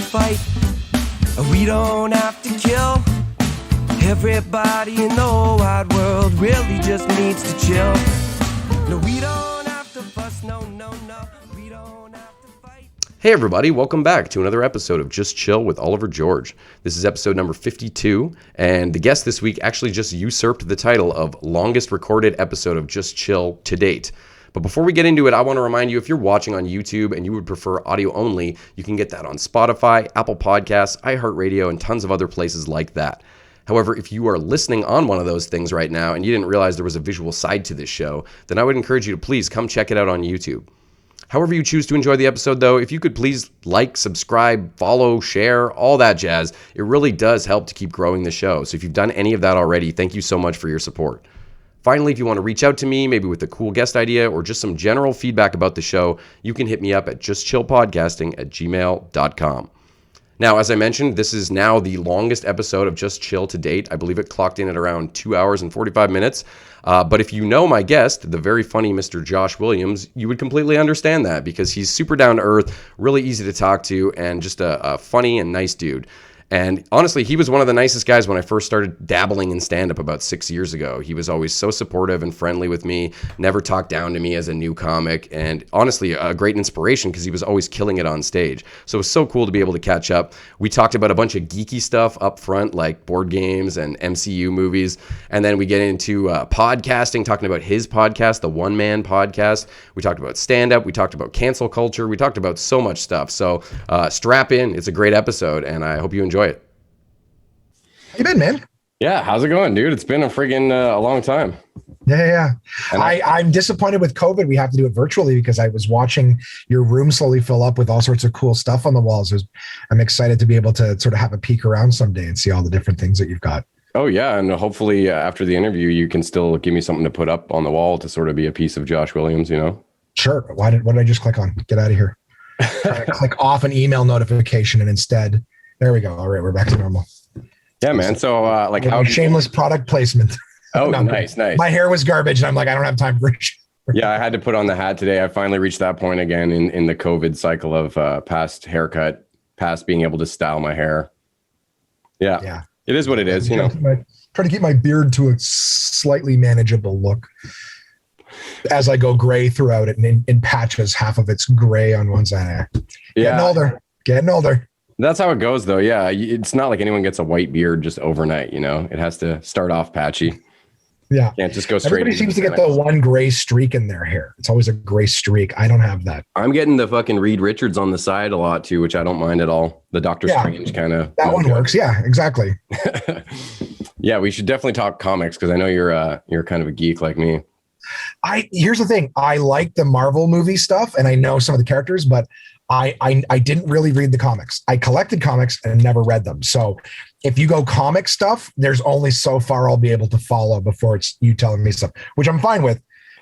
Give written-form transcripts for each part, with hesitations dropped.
fight. We don't have to kill. Everybody in the whole wide world really just needs to chill. No, we don't have to fuss, no, we don't have to fight. Hey everybody, welcome back to another episode of Just Chill with Oliver George. This is episode number 52, and the guest this week actually just usurped the title of longest recorded episode of Just Chill to date. But before we get into it, I want to remind you, if you're watching on YouTube and you would prefer audio only, you can get that on Spotify, Apple Podcasts, iHeartRadio, and tons of other places like that. However, if you are listening on one of those things right now and you didn't realize there was a visual side to this show, then I would encourage you to please come check it out on YouTube. However you choose to enjoy the episode, though, if you could please like, subscribe, follow, share, all that jazz, it really does help to keep growing the show. So if you've done any of that already, thank you so much for your support. Finally, if you want to reach out to me, maybe with a cool guest idea or just some general feedback about the show, you can hit me up at justchillpodcasting@gmail.com. Now, as I mentioned, this is now the longest episode of Just Chill to date. I believe it clocked in at around 2 hours and 45 minutes. But if you know my guest, the very funny Mr. Josh Williams, you would completely understand that because he's super down to earth, really easy to talk to, and just a funny and nice dude. And honestly, he was one of the nicest guys when I first started dabbling in stand-up about 6 years ago. He was always so supportive and friendly with me, never talked down to me as a new comic, and honestly, a great inspiration because he was always killing it on stage. So it was so cool to be able to catch up. We talked about a bunch of geeky stuff up front, like board games and MCU movies, and then we get into podcasting, talking about his podcast, the One Man Podcast. We talked about stand-up, we talked about cancel culture, we talked about so much stuff. So strap in, it's a great episode, and I hope you enjoy it. How you been, man? Yeah, how's it going, dude? It's been a friggin' a long time. Yeah. I'm disappointed with COVID. We have to do it virtually because I was watching your room slowly fill up with all sorts of cool stuff on the walls. I'm excited to be able to sort of have a peek around someday and see all the different things that you've got. Oh, yeah, and hopefully after the interview, you can still give me something to put up on the wall to sort of be a piece of Josh Williams, you know? Sure. What did I just click on? Get out of here. Click off an email notification and instead, there we go. All right, we're back to normal. Yeah, man. So, how shameless product placement? Oh, no, nice. My hair was garbage, and I'm like, I don't have time for it. Yeah, I had to put on the hat today. I finally reached that point again in the COVID cycle of past haircut, past being able to style my hair. Yeah. It is what it is, you know. Trying to keep my beard to a slightly manageable look as I go gray throughout it, and in patches, half of it's gray on one side. Getting older. That's how it goes, though. Yeah, it's not like anyone gets a white beard just overnight. You know, it has to start off patchy. Yeah, can't just go straight. Everybody seems to get the one gray streak in their hair. It's always a gray streak. I don't have that. I'm getting the fucking Reed Richards on the side a lot too, which I don't mind at all. The Doctor Strange kind of. That one works. Yeah, exactly. Yeah, we should definitely talk comics because I know you're kind of a geek like me. Here's the thing. I like the Marvel movie stuff, and I know some of the characters, but I didn't really read the comics. I collected comics and never read them. So if you go comic stuff, there's only so far I'll be able to follow before it's you telling me stuff, which I'm fine with.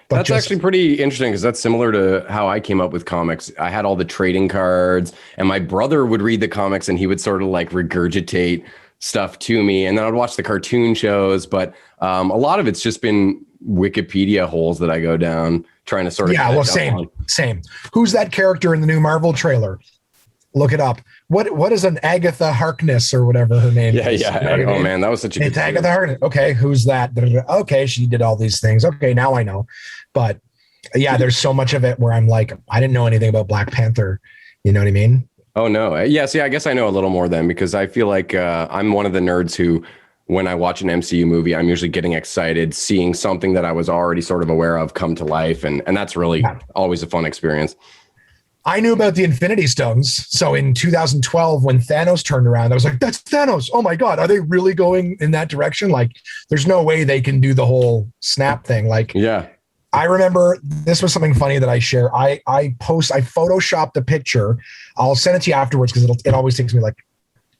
But that's actually pretty interesting because that's similar to how I came up with comics. I had all the trading cards, and my brother would read the comics and he would sort of like regurgitate stuff to me. And then I'd watch the cartoon shows. But a lot of it's just been Wikipedia holes that I go down trying to sort of same. Who's that character in the new Marvel trailer? Look it up. What is an Agatha Harkness or whatever her name is? Yeah. Oh man, that was such a good Agatha Harkness. Okay, who's that? Okay, she did all these things. Okay, now I know. But yeah, there's so much of it where I'm like, I didn't know anything about Black Panther. You know what I mean? Oh no. Yeah, see, I guess I know a little more then because I feel like I'm one of the nerds who, when I watch an MCU movie, I'm usually getting excited, seeing something that I was already sort of aware of come to life. And that's really always a fun experience. I knew about the Infinity Stones. So in 2012, when Thanos turned around, I was like, that's Thanos. Oh my God. Are they really going in that direction? Like, there's no way they can do the whole snap thing. Like, yeah. I remember this was something funny that I share. I photoshopped a picture. I'll send it to you afterwards because it always takes me like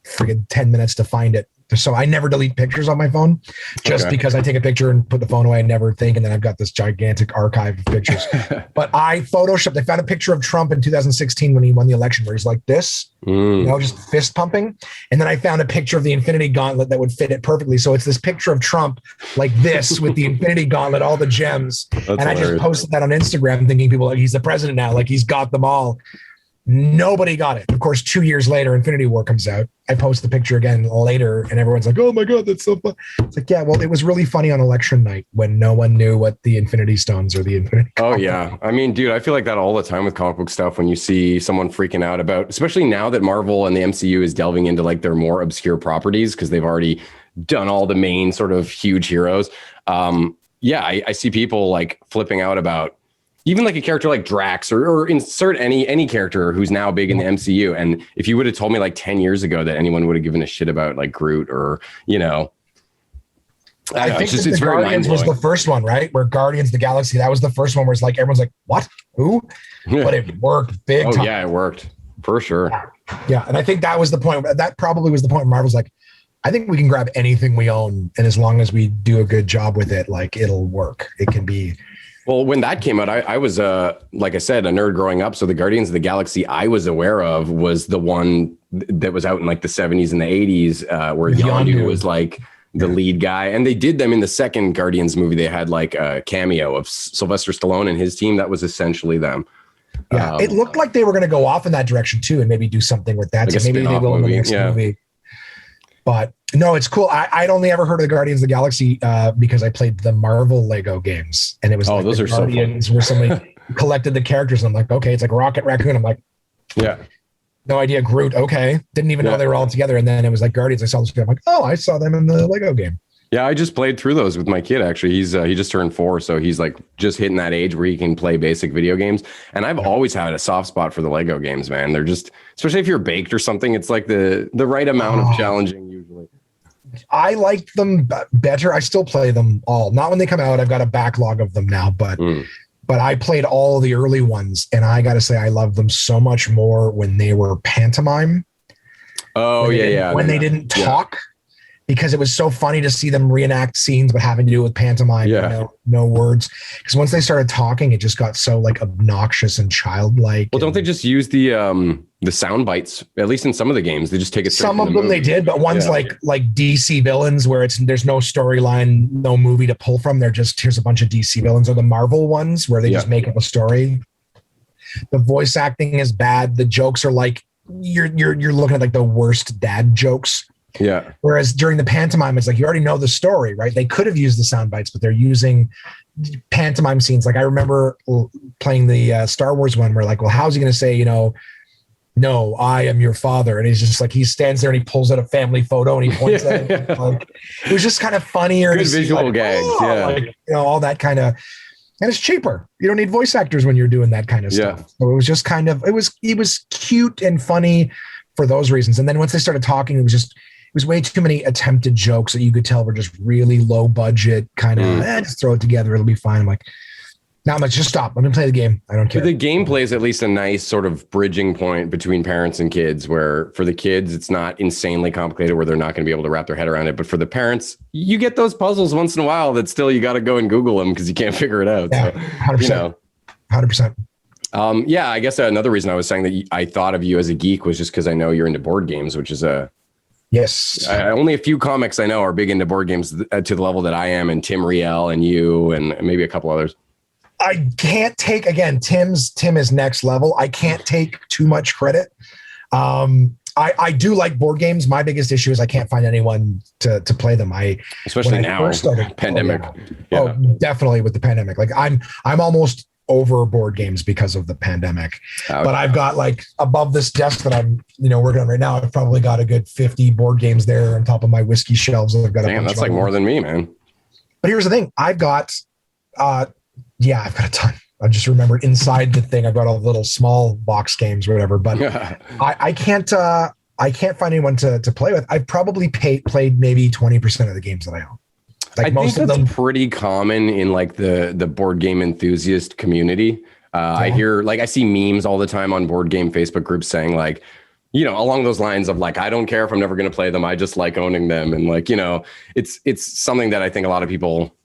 friggin' 10 minutes to find it. So I never delete pictures on my phone just because I take a picture and put the phone away and never think. And then I've got this gigantic archive of pictures. But I photoshopped, I found a picture of Trump in 2016 when he won the election where he's like this, just fist pumping. And then I found a picture of the Infinity Gauntlet that would fit it perfectly. So it's this picture of Trump like this with the Infinity Gauntlet, all the gems. That's hilarious. I just posted that on Instagram thinking people like he's the president now, like he's got them all. Nobody got it. Of course, 2 years later, Infinity War comes out. I post the picture again later, and everyone's like, "Oh my god, that's so fun!" It's like, yeah, well, it was really funny on election night when no one knew what the Infinity Stones or the Infinity. Oh yeah, I mean, dude, I feel like that all the time with comic book stuff. When you see someone freaking out about, especially now that Marvel and the MCU is delving into like their more obscure properties because they've already done all the main sort of huge heroes. Yeah, I see people like flipping out about even like a character like Drax or insert any character who's now big in the MCU. And if you would have told me like 10 years ago that anyone would have given a shit about like Groot or, you know, I think it's the very Guardians was the first one, right? Where Guardians of the Galaxy, that was the first one where it's like, everyone's like, what? Who? But it worked big time. Yeah, it worked for sure. Yeah. And I think that was the point. That probably was the point where Marvel's like, I think we can grab anything we own. And as long as we do a good job with it, like it'll work. It can be. Well, when that came out, I was, like I said, a nerd growing up. So the Guardians of the Galaxy I was aware of was the one that was out in like the 70s and the 80s, where Yondu was like the lead guy. And they did them in the second Guardians movie. They had like a cameo of Sylvester Stallone and his team. That was essentially them. Yeah, it looked like they were going to go off in that direction too, and maybe do something with that. Like so maybe they will in the next movie. But no, it's cool. I'd only ever heard of the Guardians of the Galaxy because I played the Marvel Lego games, and it was like those the are Guardians so fun. where somebody collected the characters. And I'm like, okay, it's like Rocket Raccoon. I'm like, yeah, no idea. Groot. Okay, didn't even know they were all together. And then it was like Guardians. I saw this. I'm like, oh, I saw them in the Lego game. Yeah, I just played through those with my kid. Actually, he just turned 4, so he's like just hitting that age where he can play basic video games. And I've always had a soft spot for the Lego games, man. They're just, especially if you're baked or something, it's like the right amount of challenging usually. I like them better. I still play them all. Not when they come out. I've got a backlog of them now, but I played all the early ones, and I got to say I love them so much more when they were pantomime. Oh yeah. When they didn't talk. Because it was so funny to see them reenact scenes, but having to do with pantomime, no words. Because once they started talking, it just got so like obnoxious and childlike. Well, don't they just use the sound bites? At least in some of the games, they just take it. Some of them they did, but ones like DC villains where there's no storyline, no movie to pull from. They're just here's a bunch of DC villains, or the Marvel ones where they just make up a story. The voice acting is bad. The jokes are like you're looking at like the worst dad jokes. Yeah. Whereas during the pantomime, it's like you already know the story, right? They could have used the sound bites, but they're using pantomime scenes. Like I remember playing the Star Wars one where like, well, how's he going to say, no, I am your father? And he's just like, he stands there and he pulls out a family photo and he points at it. Like, it was just kind of funnier. Good visual gags. Like, all that kind of, and it's cheaper. You don't need voice actors when you're doing that kind of stuff. So it was just kind of, it was cute and funny for those reasons. And then once they started talking, it was way too many attempted jokes that you could tell were just really low budget, kind of just throw it together. It'll be fine. I'm like, not much. Just stop. I'm going to play the game. I don't care. But the gameplay is at least a nice sort of bridging point between parents and kids, where for the kids, it's not insanely complicated where they're not going to be able to wrap their head around it. But for the parents, you get those puzzles once in a while that still you got to go and Google them because you can't figure it out. Yeah, so, 100%. 100%. Yeah, I guess another reason I was saying that I thought of you as a geek was just because I know you're into board games, which is yes. Only a few comics I know are big into board games to the level that I am, and Tim Riel and you and maybe a couple others. I can't take, again, Tim is next level. I can't take too much credit. I do like board games. My biggest issue is I can't find anyone to play them. Especially now, pandemic. Oh, definitely with the pandemic. Like I'm almost over board games because of the pandemic. Okay. But I've got like above this desk that I'm, working on right now, I've probably got a good 50 board games there on top of my whiskey shelves. I've got that's like more than me, man. But here's the thing. I've got a ton. I just remembered inside the thing, I've got all the little small box games or whatever, but I can't find anyone to play with. I've probably played maybe 20% of the games that I own. Like I think that's pretty common in like the board game enthusiast community. I hear I see memes all the time on board game Facebook groups saying like, along those lines of like, I don't care if I'm never going to play them. I just like owning them. And like, it's something that I think a lot of people,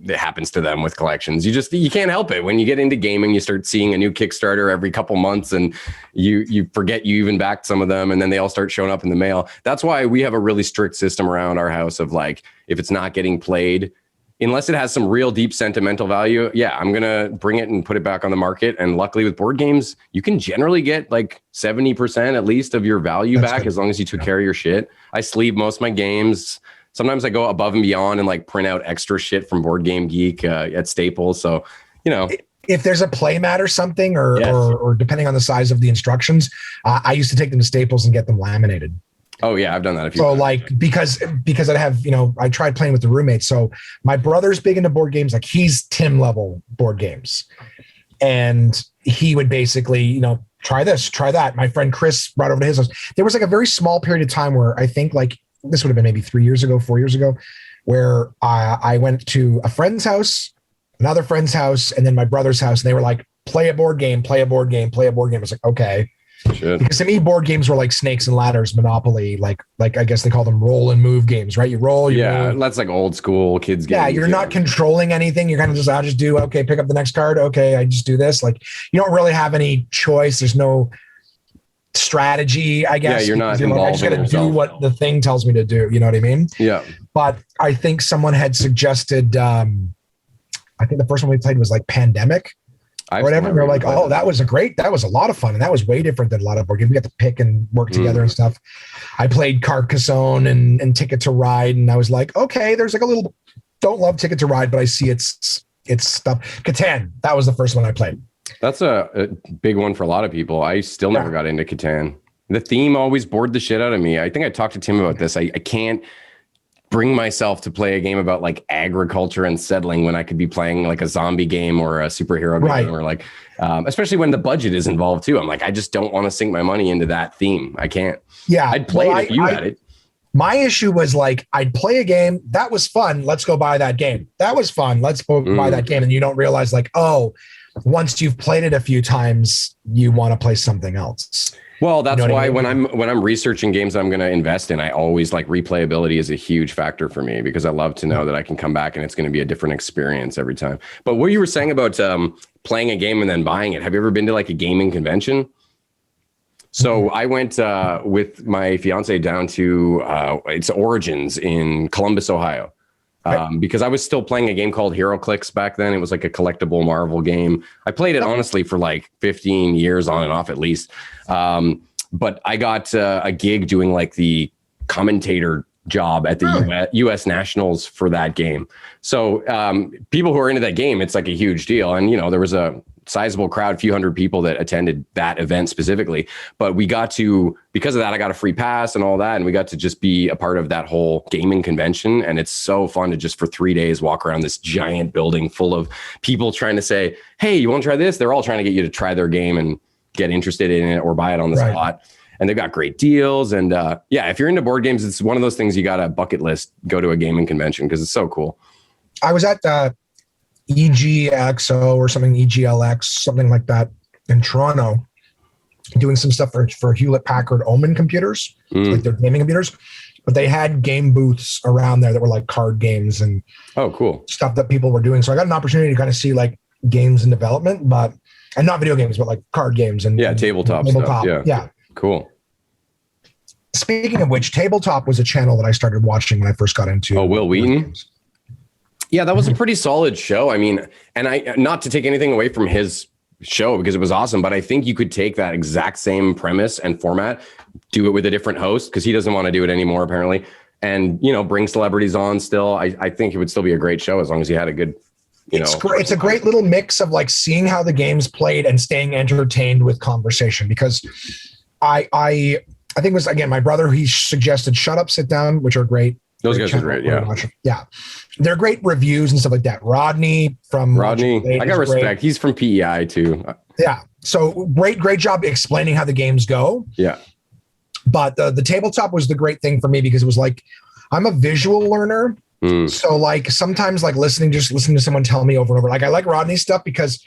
it happens to them with collections. You can't help it. When you get into gaming, you start seeing a new Kickstarter every couple months and you forget you even backed some of them, and then they all start showing up in the mail. That's why we have a really strict system around our house of like, if it's not getting played, unless it has some real deep sentimental value, yeah, I'm going to bring it and put it back on the market. And luckily with board games, you can generally get like 70% at least of your value back as long as you took care of your shit. I sleeve most of my games. Sometimes I go above and beyond and like print out extra shit from Board Game Geek at Staples. So, you know, if there's a play mat or something, or depending on the size of the instructions, I used to take them to Staples and get them laminated. Oh yeah, I've done that a few times. So like, because I have, I tried playing with the roommates. So my brother's big into board games. Like he's Tim level board games. And he would basically, try this, try that. My friend Chris brought over to his house. There was like a very small period of time where I think like this would have been maybe 4 years ago, where I went to a friend's house, another friend's house, and then my brother's house. And they were like, play a board game, play a board game, play a board game. I was like, okay. Shit. Because to me, board games were like Snakes and Ladders, Monopoly, like I guess they call them roll and move games, right? You roll, move. That's like old school kids games. Yeah, you're not controlling anything. You're kind of just, I'll just do, okay, pick up the next card. Okay, I just do this. Like you don't really have any choice. There's no strategy, I guess. Yeah, you're not involved. I just got to do what the thing tells me to do. You know what I mean? Yeah. But I think someone had suggested, I think the first one we played was like Pandemic. Or whatever. They're like, oh, that was a lot of fun. And that was way different than a lot of board games. We got to pick and work together and stuff. I played Carcassonne and Ticket to Ride. And I was like, okay, there's like a little, don't love Ticket to Ride, but I see it's stuff. Catan, that was the first one I played. That's a big one for a lot of people. I still never got into Catan. The theme always bored the shit out of me. I think I talked to Tim about this. I can't bring myself to play a game about like agriculture and settling when I could be playing like a zombie game or a superhero game or like, especially when the budget is involved too. I'm like, I just don't want to sink my money into that theme. I can't. Yeah. I'd play it if you had it. My issue was like, I'd play a game. That was fun. Let's go buy that game. That was fun. Let's go buy that game. And you don't realize like, oh, once you've played it a few times, you want to play something else. Well, that's why when I'm researching games that I'm going to invest in, I always like replayability is a huge factor for me because I love to know that I can come back and it's going to be a different experience every time. But what you were saying about playing a game and then buying it, have you ever been to like a gaming convention? So I went with my fiance down to its Origins in Columbus, Ohio. Because I was still playing a game called HeroClix back then. It was like a collectible Marvel game. I played it honestly for like 15 years on and off at least. But I got a gig doing like the commentator job at the U.S. Nationals for that game. So people who are into that game, it's like a huge deal. And, there was a sizable crowd, a few hundred people that attended that event specifically. But we got to, because of that, I got a free pass and all that. And we got to just be a part of that whole gaming convention. And it's so fun to just for 3 days walk around this giant building full of people trying to say, hey, you want to try this? They're all trying to get you to try their game and get interested in it or buy it on the spot. And they've got great deals. And if you're into board games, it's one of those things you got a bucket list, go to a gaming convention because it's so cool. I was at EGXO or something, EGLX, something like that in Toronto, doing some stuff for Hewlett Packard Omen computers, like their gaming computers. But they had game booths around there that were like card games and cool stuff that people were doing. So I got an opportunity to kind of see like games in development, and not video games, but like card games and tabletop stuff. Yeah. Cool. Speaking of which, Tabletop was a channel that I started watching when I first got into. Oh, Will Wheaton. Games. Yeah, that was a pretty solid show. I mean, and I not to take anything away from his show because it was awesome, but I think you could take that exact same premise and format, do it with a different host because he doesn't want to do it anymore apparently, and bring celebrities on still. I think it would still be a great show as long as you had a good, It's a great little mix of like seeing how the game's played and staying entertained with conversation because I think it was again my brother. He suggested Shut Up, Sit Down, which are great. Those guys are great. Yeah. They're great reviews and stuff like that. Rodney, I got respect. Great. He's from PEI too. Yeah. So great job explaining how the games go. Yeah. But the Tabletop was the great thing for me because it was like, I'm a visual learner. So like sometimes like listening to someone tell me over and over, like I like Rodney's stuff because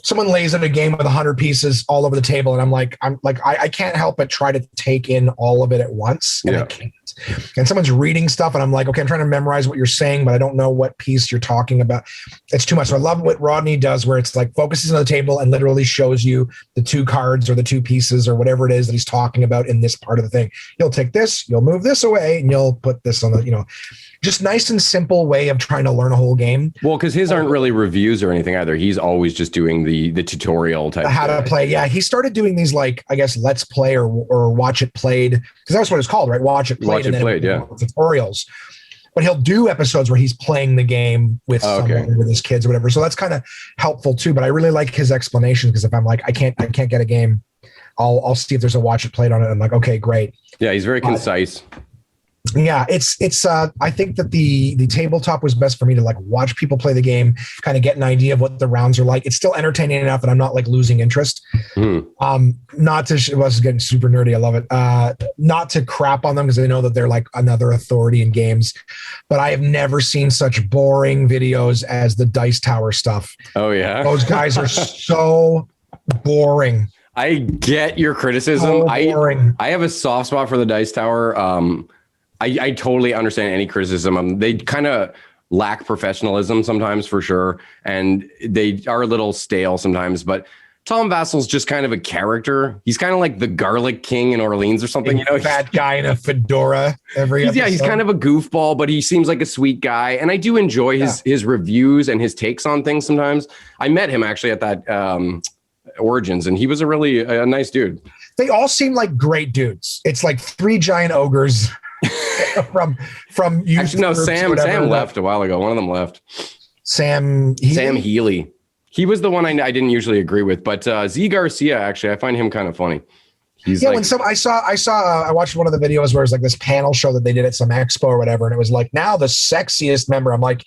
someone lays out a game with 100 pieces all over the table. And I can't help but try to take in all of it at once. And I can't. and someone's reading stuff and I'm like, okay, I'm trying to memorize what you're saying, but I don't know what piece you're talking about. It's too much. So I love what Rodney does where it's like focuses on the table and literally shows you the two cards or the two pieces or whatever it is that he's talking about in this part of the thing. You'll take this, you'll move this away, and you'll put this on the, just nice and simple way of trying to learn a whole game. Well, because his aren't really reviews or anything either. He's always just doing the tutorial type. How to play. Yeah. He started doing these let's play or watch it played. Because that's what it's called, right? Watch it played. Tutorials. But he'll do episodes where he's playing the game with someone, with his kids or whatever. So that's kind of helpful too. But I really like his explanation because if I'm like, I can't get a game, I'll see if there's a watch it played on it. I'm like, okay, great. Yeah. He's very concise. Yeah, it's I think that the tabletop was best for me to watch people play the game, kind of get an idea of what the rounds are like. It's still entertaining enough that I'm not losing interest. Not to it was getting super nerdy. I love it. Not to crap on them because I know that they're another authority in games, but I have never seen such boring videos as the Dice Tower stuff. Oh yeah, those guys are so boring. I get your criticism. I have a soft spot for the Dice Tower. I totally understand any criticism. They kind of lack professionalism sometimes for sure. And they are a little stale sometimes, but Tom Vassel's just kind of a character. He's kind of like the Garlic King in Orleans or something. Fat guy in a fedora every episode. Yeah, he's kind of a goofball, but he seems like a sweet guy. And I do enjoy his reviews and his takes on things sometimes. I met him actually at that Origins, and he was a nice dude. They all seem like great dudes. It's like three giant ogres. from actually, no, Sam left a while ago. One of them left. Sam Healy. He was the one I didn't usually agree with, but Z Garcia, actually, I find him kind of funny. He's when I watched one of the videos where it was this panel show that they did at some expo or whatever, and it was now the sexiest member. I'm like,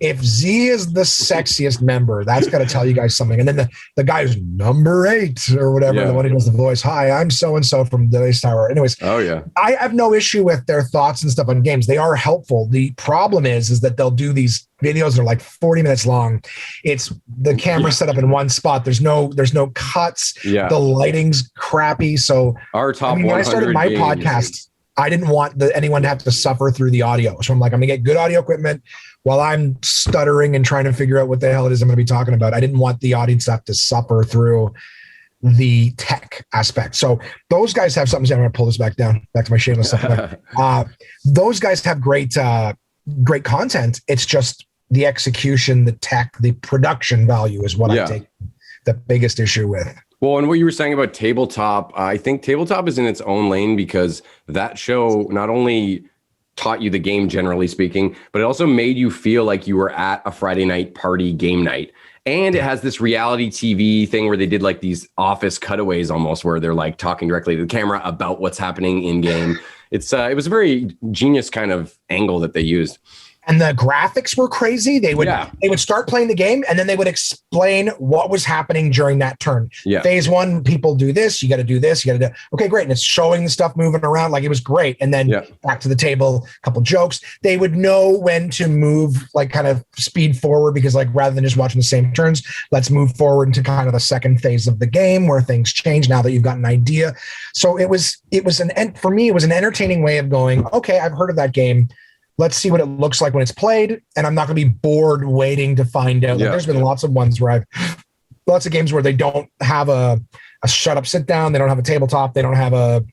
if Z is the sexiest member, that's got to tell you guys something. And then the guy who's number 8 or whatever, the one who does the voice. Hi, I'm so and so from the Dice Tower. Anyways, I have no issue with their thoughts and stuff on games. They are helpful. The problem is that they'll do these videos that are 40 minutes long. It's the camera set up in one spot. There's no cuts. Yeah. The lighting's crappy. So our top when I started my podcast, I didn't want anyone to have to suffer through the audio. So I'm like, I'm gonna get good audio equipment while I'm stuttering and trying to figure out what the hell it is I'm gonna be talking about. I didn't want the audience to have to suffer through the tech aspect. So those guys have something. I'm gonna pull this back to my shameless stuff. Those guys have great content. It's just the execution, the tech, the production value is what I take the biggest issue with. Well, and what you were saying about tabletop, I think tabletop is in its own lane because that show not only taught you the game, generally speaking, but it also made you feel like you were at a Friday night party game night. And it has this reality TV thing where they did these office cutaways almost where they're talking directly to the camera about what's happening in game. It was a very genius kind of angle that they used. And the graphics were crazy. They would start playing the game and then they would explain what was happening during that turn. Yeah. Phase 1, people do this. You got to do this. You got to do. Okay, great. And it's showing the stuff moving around. It was great. And then back to the table, a couple jokes. They would know when to move, kind of speed forward because rather than just watching the same turns, let's move forward into kind of the second phase of the game where things change now that you've got an idea. So for me, it was an entertaining way of going, okay, I've heard of that game. Let's see what it looks like when it's played. And I'm not going to be bored waiting to find out. There's been lots of ones where lots of games where they don't have a shut up, sit down. They don't have a tabletop. They don't have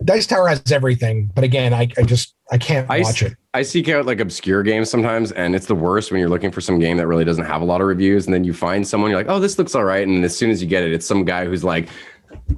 Dice Tower has everything. But again, I can't watch it. I seek out obscure games sometimes. And it's the worst when you're looking for some game that really doesn't have a lot of reviews. And then you find someone, you're like, oh, this looks all right. And as soon as you get it, it's some guy who's like,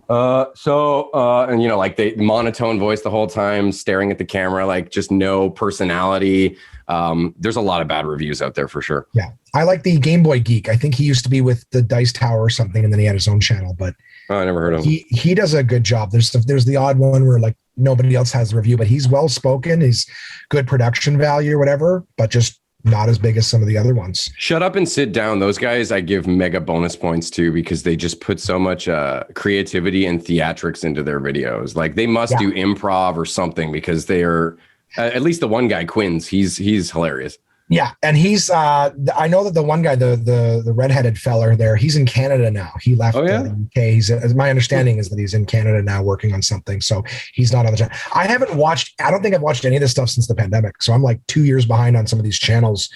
and the monotone voice the whole time, staring at the camera, just no personality. There's a lot of bad reviews out there for sure. Yeah. I like the Game Boy Geek. I think he used to be with the Dice Tower or something, and then he had his own channel, but I never heard of him. He does a good job. There's the odd one where nobody else has the review, but he's well spoken. He's good production value or whatever, but just not as big as some of the other ones. Shut Up and Sit Down. Those guys I give mega bonus points to because they just put so much creativity and theatrics into their videos. They must do improv or something because they are at least the one guy, Quinn's, he's hilarious. Yeah, and he's I know that the one guy, the redheaded feller there, he's in Canada now. He left the UK. My understanding is that he's in Canada now working on something. So he's not on the channel. I don't think I've watched any of this stuff since the pandemic. So I'm like 2 years behind on some of these channels.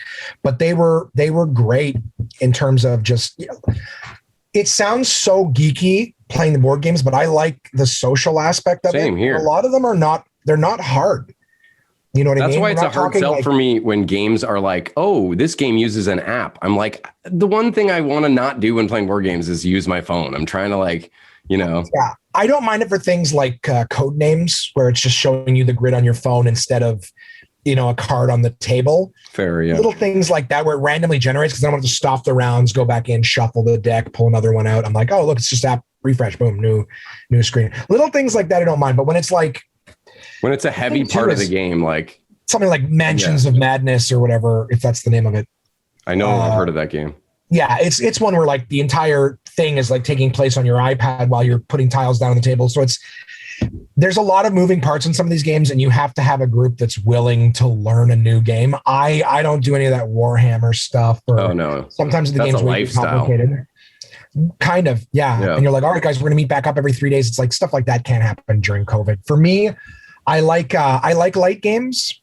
But they were great in terms of just it sounds so geeky playing the board games, but I like the social aspect of it. Same here. A lot of them they're not hard. You know what I mean? That's why it's a hard sell for me when games are like, oh, this game uses an app. I'm like, the one thing I want to not do when playing board games is use my phone. I'm trying to Yeah. I don't mind it for things like code names where it's just showing you the grid on your phone instead of, a card on the table. Fair, yeah. Little things like that where it randomly generates because I don't have to stop the rounds, go back in, shuffle the deck, pull another one out. I'm like, oh, look, it's just app refresh, boom, new screen. Little things like that I don't mind. But when it's like, when it's a heavy part of the game, like something like Mansions of Madness or whatever, if that's the name of it. I know I've heard of that game. Yeah, it's one where like the entire thing is like taking place on your iPad while you're putting tiles down on the table. So there's a lot of moving parts in some of these games, and you have to have a group that's willing to learn a new game. I don't do any of that Warhammer stuff. Oh no! Sometimes the game's way too complicated. Kind of, yeah. And you're like, all right, guys, we're gonna meet back up every 3 days. It's like stuff like that can't happen during COVID. For me, I like light games.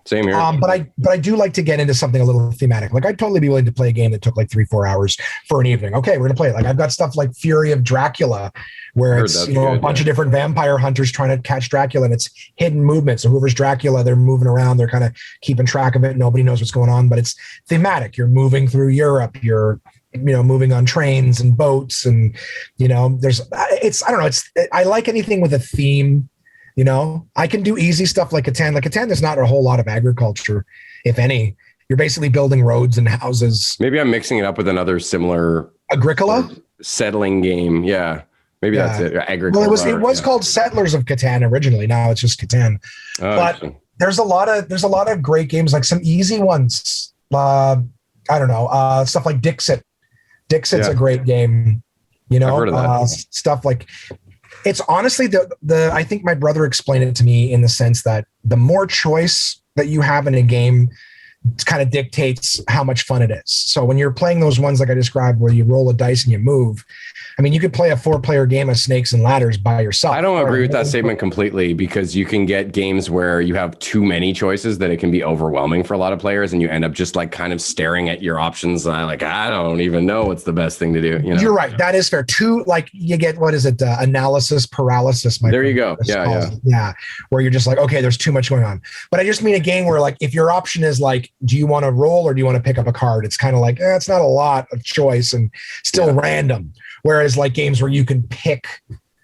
Same here. But I do like to get into something a little thematic. Like I'd totally be willing to play a game that took like 3-4 hours for an evening. Okay, we're gonna play it. Like I've got stuff like Fury of Dracula, where it's a bunch of different vampire hunters trying to catch Dracula, and it's hidden movement. So whoever's Dracula, they're moving around. They're kind of keeping track of it. Nobody knows what's going on, but it's thematic. You're moving through Europe. You're moving on trains and boats, and I don't know. I like anything with a theme. I can do easy stuff like Catan. Like Catan, there's not a whole lot of agriculture, if any. You're basically building roads and houses. Maybe I'm mixing it up with another similar Agricola settling game. Yeah, maybe that's it. Agricola. Well, it was called Settlers of Catan originally. Now it's just Catan. But there's a lot of great games, like some easy ones. I don't know, stuff like Dixit. Dixit's a great game. I've heard of that. Stuff like. It's honestly I think my brother explained it to me in the sense that the more choice that you have in a game kind of dictates how much fun it is. So when you're playing those ones like I described where you roll a dice and you move, I mean, you could play a 4-player game of Snakes and Ladders by yourself. I don't agree with that statement completely, because you can get games where you have too many choices that it can be overwhelming for a lot of players, and you end up just like kind of staring at your options. And I don't even know what's the best thing to do. You're right. That is fair. You get, what is it? Analysis paralysis. There you go. Yeah. Where you're just like, okay, there's too much going on. But I just mean a game where like, if your option is like, do you want to roll or do you want to pick up a card? It's kind of like, it's not a lot of choice and still random. Whereas like games where you can pick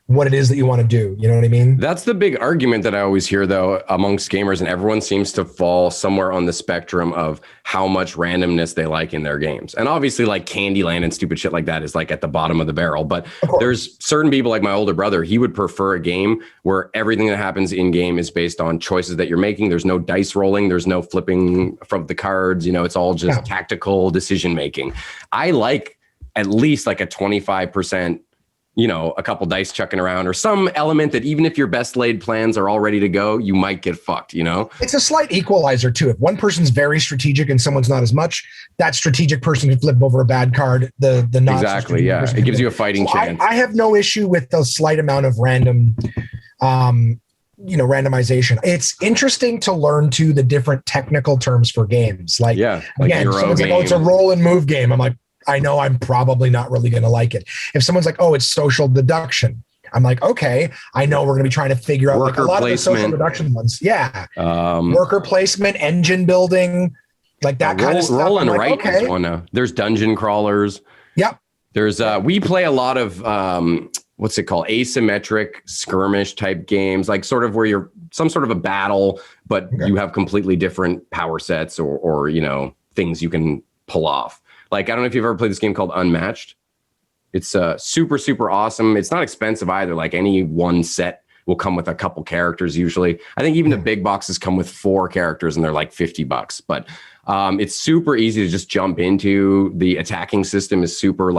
what it is that you want to do. You know what I mean? That's the big argument that I always hear, though, amongst gamers, and everyone seems to fall somewhere on the spectrum of how much randomness they like in their games. And obviously, like Candyland and stupid shit like that is like at the bottom of the barrel. But there's certain people, like my older brother, he would prefer a game where everything that happens in game is based on choices that you're making. There's no dice rolling. There's no flipping from the cards. It's all just tactical decision making. I like at least like a 25%, a couple dice chucking around, or some element that even if your best laid plans are all ready to go, you might get fucked, It's a slight equalizer too. If one person's very strategic and someone's not as much, that strategic person can flip over a bad card. The not exactly, yeah. It gives you a fighting chance. I have no issue with the slight amount of random randomization. It's interesting to learn too the different technical terms for games. Like again, someone's like, oh, it's a roll and move game. I'm like, I know I'm probably not really going to like it. If someone's like, oh, it's social deduction, I'm like, okay, I know we're going to be trying to figure out like a lot of the social deduction ones. Yeah. Worker placement, engine building, like that kind of stuff. Roll and write is one now. There's dungeon crawlers. Yep. There's we play a lot of what's it called? Asymmetric skirmish type games, like sort of where you're some sort of a battle, but you have completely different power sets or things you can pull off. Like, I don't know if you've ever played this game called Unmatched. It's super, super awesome. It's not expensive either. Like any one set will come with a couple characters usually. I think even the big boxes come with 4 characters and they're like $50. But it's super easy to just jump into. The attacking system is super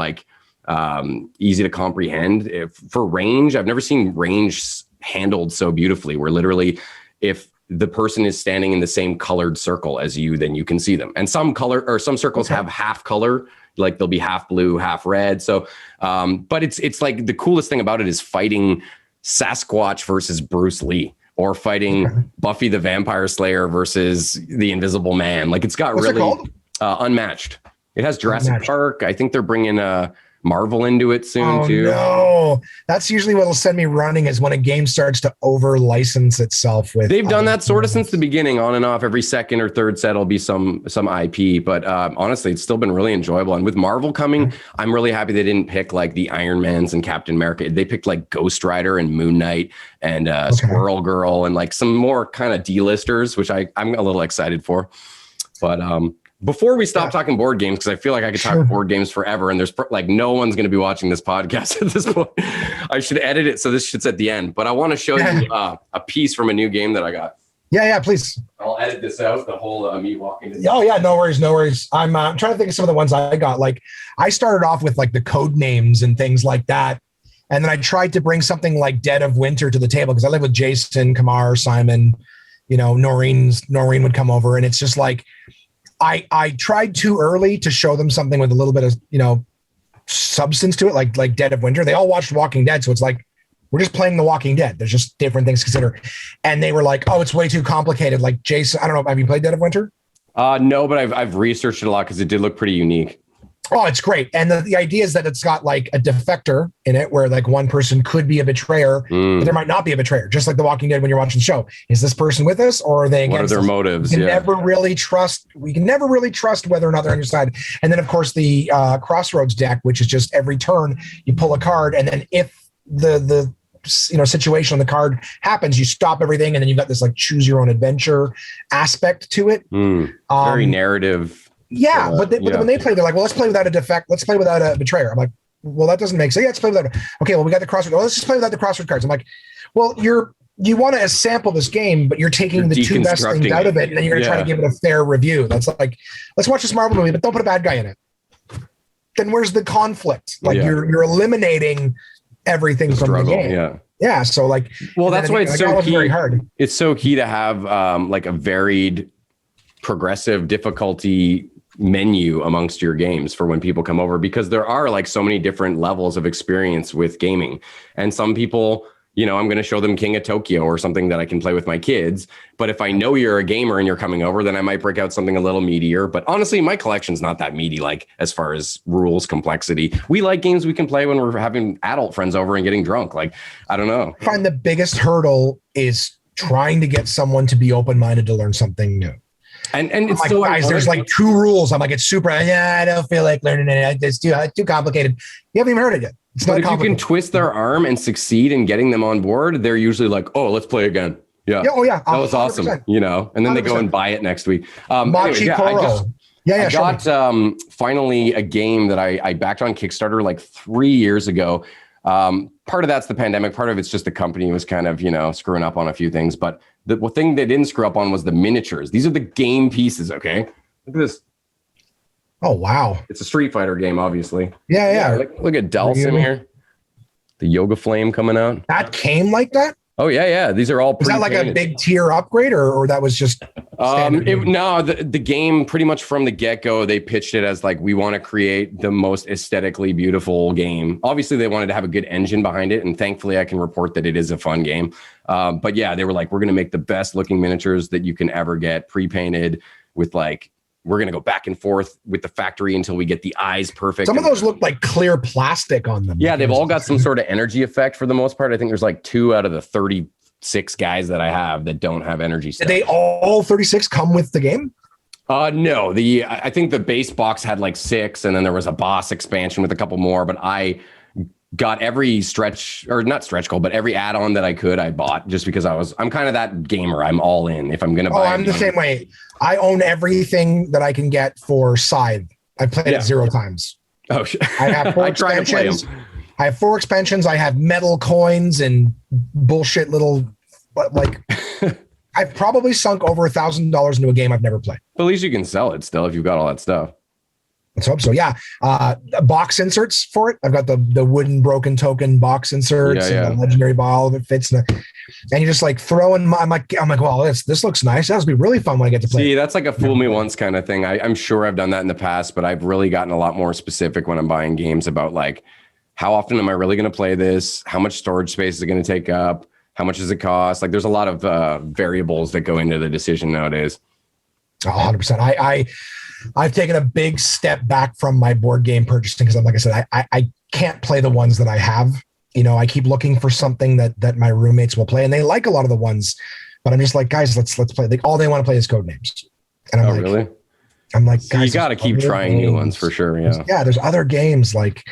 easy to comprehend. For range, I've never seen range handled so beautifully, where literally if the person is standing in the same colored circle as you, then you can see them. And some circles have half color, like they'll be half blue, half red. So, but it's like the coolest thing about it is fighting Sasquatch versus Bruce Lee, or fighting Buffy the Vampire Slayer versus the Invisible Man. Like it's got What's really it called? Unmatched. It has Jurassic Park. I think they're bringing Marvel into it soon too. No, that's usually what'll send me running, is when a game starts to over license itself with. They've done that sort of since the beginning, on and off. Every second or third set will be some IP, but honestly, it's still been really enjoyable. And with Marvel coming, I'm really happy they didn't pick like the Iron Mans and Captain America. They picked like Ghost Rider and Moon Knight and Squirrel Girl and like some more kind of D-listers, which I'm a little excited for. But before we stop talking board games, because I feel like I could talk board games forever, and there's like no one's going to be watching this podcast at this point. I should edit it so this shit's at the end. But I want to show you a piece from a new game that I got. Yeah, please. I'll edit this out, the whole me walking. Oh yeah, no worries. I'm trying to think of some of the ones I got. Like I started off with like the code names and things like that. And then I tried to bring something like Dead of Winter to the table, because I live with Jason, Kamar, Simon, Noreen would come over, and it's just like, I tried too early to show them something with a little bit of, substance to it, like Dead of Winter. They all watched Walking Dead. So it's like, we're just playing The Walking Dead. There's just different things to consider. And they were like, oh, it's way too complicated. Like Jason, I don't know. Have you played Dead of Winter? No, but I've researched it a lot because it did look pretty unique. Oh, it's great. And the idea is that it's got like a defector in it, where like one person could be a betrayer, but there might not be a betrayer. Just like The Walking Dead when you're watching the show. Is this person with us, or are they against us? What are their motives? We can never really trust whether or not they're on your side. And then of course the Crossroads deck, which is just every turn you pull a card, and then if the situation on the card happens, you stop everything, and then you've got this like choose your own adventure aspect to it. Very narrative. Yeah, but when they play, they're like, well, let's play without a defect. Let's play without a betrayer. I'm like, well, that doesn't make sense. Yeah, let's play without. Okay, well, we got the crossroads. Well, let's just play without the crossroad cards. I'm like, well, you want to sample this game, but you're taking the two best things out of it, and then you're going to try to give it a fair review. That's like, let's watch this Marvel movie, but don't put a bad guy in it. Then where's the conflict? Like you're eliminating everything from the game. Yeah. So like, well, that's why it's so key. Very hard. It's so key to have like a varied, progressive difficulty menu amongst your games for when people come over, because there are like so many different levels of experience with gaming. And some people, I'm going to show them King of Tokyo or something that I can play with my kids. But if I know you're a gamer and you're coming over, then I might break out something a little meatier. But honestly, my collection's not that meaty, like as far as rules, complexity. We like games we can play when we're having adult friends over and getting drunk. Like, I don't know. I find the biggest hurdle is trying to get someone to be open-minded to learn something new. And it's like, so guys, there's like 2 rules. I'm like, it's super. Yeah, I don't feel like learning it. It's too complicated. You haven't even heard it yet. It's not complicated. If you can twist their arm and succeed in getting them on board, they're usually like, oh, let's play again. Yeah. Oh yeah. That was awesome. And then 100%. They go and buy it next week. Machi Koro. I got finally a game that I backed on Kickstarter like 3 years ago. Part of that's the pandemic. Part of it's just the company was kind of, screwing up on a few things. But the thing they didn't screw up on was the miniatures. These are the game pieces. Okay. Look at this. Oh, wow. It's a Street Fighter game, obviously. Yeah. Look at Dalsim here. The Yoga Flame coming out. That came like that? Oh, yeah. These are all Was that like a big tier upgrade or that was just the game pretty much from the get-go, they pitched it as like, we want to create the most aesthetically beautiful game. Obviously, they wanted to have a good engine behind it. And thankfully, I can report that it is a fun game. But yeah, they were like, we're going to make the best looking miniatures that you can ever get, pre-painted with like, we're going to go back and forth with the factory until we get the eyes perfect. Some of those look like clear plastic on them. Yeah, they've all got some sort of energy effect for the most part. I think there's like 2 out of the 36 guys that I have that don't have energy stuff. Did they all 36 come with the game? No, I think the base box had like 6, and then there was a boss expansion with a couple more, but I got every not stretch goal, but every add-on that I could, I bought just because I'm kind of that gamer. I'm all in. If I'm going to buy I'm the same way. I own everything that I can get for Scythe. I played it 0 times. Oh, shit. I have 4 expansions. I have 4 expansions. I have metal coins and bullshit little, like, I've probably sunk over $1,000 into a game I've never played. But at least you can sell it still if you've got all that stuff. Let's hope so. Yeah. Box inserts for it. I've got the wooden broken token box inserts and the legendary ball. All of it fits. And you just like throw in. I'm like, well, this looks nice. That would be really fun when I get to play. See, that's like a fool me once kind of thing. I'm sure I've done that in the past, but I've really gotten a lot more specific when I'm buying games about like, how often am I really going to play this? How much storage space is it going to take up? How much does it cost? Like, there's a lot of variables that go into the decision nowadays. 100%. I've taken a big step back from my board game purchasing because, like I said, I can't play the ones that I have. You know, I keep looking for something that my roommates will play, and they like a lot of the ones, but I'm just like, guys, let's play. All they want to play is Codenames, and I'm really? I'm like, so guys, you got to keep trying new ones for sure. Yeah, there's other games like,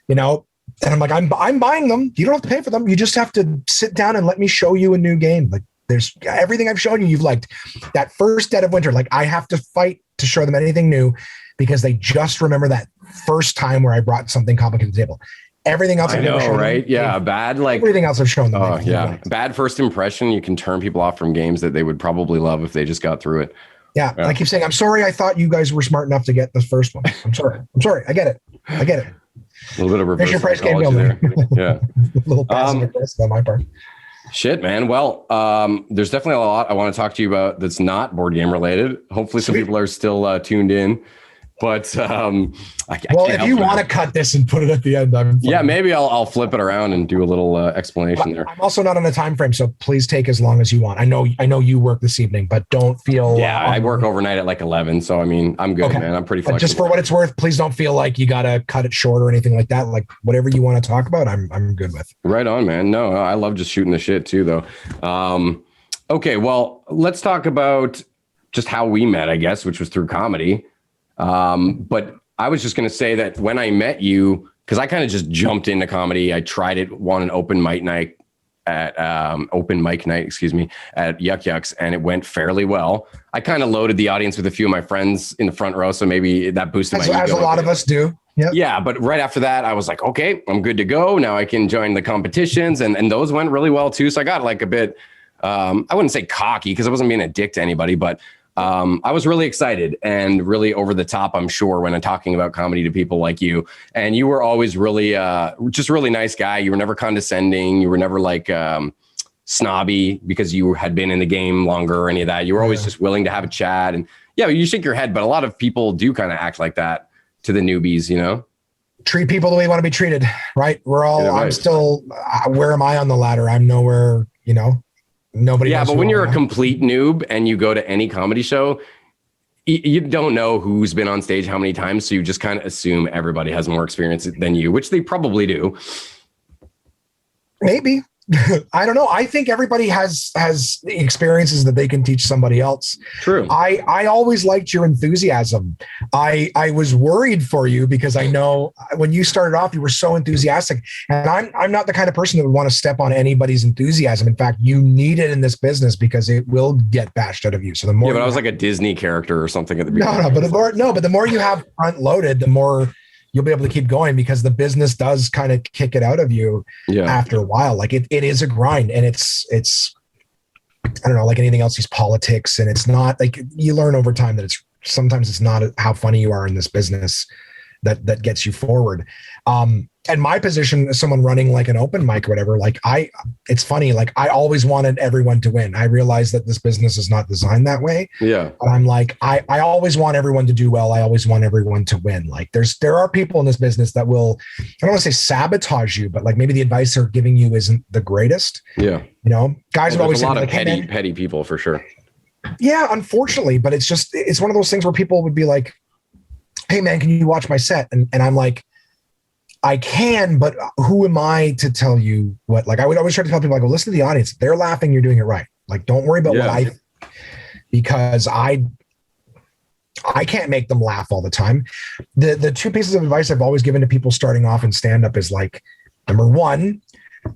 you know, and I'm like, I'm buying them. You don't have to pay for them. You just have to sit down and let me show you a new game. Like, there's everything I've shown you, you've liked. That first Dead of Winter, like I have to fight to show them anything new because they just remember that first time where I brought something complicated to the table. Everything else I know, right? Yeah, bad like everything else I've shown them. Oh yeah, bad first impression. You can turn people off from games that they would probably love if they just got through it. Yeah, I keep saying, I'm sorry. I thought you guys were smart enough to get the first one. I'm sorry. I get it. A little bit of reverse price game there. Yeah, a little passive aggressive on my part. Shit, man. Well, there's definitely a lot I want to talk to you about that's not board game related. Hopefully some people are still tuned in. But if you want to cut this and put it at the end, maybe I'll flip it around and do a little explanation there. I'm also not on a time frame, so please take as long as you want. I know you work this evening, but don't feel. Yeah, I work overnight at like 11, so I mean, I'm good, man. I'm pretty flexible. But just for what it's worth, please don't feel like you gotta cut it short or anything like that. Like whatever you want to talk about, I'm good with. Right on, man. No, I love just shooting the shit too, though. Okay, well, let's talk about just how we met, I guess, which was through comedy. But I was just going to say that when I met you, because I kind of just jumped into comedy. I tried it, won an open mic night at Yuck Yucks, and it went fairly well. I kind of loaded the audience with a few of my friends in the front row, so maybe that boosted my ego. As a lot of us do. Yep. Yeah, but right after that, I was like, okay, I'm good to go. Now I can join the competitions, and those went really well too. So I got like a bit, I wouldn't say cocky because I wasn't being a dick to anybody, but I was really excited and really over the top, I'm sure, when I'm talking about comedy to people like you. And you were always really, just really nice guy. You were never condescending. You were never like snobby because you had been in the game longer or any of that. You were always just willing to have a chat. And yeah, you shake your head, but a lot of people do kind of act like that to the newbies, you know? Treat people the way you want to be treated, right? I'm still, where am I on the ladder? I'm nowhere, you know? Nobody. Yeah, but when you're a complete noob and you go to any comedy show, you don't know who's been on stage how many times, so you just kind of assume everybody has more experience than you, which they probably do. Maybe. I don't know. I think everybody has experiences that they can teach somebody else. True. I always liked your enthusiasm. I was worried for you because I know when you started off, you were so enthusiastic, and I'm not the kind of person that would want to step on anybody's enthusiasm. In fact, you need it in this business because it will get bashed out of you. So the more, but I was like a Disney character or something at the beginning. But the more you have front loaded, the more you'll be able to keep going because the business does kind of kick it out of you after a while. Like it is a grind, and it's, I don't know, like anything else, these politics, and it's not like you learn over time that sometimes it's not how funny you are in this business that gets you forward. And my position as someone running like an open mic or whatever, like it's funny. Like I always wanted everyone to win. I realized that this business is not designed that way. Yeah. But I'm like, I always want everyone to do well. I always want everyone to win. Like there are people in this business that will, I don't want to say sabotage you, but like maybe the advice they're giving you isn't the greatest. Yeah. You know, guys would always say a lot of like, petty people for sure. Yeah, unfortunately, but it's one of those things where people would be like, hey man, can you watch my set? And I'm like, I can, but who am I to tell you what? Like I would always try to tell people, I go, listen to the audience. They're laughing. You're doing it right. Like, don't worry about what because I can't make them laugh all the time. The two pieces of advice I've always given to people starting off in stand-up is like, number one,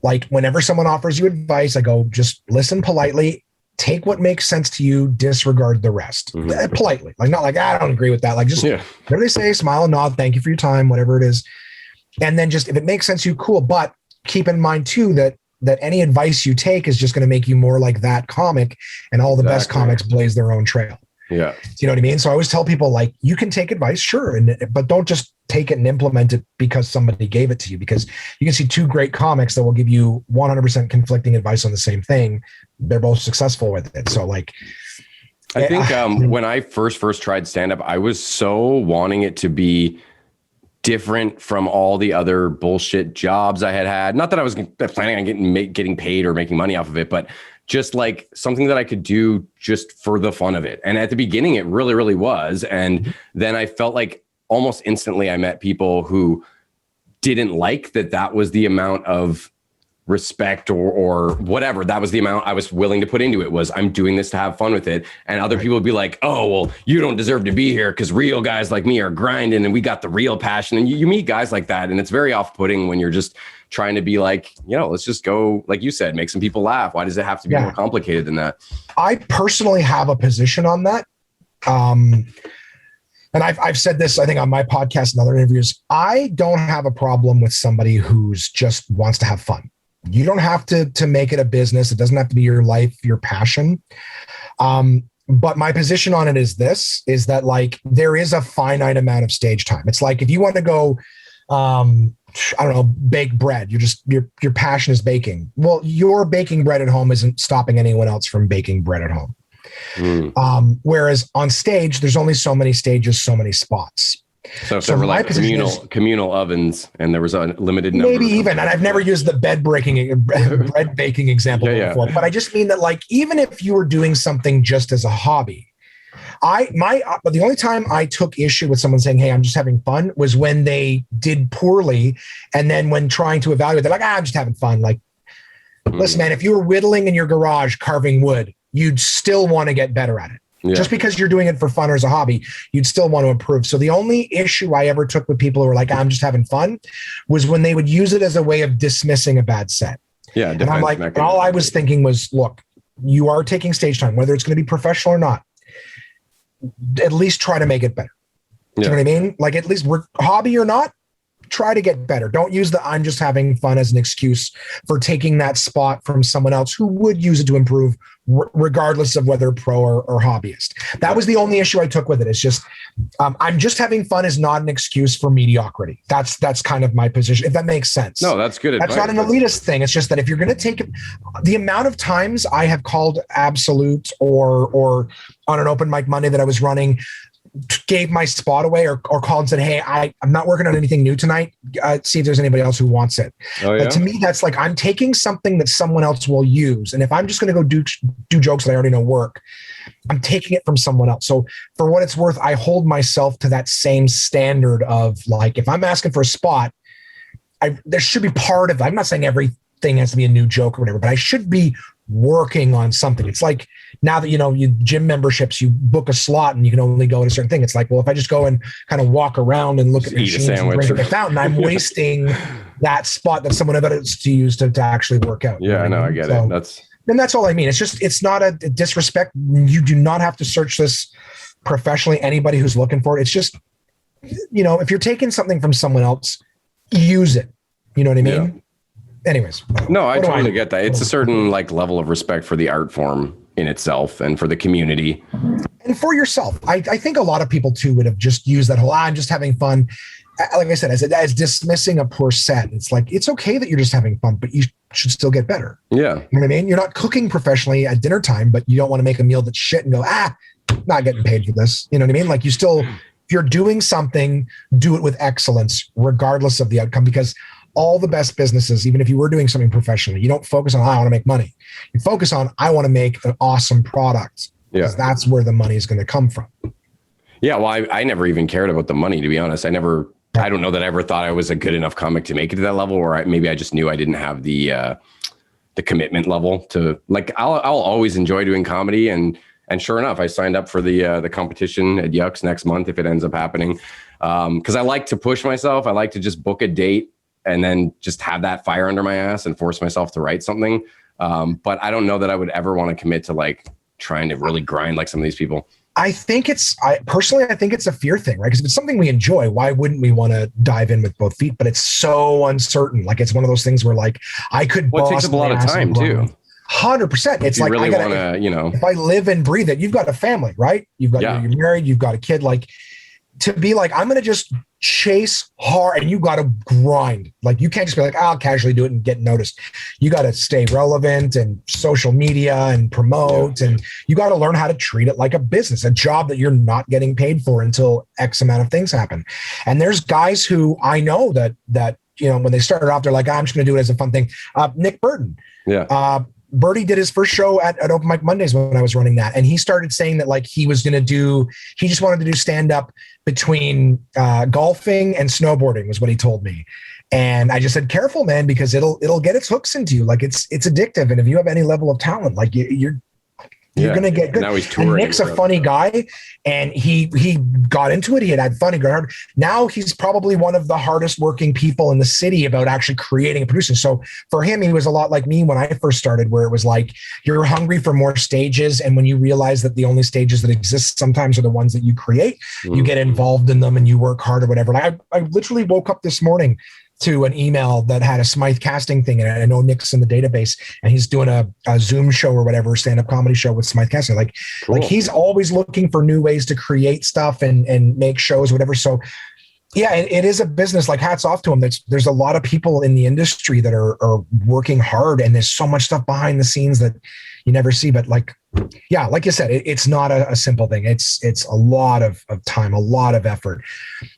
like whenever someone offers you advice, I go, just listen politely, take what makes sense to you, disregard the rest. Politely. Like not like, I don't agree with that. Like just whatever they say, smile and nod, thank you for your time, whatever it is. And then just, if it makes sense to you, cool. But keep in mind too, that any advice you take is just going to make you more like that comic, and all the best comics blaze their own trail. Yeah. Do you know what I mean? So I always tell people, like, you can take advice, sure, but don't just take it and implement it because somebody gave it to you, because you can see two great comics that will give you 100% conflicting advice on the same thing. They're both successful with it. So like, I think when I first tried stand-up, I was so wanting it to be different from all the other bullshit jobs I had. Not that I was planning on getting paid or making money off of it, but just like something that I could do just for the fun of it. And at the beginning, it really, really was. And then I felt like almost instantly I met people who didn't like that was the amount of respect or whatever. That was the amount I was willing to put into it, was I'm doing this to have fun with it. And other people would be like, oh, well, you don't deserve to be here because real guys like me are grinding and we got the real passion. And you meet guys like that. And it's very off-putting when you're just trying to be like, let's just go, like you said, make some people laugh. Why does it have to be more complicated than that? I personally have a position on that. And I've said this, I think, on my podcast and other interviews. I don't have a problem with somebody who's just wants to have fun. You don't have to make it a business. It doesn't have to be your life, your passion. But my position on it is that like, there is a finite amount of stage time. It's like, if you want to go, I don't know, bake bread, your passion is baking. Well, your baking bread at home isn't stopping anyone else from baking bread at home. Whereas on stage, there's only so many stages, so many spots. So if there were like communal ovens and there was a limited number. Maybe even, and I've never used the bread baking example before, but I just mean that, like, even if you were doing something just as a hobby, the only time I took issue with someone saying, hey, I'm just having fun, was when they did poorly. And then when trying to evaluate, they're like, I'm just having fun. Like, listen, man, if you were whittling in your garage carving wood, you'd still want to get better at it. Yeah. Just because you're doing it for fun or as a hobby, you'd still want to improve. So the only issue I ever took with people who were like, I'm just having fun, was when they would use it as a way of dismissing a bad set. Yeah. And I'm like, and all I was thinking was, look, you are taking stage time, whether it's going to be professional or not, at least try to make it better. Do you know what I mean? Like, at least hobby or not, try to get better. Don't use the I'm just having fun as an excuse for taking that spot from someone else who would use it to improve, regardless of whether pro or hobbyist. That was the only issue I took with it. It's just, I'm just having fun is not an excuse for mediocrity. That's kind of my position, if that makes sense. No, that's good advice. That's not an elitist thing. It's just that if you're going to take it, the amount of times I have called Absolute or on an open mic Monday that I was running, gave my spot away or called and said, hey, I'm not working on anything new tonight. See if there's anybody else who wants it. Oh, yeah? But to me, that's like, I'm taking something that someone else will use. And if I'm just going to go do jokes that I already know work, I'm taking it from someone else. So for what it's worth, I hold myself to that same standard of, like, if I'm asking for a spot, there should be part of it. I'm not saying everything has to be a new joke or whatever, but I should be working on something. It's like, now that, you gym memberships, you book a slot and you can only go at a certain thing. It's like, well, if I just go and kind of walk around and look at machines and drink at the fountain, I'm wasting that spot that someone else to use to actually work out. Yeah, I know. I get it. That's all I mean. It's just, it's not a disrespect. You do not have to search this professionally. Anybody who's looking for it, it's just, if you're taking something from someone else, use it. You know what I mean? Yeah. Anyways. No, I totally get that. It's a certain level of respect for the art form in itself and for the community. And for yourself. I think a lot of people too would have just used that whole, I'm just having fun. Like I said, as dismissing a poor set. It's like, it's okay that you're just having fun, but you should still get better. Yeah. You know what I mean? You're not cooking professionally at dinner time, but you don't want to make a meal that's shit and go, not getting paid for this. You know what I mean? Like, you still, if you're doing something, do it with excellence, regardless of the outcome, because all the best businesses, even if you were doing something professionally, you don't focus on, I want to make money. You focus on, I want to make an awesome product. Because that's where the money is going to come from. Yeah. Well, I never even cared about the money, to be honest. I don't know that I ever thought I was a good enough comic to make it to that level, or maybe I just knew I didn't have the commitment level to, like, I'll always enjoy doing comedy. And sure enough, I signed up for the competition at Yucks next month, if it ends up happening. Cause I like to push myself. I like to just book a date and then just have that fire under my ass and force myself to write something. But I don't know that I would ever want to commit to trying to really grind like some of these people. I think I think it's a fear thing, right? Because if it's something we enjoy, why wouldn't we want to dive in with both feet? But it's so uncertain. Like, it's one of those things where, like, I could. Well, it takes up a lot of time too. 100%. It's like, really I gotta, want to, you know, if I live and breathe it, you've got a family, right? You've got, Yeah. you're married, you've got a kid. Like, to be like, I'm going to just chase hard, and you got to grind. Like, you can't just be like, I'll casually do it and get noticed. You got to stay relevant and social media and promote. And you got to learn how to treat it like a business, a job that you're not getting paid for until X amount of things happen. And there's guys who I know that, you know, when they started off, they're like, I'm just going to do it as a fun thing. Nick Burton. Yeah. Birdie did his first show at Open Mic Mondays when I was running that. And he started saying that, like, he just wanted to do stand-up between golfing and snowboarding, was what he told me. And I just said, careful, man, because it'll get its hooks into you. Like, it's addictive. And if you have any level of talent, like, you're going to get good. Now he's touring. And Nick's a funny guy, and he got into it. He had fun. He got hard. Now he's probably one of the hardest working people in the city about actually creating and producing. So for him, he was a lot like me when I first started, where it was like, you're hungry for more stages. And when you realize that the only stages that exist sometimes are the ones that you create, you get involved in them and you work hard or whatever. Like, I literally woke up this morning to an email that had a Smythe casting thing in it. I know Nick's in the database, and he's doing a Zoom show or whatever, stand-up comedy show with Smythe casting. Like, Cool. like he's always looking for new ways to create stuff and make shows, whatever. So yeah, it is a business. Like, hats off to him. There's a lot of people in the industry that are working hard, and there's so much stuff behind the scenes that you never see. But like, yeah, like you said, it's not a simple thing. It's a lot of time, a lot of effort.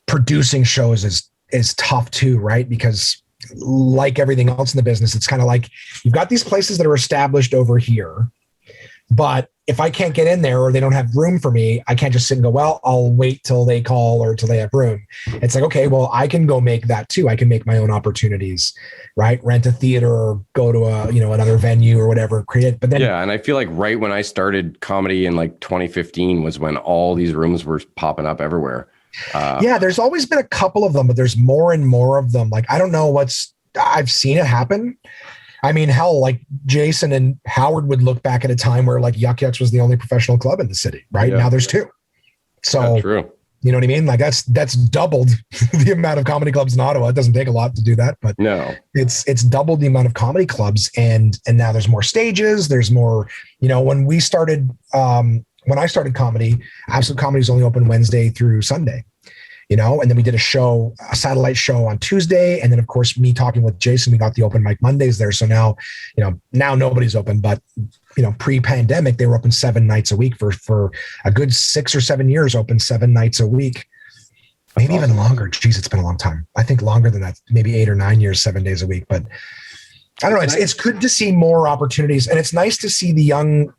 Producing shows is tough too, right? Because like everything else in the business, it's kind of like, you've got these places that are established over here, but if I can't get in there or they don't have room for me, I can't just sit and go, well, I'll wait till they call or till they have room. It's like, okay, well, I can go make that too. I can make my own opportunities, right? Rent a theater or go to another venue or whatever, create it. But then, yeah. And I feel like right when I started comedy in like 2015 was when all these rooms were popping up everywhere. Yeah, there's always been a couple of them, but there's more and more of them. Like, I don't know I've seen it happen. I mean, hell, like Jason and Howard would look back at a time where like Yuck Yucks was the only professional club in the city, right? Yeah. Now there's two. So, true. You know what I mean? Like, that's doubled the amount of comedy clubs in Ottawa. It doesn't take a lot to do that, but No. it's doubled the amount of comedy clubs, and now there's more stages. There's more, when we started, when I started comedy, Absolute Comedy was only open Wednesday through Sunday, and then we did a satellite show on Tuesday. And then of course, me talking with Jason, we got the Open Mic Mondays there. So now, now nobody's open, but pre-pandemic, they were open 7 nights a week for a good 6 or 7 years, open 7 nights a week, maybe even longer. Geez, it's been a long time. I think longer than that, maybe 8 or 9 years, 7 days a week. But I don't know. It's good to see more opportunities, and it's nice to see the young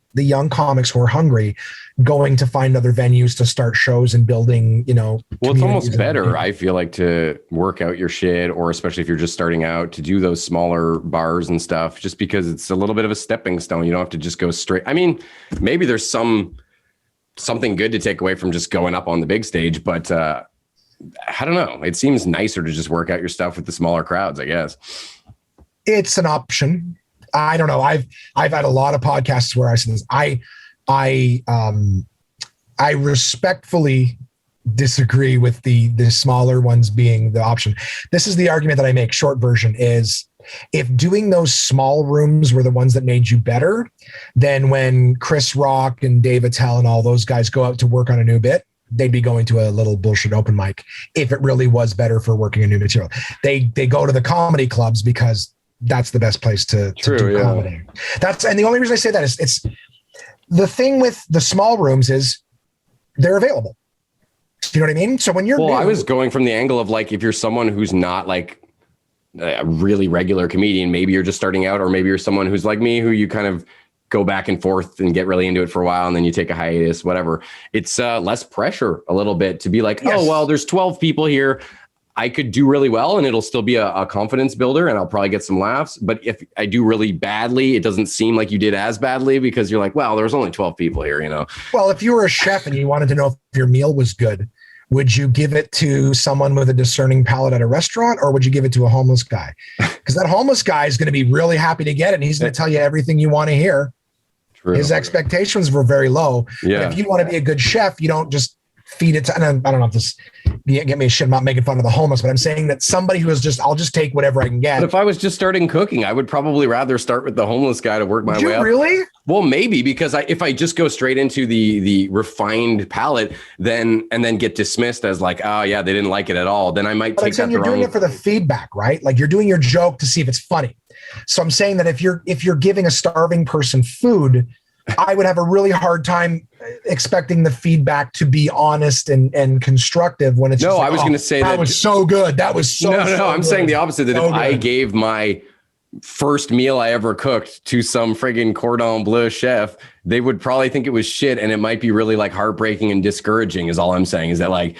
comics who are hungry going to find other venues to start shows and building, Well, it's almost better, I feel like, to work out your shit, or especially if you're just starting out, to do those smaller bars and stuff, just because it's a little bit of a stepping stone. You don't have to just go straight. I mean, maybe there's something good to take away from just going up on the big stage, but I don't know. It seems nicer to just work out your stuff with the smaller crowds, I guess. It's an option. I don't know. I've had a lot of podcasts where I said this. I respectfully disagree with the smaller ones being the option. This is the argument that I make. Short version is, if doing those small rooms were the ones that made you better, then when Chris Rock and Dave Attell and all those guys go out to work on a new bit, they'd be going to a little bullshit open mic if it really was better for working a new material. They go to the comedy clubs because that's the best place to do comedy. And the only reason I say that is, it's the thing with the small rooms is they're available. Do you know what I mean? So when you're I was going from the angle of like, if you're someone who's not like a really regular comedian, maybe you're just starting out, or maybe you're someone who's like me, who you kind of go back and forth and get really into it for a while, and then you take a hiatus, whatever. It's less pressure a little bit to be like, yes. Oh, well, there's 12 people here. I could do really well, and it'll still be a confidence builder, and I'll probably get some laughs. But if I do really badly, it doesn't seem like you did as badly, because you're like, well, there was only 12 people here, Well, if you were a chef and you wanted to know if your meal was good, would you give it to someone with a discerning palate at a restaurant, or would you give it to a homeless guy? Because that homeless guy is going to be really happy to get it, and he's going to tell you everything you want to hear. True. His expectations were very low. Yeah. But if you want to be a good chef, you don't just feed it to, and I don't know if this get me a shit, I'm not making fun of the homeless, but I'm saying that somebody who is just, I'll just take whatever I can get. But if I was just starting cooking, I would probably rather start with the homeless guy to work my way up. Really? Well, maybe, because if I just go straight into the refined palate, and then get dismissed as like, oh yeah, they didn't like it at all, then I might take that. You're doing it for the feedback, right? Like you're doing your joke to see if it's funny. So I'm saying that if you're giving a starving person food, I would have a really hard time expecting the feedback to be honest and constructive when it's no. Just like, I was going to say that was so good. That was so no. So I'm good. saying the opposite. That so if good. I gave my first meal I ever cooked to some friggin' cordon bleu chef, they would probably think it was shit, and it might be really like heartbreaking and discouraging. Is all I'm saying. Is that like,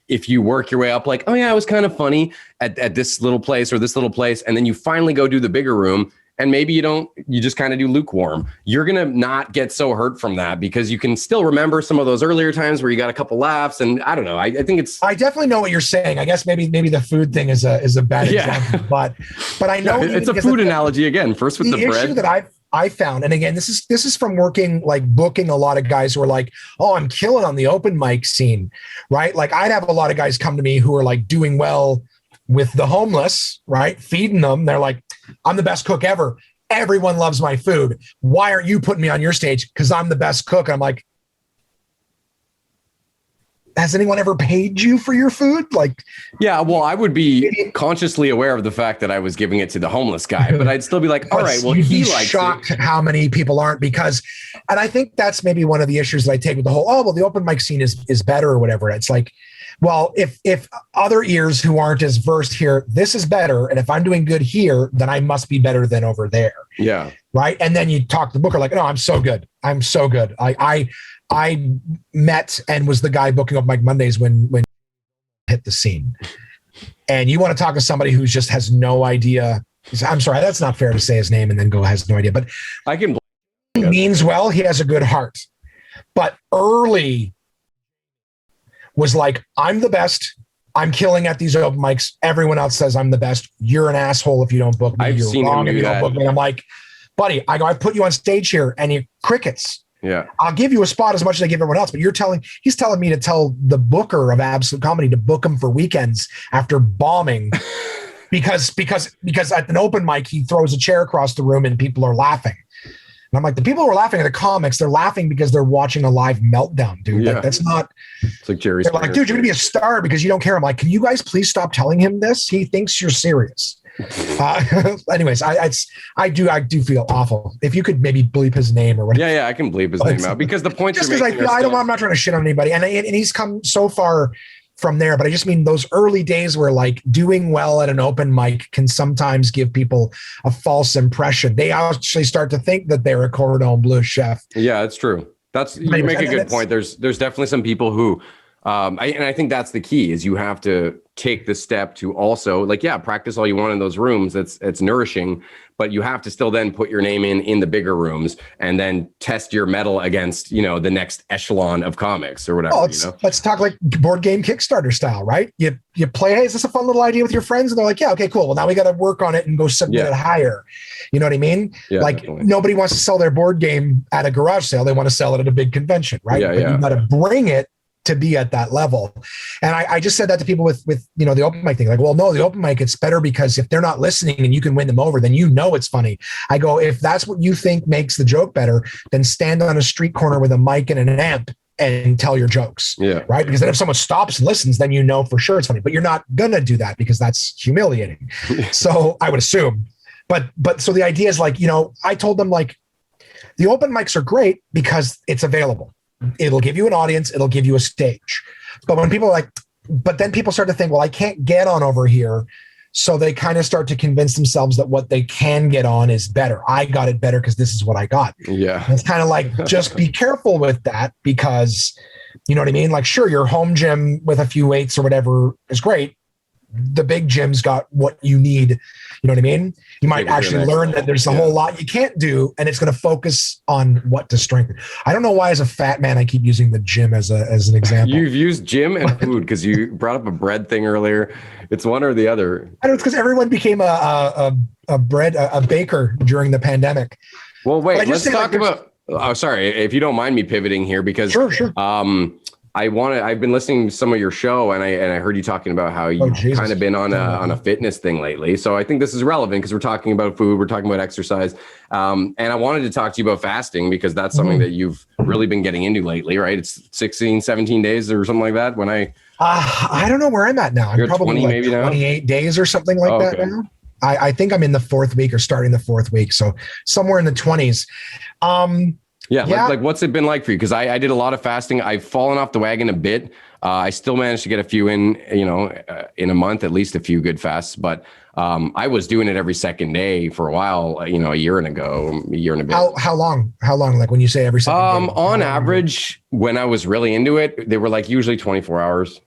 if you work your way up, like, oh yeah, it was kind of funny at this little place or this little place, and then you finally go do the bigger room, and maybe you just kind of do lukewarm, you're going to not get so hurt from that, because you can still remember some of those earlier times where you got a couple laughs. And I don't know. I think it's, I definitely know what you're saying. I guess maybe the food thing is a bad example, but I know it's a food analogy again, first with the bread. Issue that I found, and again, this is from working, like booking a lot of guys who are like, oh, I'm killing on the open mic scene, right? Like I'd have a lot of guys come to me who are like doing well with the homeless, right? Feeding them. They're like, I'm the best cook ever. Everyone loves my food. Why aren't you putting me on your stage? Because I'm the best cook. And I'm like, has anyone ever paid you for your food? Like, yeah, well, I would be consciously aware of the fact that I was giving it to the homeless guy, but I'd still be like, all right, well, he likes shocked it. How many people aren't, because, and I think that's maybe one of the issues that I take with the whole, oh, well, the open mic scene is better or whatever. It's like, well, if other ears who aren't as versed here, this is better. And if I'm doing good here, then I must be better than over there. Yeah. Right. And then you talk to the booker like, no, I'm so good. I'm so good. I met and was the guy booking up Mike Mondays when hit the scene. And you want to talk to somebody who just has no idea. I'm sorry, that's not fair to say his name and then go has no idea. But I can. He means well. He has a good heart. But early was like, I'm the best. I'm killing at these open mics. Everyone else says I'm the best. You're an asshole if you don't book me. I've You're seen wrong him do if you that. don't book me. I'm like, buddy, I put you on stage here and you crickets. Yeah. I'll give you a spot as much as I give everyone else, but he's telling me to tell the booker of Absolute Comedy to book him for weekends after bombing because at an open mic, he throws a chair across the room and people are laughing. And I'm like, the people who are laughing are the comics. They're laughing because they're watching a live meltdown, dude. Yeah. Like, that's not. It's like Jerry. They're like, dude, you're gonna be a star because you don't care. I'm like, can you guys please stop telling him this? He thinks you're serious. Anyways, I do feel awful. If you could maybe bleep his name or whatever. Yeah, I can bleep his name out because the points Just you're because making. I'm not trying to shit on anybody, and he's come so far from there. But I just mean those early days where like doing well at an open mic can sometimes give people a false impression. They actually start to think that they're a cordon bleu chef. Yeah, it's true. You make a good point. There's definitely some people who, I think that's the key is you have to take the step to also like, yeah, practice all you want in those rooms. It's nourishing, but you have to still then put your name in the bigger rooms and then test your mettle against, the next echelon of comics or whatever. Let's talk like board game Kickstarter style, right? You play, hey, is this a fun little idea with your friends? And they're like, yeah, okay, cool. Well, now we got to work on it and go submit it higher. You know what I mean? Yeah, like definitely. Nobody wants to sell their board game at a garage sale. They want to sell it at a big convention, right? Yeah, but you got to bring it to be at that level. And I just said that to people with the open mic thing. Like, well, no, the open mic, it's better because if they're not listening and you can win them over, then it's funny. I go, if that's what you think makes the joke better, then stand on a street corner with a mic and an amp and tell your jokes. Yeah. Right. Because then if someone stops and listens, then for sure it's funny. But you're not gonna do that because that's humiliating. So I would assume. But so the idea is like, I told them like the open mics are great because it's available. It'll give you an audience. It'll give you a stage. But when people but then people start to think, well, I can't get on over here. So they kind of start to convince themselves that what they can get on is better. I got it better because this is what I got. Yeah. And it's kind of like, just be careful with that because, you know what I mean? Like, sure, your home gym with a few weights or whatever is great. The big gym's got what you need. You know what I mean? You might actually learn that there's a whole lot you can't do, and it's going to focus on what to strengthen. I don't know why, as a fat man, I keep using the gym as an example. You've used gym and food because you brought up a bread thing earlier. It's one or the other. I don't know. It's because everyone became a baker during the pandemic. Well, wait. Let's talk about. Oh, sorry. If you don't mind me pivoting here, because sure. I've been listening to some of your show, and I heard you talking about how you've kind of been on a fitness thing lately. So I think this is relevant because we're talking about food, we're talking about exercise, and I wanted to talk to you about fasting because that's something that you've really been getting into lately, right? It's 16, 17 days or something like that. When I don't know where I'm at now. I'm probably 20 maybe 28 days or something like that now. I think I'm in the 4th week or starting the 4th week, so somewhere in the 20s. Like what's it been like for you? Because I did a lot of fasting. I've fallen off the wagon a bit. I still managed to get a few in, in a month, at least a few good fasts. But I was doing it every second day for a while, a year and a bit. How long? Like when you say every second day? On average, when I was really into it, they were like usually 24 hours.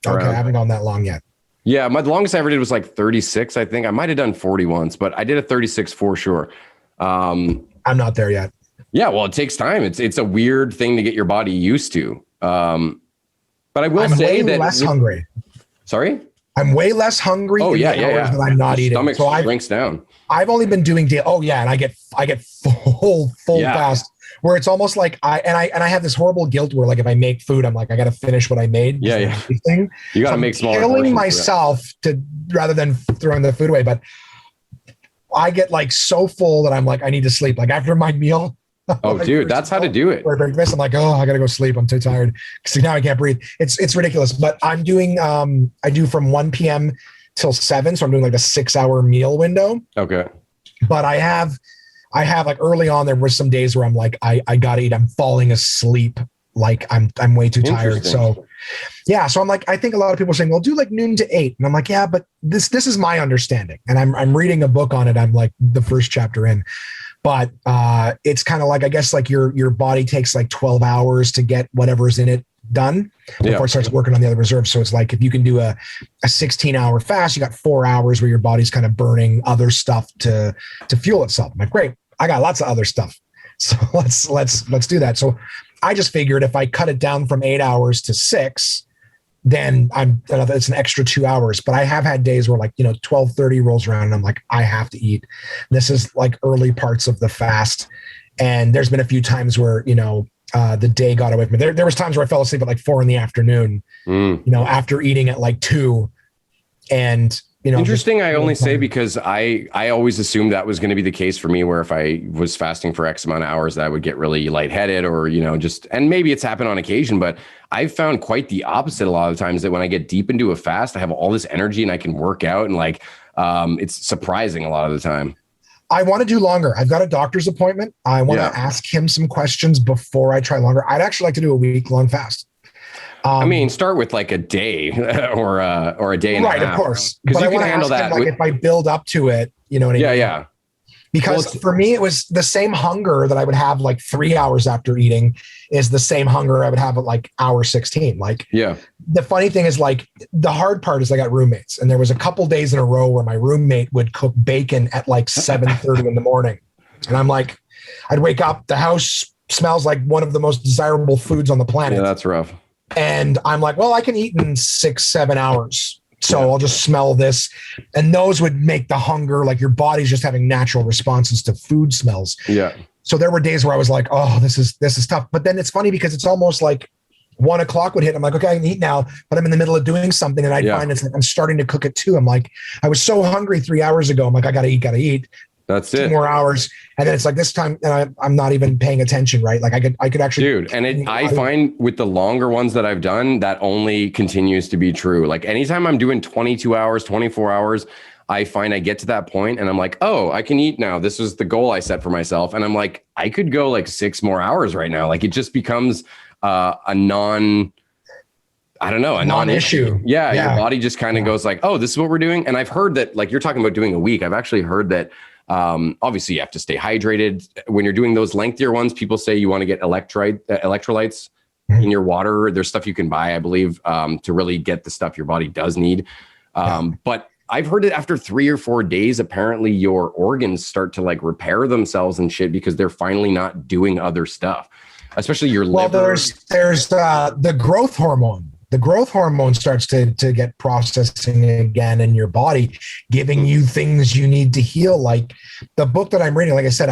Okay, I haven't gone that long yet. Yeah, the longest I ever did was like 36, I think. I might have done 40 once, but I did a 36 for sure. I'm not there yet. Yeah, well, it takes time. It's a weird thing to get your body used to. But I will say that less hungry. Sorry? I'm way less hungry. Oh yeah. That I'm not eating. Stomach shrinks down. I've only been doing and I get full fast where it's almost like I have this horrible guilt where like if I make food, I'm like I got to finish what I made. Yeah. You got to make smaller. Killing myself rather than throwing the food away, but I get like so full that I'm like I need to sleep. Like after my meal. Oh, dude, that's how to do it. I'm like, I gotta go sleep. I'm too tired because now I can't breathe. It's ridiculous. But I'm doing I do from 1 p.m. till 7, so I'm doing like a 6-hour meal window. Okay. But I have like early on there were some days where I'm like I gotta eat. I'm falling asleep. Like I'm way too tired. So yeah, so I'm like I think a lot of people are saying, well, do like noon to 8, and I'm like, yeah, but this is my understanding, and I'm reading a book on it. I'm like the first chapter in. But it's kind of like, I guess, like your body takes like 12 hours to get whatever's in it done before it starts working on the other reserves. So it's like if you can do a 16-hour fast, you got 4 hours where your body's kind of burning other stuff to fuel itself. I'm like, great, I got lots of other stuff. So let's do that. So I just figured if I cut it down from 8 hours to 6, then it's an extra 2 hours. But I have had days where 12:30 rolls around and I'm like, I have to eat. This is like early parts of the fast. And there's been a few times where, the day got away from me. There was times where I fell asleep at like 4 p.m, after eating at like 2. And, interesting. I only say because I always assumed that was going to be the case for me, where if I was fasting for X amount of hours, that I would get really lightheaded or, and maybe it's happened on occasion, but I've found quite the opposite a lot of times, that when I get deep into a fast, I have all this energy and I can work out, and it's surprising a lot of the time. I want to do longer. I've got a doctor's appointment. I want to ask him some questions before I try longer. I'd actually like to do a week-long fast. Start with like a day or a day and a half. Right, of course. Because you can handle that. If I build up to it, you know what I mean? Yeah. Because for me, it was the same hunger that I would have like 3 hours after eating is the same hunger I would have at like hour 16. The funny thing is the hard part is I got roommates, and there was a couple days in a row where my roommate would cook bacon at like 7:30 in the morning. And I'm like, I'd wake up, the house smells like one of the most desirable foods on the planet. Yeah, that's rough. And I'm like, well, I can eat in 6-7 hours. So I'll just smell this. And those would make the hunger, like your body's just having natural responses to food smells. Yeah. So there were days where I was like, oh, this is tough. But then it's funny because it's almost like 1 o'clock would hit. I'm like, okay, I can eat now, but I'm in the middle of doing something. And I find it's like, I'm starting to cook it too. I'm like, I was so hungry 3 hours ago. I'm like, I gotta eat. That's it. 2 more hours. And then it's like this time and I'm not even paying attention, right? Like I could actually. Dude, and I find with the longer ones that I've done, that only continues to be true. Like anytime I'm doing 22 hours, 24 hours, I find I get to that point and I'm like, oh, I can eat now. This was the goal I set for myself. And I'm like, I could go like 6 more hours right now. Like it just becomes a non-issue. Yeah. Your body just kind of goes like, oh, this is what we're doing. And I've heard that, like you're talking about doing a week. I've actually heard that obviously you have to stay hydrated when you're doing those lengthier ones. People say you want to get electrolytes in your water. There's stuff you can buy, I believe, to really get the stuff your body does need. But I've heard that after 3 or 4 days, apparently your organs start to like repair themselves and shit because they're finally not doing other stuff, especially your liver. Well, there's the growth hormone. The growth hormone starts to get processing again in your body, giving you things you need to heal. Like the book that I'm reading, like I said,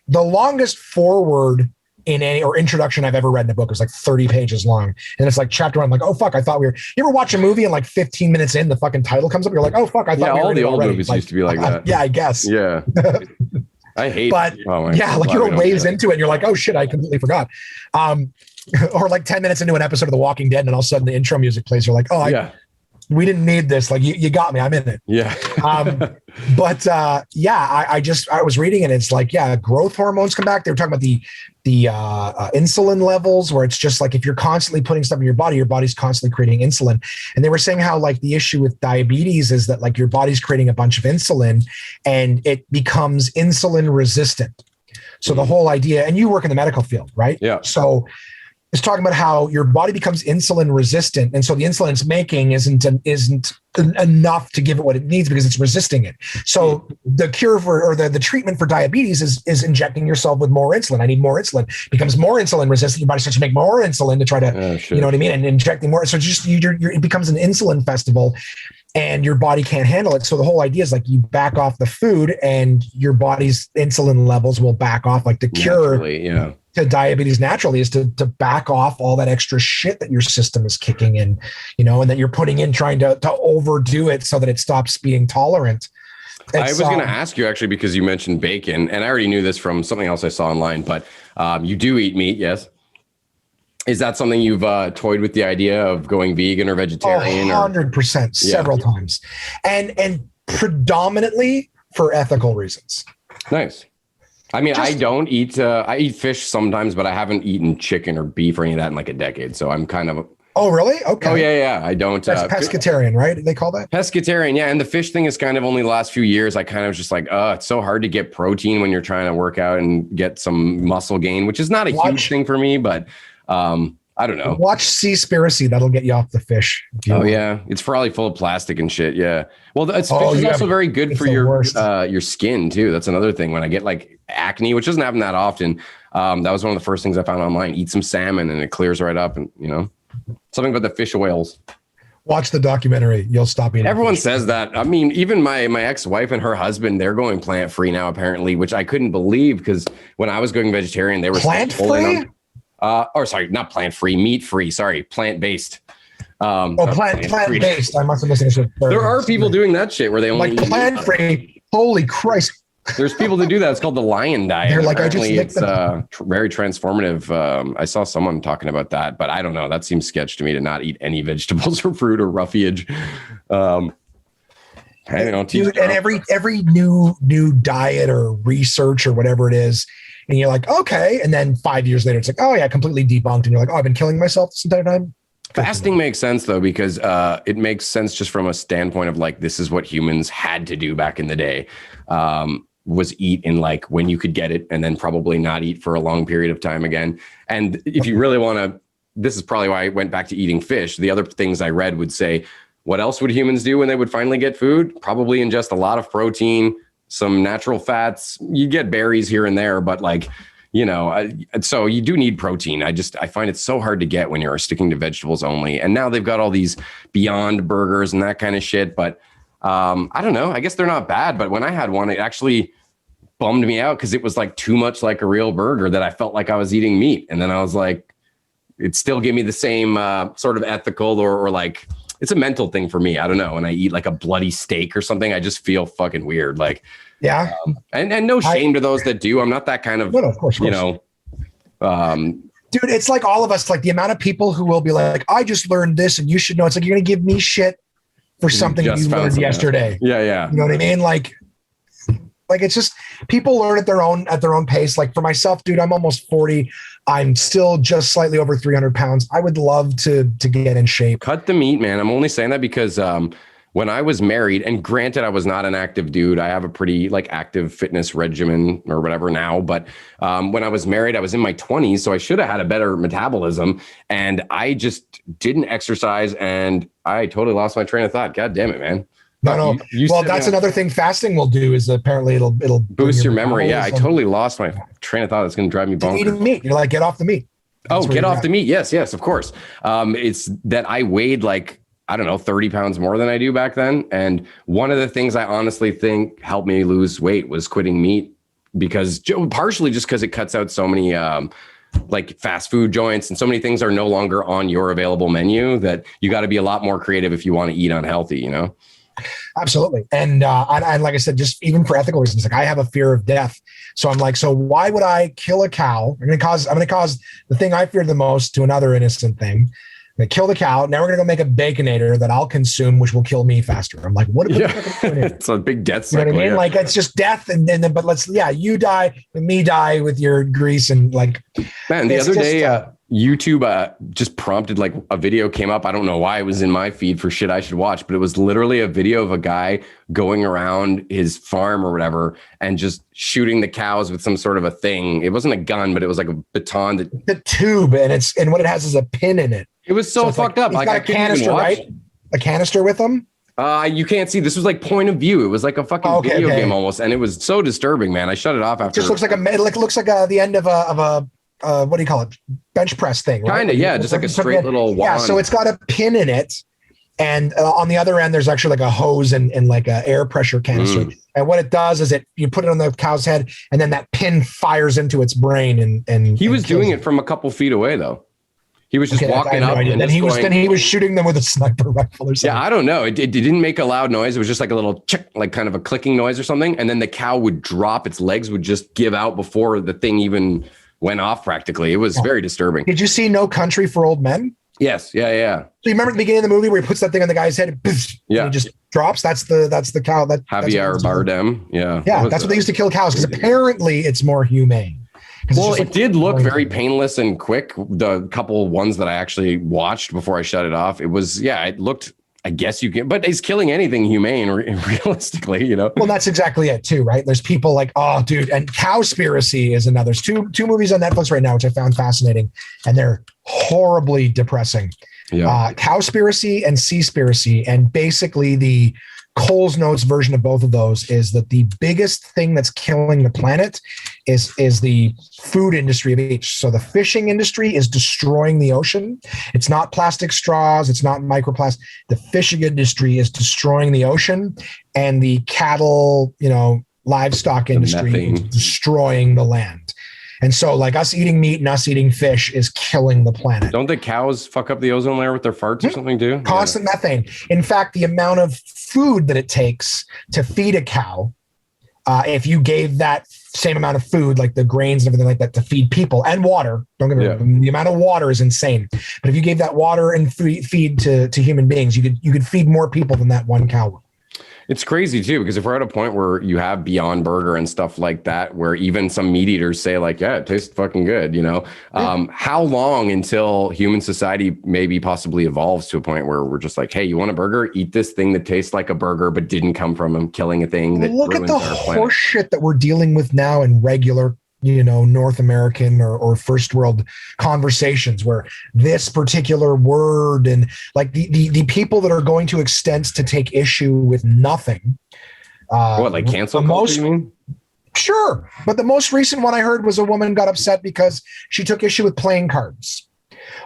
the longest forward in any or introduction I've ever read in a book. It was like 30 pages long. And it's like chapter 1. I'm like, oh fuck, I thought we were. You ever watch a movie and like 15 minutes in, the fucking title comes up? You're like, oh fuck, I thought we were all the old already. movies used to be like that. Yeah, I guess. Yeah. I hate But God, like you're waves into it and you're like, oh shit, I completely forgot. Or like 10 minutes into an episode of The Walking Dead and all of a sudden the intro music plays. You're like, oh, we didn't need this. Like you got me. I'm in it. Yeah. I was reading and it's like, growth hormones come back. They were talking about the insulin levels, where it's just like, if you're constantly putting stuff in your body's constantly creating insulin. And they were saying how like the issue with diabetes is that like your body's creating a bunch of insulin and it becomes insulin resistant. So the whole idea, and you work in the medical field, right? Yeah. So it's talking about how your body becomes insulin resistant. And so the insulin it's making isn't enough to give it what it needs because it's resisting it. So the cure for, or the treatment for diabetes is injecting yourself with more insulin. I need more insulin. It becomes more insulin resistant. Your body starts to make more insulin to try to, you know what I mean? And injecting more. So just it becomes an insulin festival and your body can't handle it. So the whole idea is like you back off the food and your body's insulin levels will back off. Like the cure to diabetes naturally is to back off all that extra shit that your system is kicking in, and that you're putting in, trying to overdo it so that it stops being tolerant. I was going to ask you actually, because you mentioned bacon, and I already knew this from something else I saw online, but you do eat meat, yes? Is that something you've toyed with the idea of going vegan or vegetarian? 100%, several times, and predominantly for ethical reasons. Nice. I mean, I don't eat, I eat fish sometimes, but I haven't eaten chicken or beef or any of that in like a decade. So I'm kind of. Oh, really? Okay. Oh, yeah. I don't. That's pescatarian, right? They call that? Pescatarian, yeah. And the fish thing is kind of only the last few years. I kind of was just like, it's so hard to get protein when you're trying to work out and get some muscle gain, which is not a huge thing for me, but I don't know. Watch Cowspiracy. That'll get you off the fish. Yeah. It's probably full of plastic and shit. Yeah. Well, fish is also very good for your skin too. That's another thing. When I get like acne, which doesn't happen that often, that was one of the first things I found online. Eat some salmon and it clears right up, and something about the fish oils. Watch the documentary. You'll stop eating. Everyone says that. I mean, even my ex-wife and her husband, they're going plant-free now, apparently, which I couldn't believe, because when I was going vegetarian, they were plant-free? Not plant-free, meat-free. Sorry, plant-based. Plant-based. I must have misunderstood. There are people doing that shit where they only like plant-free. Holy Christ. There's people that do that. It's called the lion diet. They're like, it's very transformative. I saw someone talking about that, but I don't know. That seems sketch to me, to not eat any vegetables or fruit or roughage. Dude, and every new diet or research or whatever it is, and you're like, okay, and then 5 years later, it's like, oh yeah, completely debunked, and you're like, oh, I've been killing myself this entire time. Fasting makes sense though, because it makes sense just from a standpoint of like, this is what humans had to do back in the day. Was eat in like when you could get it, and then probably not eat for a long period of time again. And if you really want to, this is probably why I went back to eating fish. The other things I read would say, what else would humans do when they would finally get food? Probably ingest a lot of protein, some natural fats. You get berries here and there, but like, so you do need protein. I find it so hard to get when you're sticking to vegetables only. And now they've got all these Beyond burgers and that kind of shit. But I don't know. I guess they're not bad. But when I had one, it actually bummed me out because it was like too much like a real burger that I felt like I was eating meat. And then I was like, it still gave me the same sort of ethical or like, it's a mental thing for me. I don't know. When I eat like a bloody steak or something, I just feel fucking weird. Like, yeah. And no shame to those that do. I'm not that kind of, of course. Dude, it's like all of us, like the amount of people who will be like, I just learned this and you should know. It's like, you're going to give me shit for something you learned yesterday. Yeah. You know what I mean? Like it's just, people learn at their own pace. Like for myself, dude, I'm almost 40. I'm still just slightly over 300 pounds. I would love to get in shape. Cut the meat, man. I'm only saying that because when I was married, and granted, I was not an active dude. I have a pretty like active fitness regimen or whatever now. But when I was married, I was in my 20s. So I should have had a better metabolism. And I just didn't exercise. And I totally lost my train of thought. God damn it, man. No. Well, that's another thing fasting will do, is apparently it'll boost your memory. Yeah, I totally lost my train of thought. It's going to drive me bonkers. Eating meat. You're like, get off the meat. Get off the meat. Yes, of course. It's that I weighed like, I don't know, 30 pounds more than I do back then. And one of the things I honestly think helped me lose weight was quitting meat, because partially just because it cuts out so many like fast food joints, and so many things are no longer on your available menu that you got to be a lot more creative if you want to eat unhealthy, you know? Absolutely. And like I said, just even for ethical reasons, like I have a fear of death. So I'm like, so why would I kill a cow? I'm going to cause the thing I fear the most to another innocent thing. I'm going to kill the cow. Now we're going to go make a baconator that I'll consume, which will kill me faster. I'm like, what? It's a big death cycle. You know what I mean? Like it's just death. And then, but you die and me die with your grease. And like, man, the other day, YouTube just prompted, like a video came up. I don't know why it was in my feed for shit I should watch, but it was literally a video of a guy going around his farm or whatever and just shooting the cows with some sort of a thing. It wasn't a gun, but it was like a baton. The tube, and what it has is a pin in it. It was so fucked up. He's got a canister, right? A canister with him. You can't see. This was like point of view. It was like a fucking video game almost, and it was so disturbing, man. I shut it off after. It just looks like the end of a what do you call it? Bench press thing, right? Kind of, yeah. Just like a straight little wand. Yeah, so it's got a pin in it. And on the other end, there's actually like a hose and like a air pressure canister. And what it does is you put it on the cow's head and then that pin fires into its brain. And he was doing it from a couple feet away, though. He was just walking up. And then he was shooting them with a sniper rifle or something. Yeah, I don't know. It didn't make a loud noise. It was just like a little chick, like kind of a clicking noise or something. And then the cow would drop. Its legs would just give out before the thing even went off practically. It was very disturbing. Did you see No Country for Old Men? Yes. Yeah. So you remember at the beginning of the movie where he puts that thing on the guy's head and he just drops? That's the cow. Javier Bardem. Yeah. Yeah, that's what they used to kill cows because apparently it's more humane. Well, it did look very painless and quick. The couple ones that I actually watched before I shut it off, it looked, I guess you can, but it's killing anything humane realistically, you know? Well, that's exactly it too, right? There's people like, oh, dude, and Cowspiracy is another. There's two movies on Netflix right now, which I found fascinating, and they're horribly depressing. Yeah. Cowspiracy and Seaspiracy, and basically the Cole's Notes version of both of those is that the biggest thing that's killing the planet is the food industry of each. So the fishing industry is destroying the ocean. It's not plastic straws. It's not microplastic. The fishing industry is destroying the ocean, and the cattle, livestock industry is destroying the land. And so like us eating meat and us eating fish is killing the planet. Don't the cows fuck up the ozone layer with their farts or something too? Constant methane. In fact, the amount of food that it takes to feed a cow, if you gave that same amount of food, like the grains and everything like that, to feed people, and water, don't get me wrong, the amount of water is insane. But if you gave that water and feed to human beings, you could feed more people than that one cow would. It's crazy too, because if we're at a point where you have Beyond Burger and stuff like that, where even some meat eaters say like, yeah, it tastes fucking good, how long until human society maybe possibly evolves to a point where we're just like, hey, you want a burger? Eat this thing that tastes like a burger, but didn't come from him killing a thing that look at the ruins our planet. horse shit that we're dealing with now in regular North American or first world conversations, where this particular word and like the people that are going to extents to take issue with nothing. Like cancel culture, you mean? Sure. But the most recent one I heard was a woman got upset because she took issue with playing cards.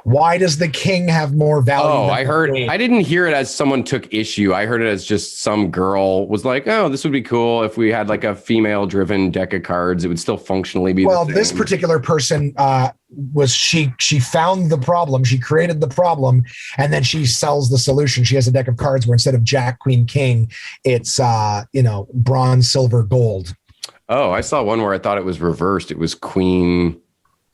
Why does the king have more value? Oh, I didn't hear it as someone took issue. I heard it as just some girl was like, oh, this would be cool if we had like a female driven deck of cards. It would still functionally be. Well, this particular person she found the problem. She created the problem, and then she sells the solution. She has a deck of cards where instead of Jack, Queen, King, it's bronze, silver, gold. Oh, I saw one where I thought it was reversed. It was Queen.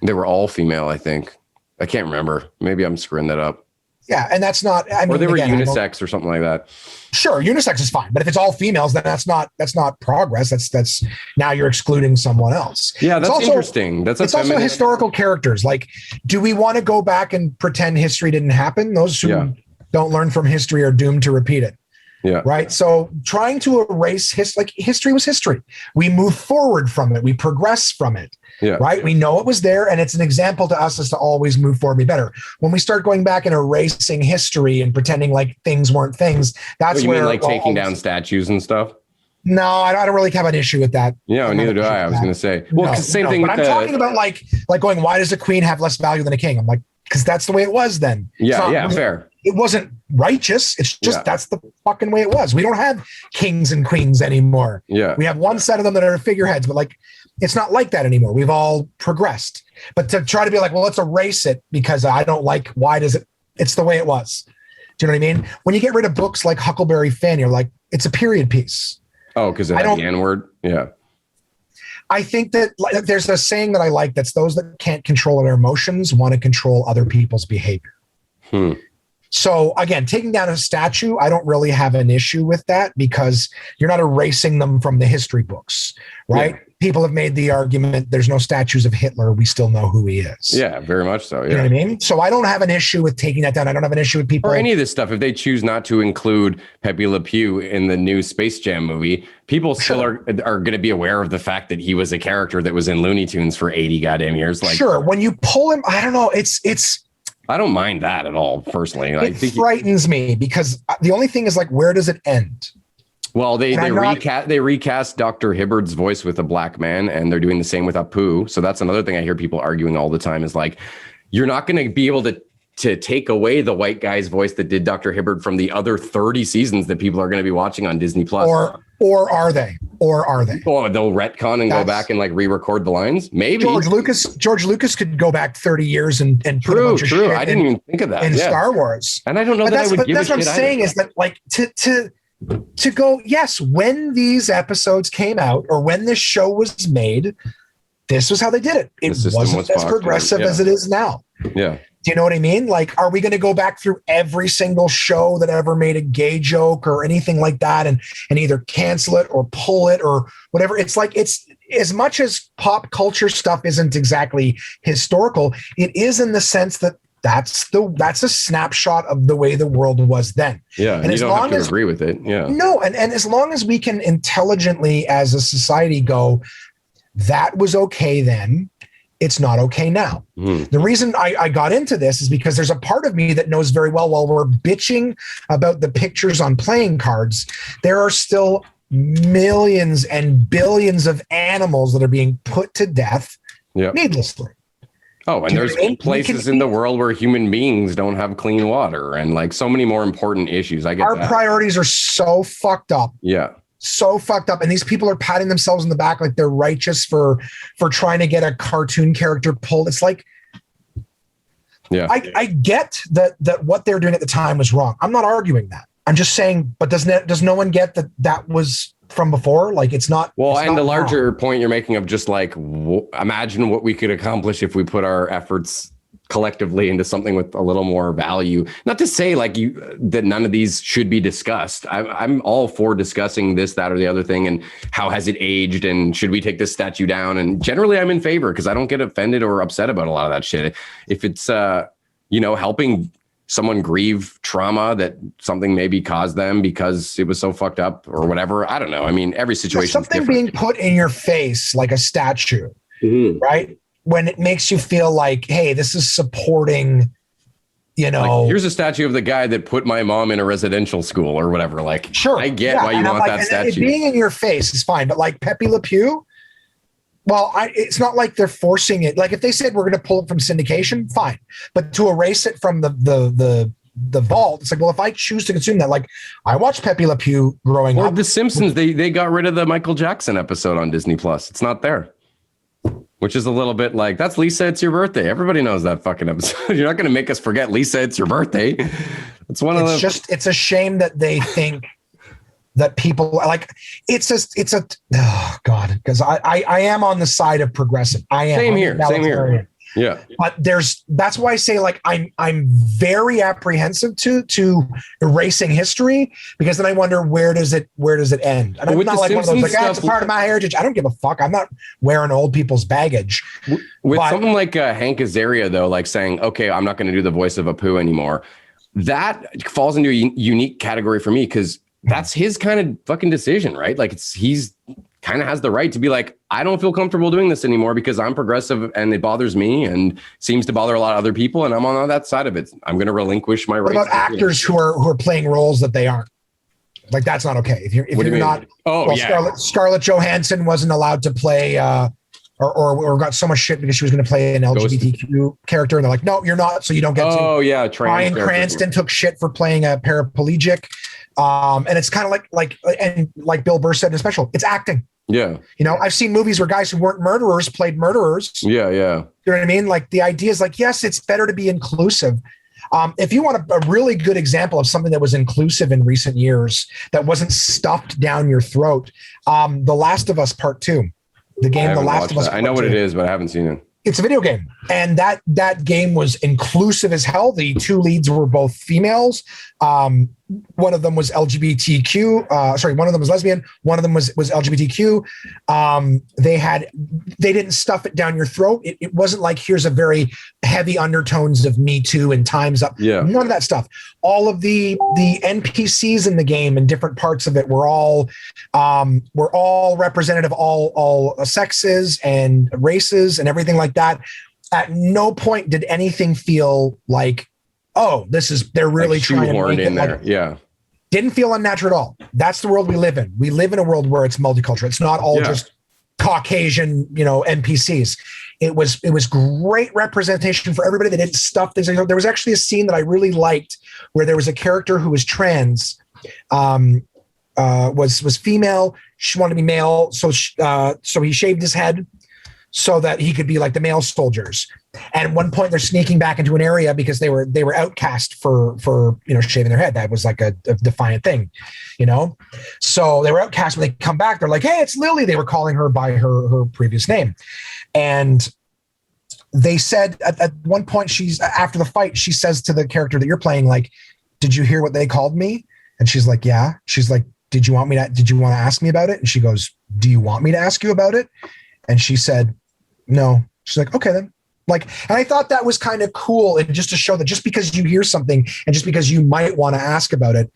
They were all female, I think. I can't remember. Maybe I'm screwing that up. Yeah, and that's not. Or they were unisex or something like that. Sure, unisex is fine, but if it's all females, then that's not progress. That's now you're excluding someone else. Yeah, that's interesting. It's also historical characters. Like, do we want to go back and pretend history didn't happen? Those who don't learn from history are doomed to repeat it. Yeah. Right. So trying to erase history was history. We move forward from it. We progress from it. Yeah. Right. We know it was there, and it's an example to us as to always move forward, be better. When we start going back and erasing history and pretending like things weren't things, that's you where mean like taking down statues and stuff. No, I don't really have an issue with that. Yeah, neither do I. I was going to say, well, same thing. But I'm talking about like going, why does a queen have less value than a king? I'm like, because that's the way it was then. Yeah, fair. It wasn't righteous. It's just that's the fucking way it was. We don't have kings and queens anymore. Yeah. We have one set of them that are figureheads, but like It's not like that anymore. We've all progressed. But to try to be like, well, let's erase it because I don't like, why does it? It's the way it was. Do you know what I mean? When you get rid of books like Huckleberry Finn, you're like, it's a period piece. Oh, because it had the N-word? Yeah. I think that there's a saying that I like that's those that can't control their emotions want to control other people's behavior. So again, taking down a statue, I don't really have an issue with that because you're not erasing them from the history books, right? Yeah. People have made the argument there's no statues of Hitler. We still know who he is. Yeah, very much so. Yeah. You know what I mean? So I don't have an issue with taking that down. I don't have an issue with people. Or any of this stuff. If they choose not to include Pepe Le Pew in the new Space Jam movie, people still are going to be aware of the fact that he was a character that was in Looney Tunes for 80 goddamn years. Like, sure. When you pull him, I don't know. I don't mind that at all, personally. It frightens me because the only thing is like, where does it end? Well, they recast Dr. Hibbard's voice with a black man, and they're doing the same with Apu. So that's another thing I hear people arguing all the time is like, you're not going to be able to take away the white guy's voice that did Dr. Hibbard from the other 30 seasons that people are going to be watching on Disney Plus. Or are they? Oh, they'll retcon and go back and like re-record the lines. Maybe George Lucas could go back 30 years and put a bunch of shit I didn't even think of that in Star Wars. And I don't know that I would give a shit. That's what I'm saying is that like to go, yes, when these episodes came out or when this show was made, this was how they did it. It wasn't as progressive as it is now. Yeah. Do you know what I mean? Like, are we going to go back through every single show that ever made a gay joke or anything like that and either cancel it or pull it or whatever? It's like, it's as much as pop culture stuff isn't exactly historical. It is in the sense that that's a snapshot of the way the world was then. Yeah. And you don't have to agree with it. Yeah. No. And as long as we can intelligently as a society go, that was okay then, it's not okay now. The reason I got into this is because there's a part of me that knows very well while we're bitching about the pictures on playing cards, there are still millions and billions of animals that are being put to death needlessly. Oh, and there's places in the world where human beings don't have clean water and like so many more important issues. I get our priorities are so fucked up. Yeah. So fucked up. And these people are patting themselves in the back like they're righteous for trying to get a cartoon character pulled. It's like, I get that what they're doing at the time was wrong. I'm not arguing that. I'm just saying, but does no one get that was from before? Like it's not. Well, and the larger point you're making of just like, imagine what we could accomplish if we put our efforts collectively into something with a little more value. Not to say like that none of these should be discussed. I'm all for discussing this, that, or the other thing, and how has it aged, and should we take this statue down? And generally, I'm in favor because I don't get offended or upset about a lot of that shit. If it's helping someone grieve trauma that something maybe caused them because it was so fucked up or whatever, I don't know. I mean, every situation. Something being put in your face like a statue, right? When it makes you feel like, hey, this is supporting, like, here's a statue of the guy that put my mom in a residential school or whatever. Like, sure, I get why you want that statue. It being in your face is fine, but like Pepe Le Pew, well, it's not like they're forcing it. Like if they said we're going to pull it from syndication, fine, but to erase it from the vault, it's like, well, if I choose to consume that, like I watched Pepe Le Pew growing up. Or The Simpsons, they got rid of the Michael Jackson episode on Disney Plus. It's not there. Which is a little bit like, that's Lisa, it's your birthday. Everybody knows that fucking episode. You're not going to make us forget Lisa, it's your birthday. It's one of those. It's a shame that they think that people like, oh God, because I am on the side of progressive. I am. Same here. Yeah. But that's why I say like, I'm very apprehensive to erasing history, because then I wonder where does it end? And I'm not like one of those like, it's a part of my heritage. I don't give a fuck. I'm not wearing old people's baggage. With something like Hank Azaria though, like saying, okay, I'm not going to do the voice of Apu anymore. That falls into a unique category for me, because that's his kind of fucking decision, right? Like he's kind of has the right to be like, I don't feel comfortable doing this anymore because I'm progressive and it bothers me and seems to bother a lot of other people, and I'm on that side of it. I'm going to relinquish my rights. What about actors who are playing roles that they aren't? Like that's not okay. If you're not. Oh, Scarlett Johansson wasn't allowed to play or got so much shit because she was going to play an LGBTQ character, and they're like, no, you're not, so you don't get to. Oh yeah, Bryan Cranston took shit for playing a paraplegic, and it's kind of like Bill Burr said in a special, it's acting. Yeah, I've seen movies where guys who weren't murderers played murderers. Yeah. You know what I mean? Like the idea is like, yes, it's better to be inclusive. If you want a really good example of something that was inclusive in recent years that wasn't stuffed down your throat, The Last of Us Part 2. The game The Last of Us. I know what it is, but I haven't seen it. It's a video game, and that game was inclusive as hell. The two leads were both females. One of them was LGBTQ. One of them was lesbian. One of them was LGBTQ. They didn't stuff it down your throat. It wasn't like here's a very heavy undertones of Me Too and Time's Up. Yeah. None of that stuff. All of the NPCs in the game and different parts of it were all representative, all sexes and races and everything like that. At no point did anything feel like, oh, they're really like trying to make in it there. like, Yeah. Didn't feel unnatural at all. That's the world we live in. We live in a world where it's multicultural. It's not all just Caucasian, NPCs. It was great representation for everybody. They didn't stuff things. There was actually a scene that I really liked where there was a character who was trans, was female. She wanted to be male, so he shaved his head so that he could be like the male soldiers. And at one point they're sneaking back into an area because they were outcast for shaving their head. That was like a defiant thing, So they were outcast. When they come back, they're like, hey, it's Lily. They were calling her by her previous name. And they said at one point, after the fight, she says to the character that you're playing, like, did you hear what they called me? And she's like, yeah. She's like, did you want to ask me about it? And she goes, do you want me to ask you about it? And she said, no. She's like, okay, then. And I thought that was kind of cool. And just to show that just because you hear something and just because you might want to ask about it,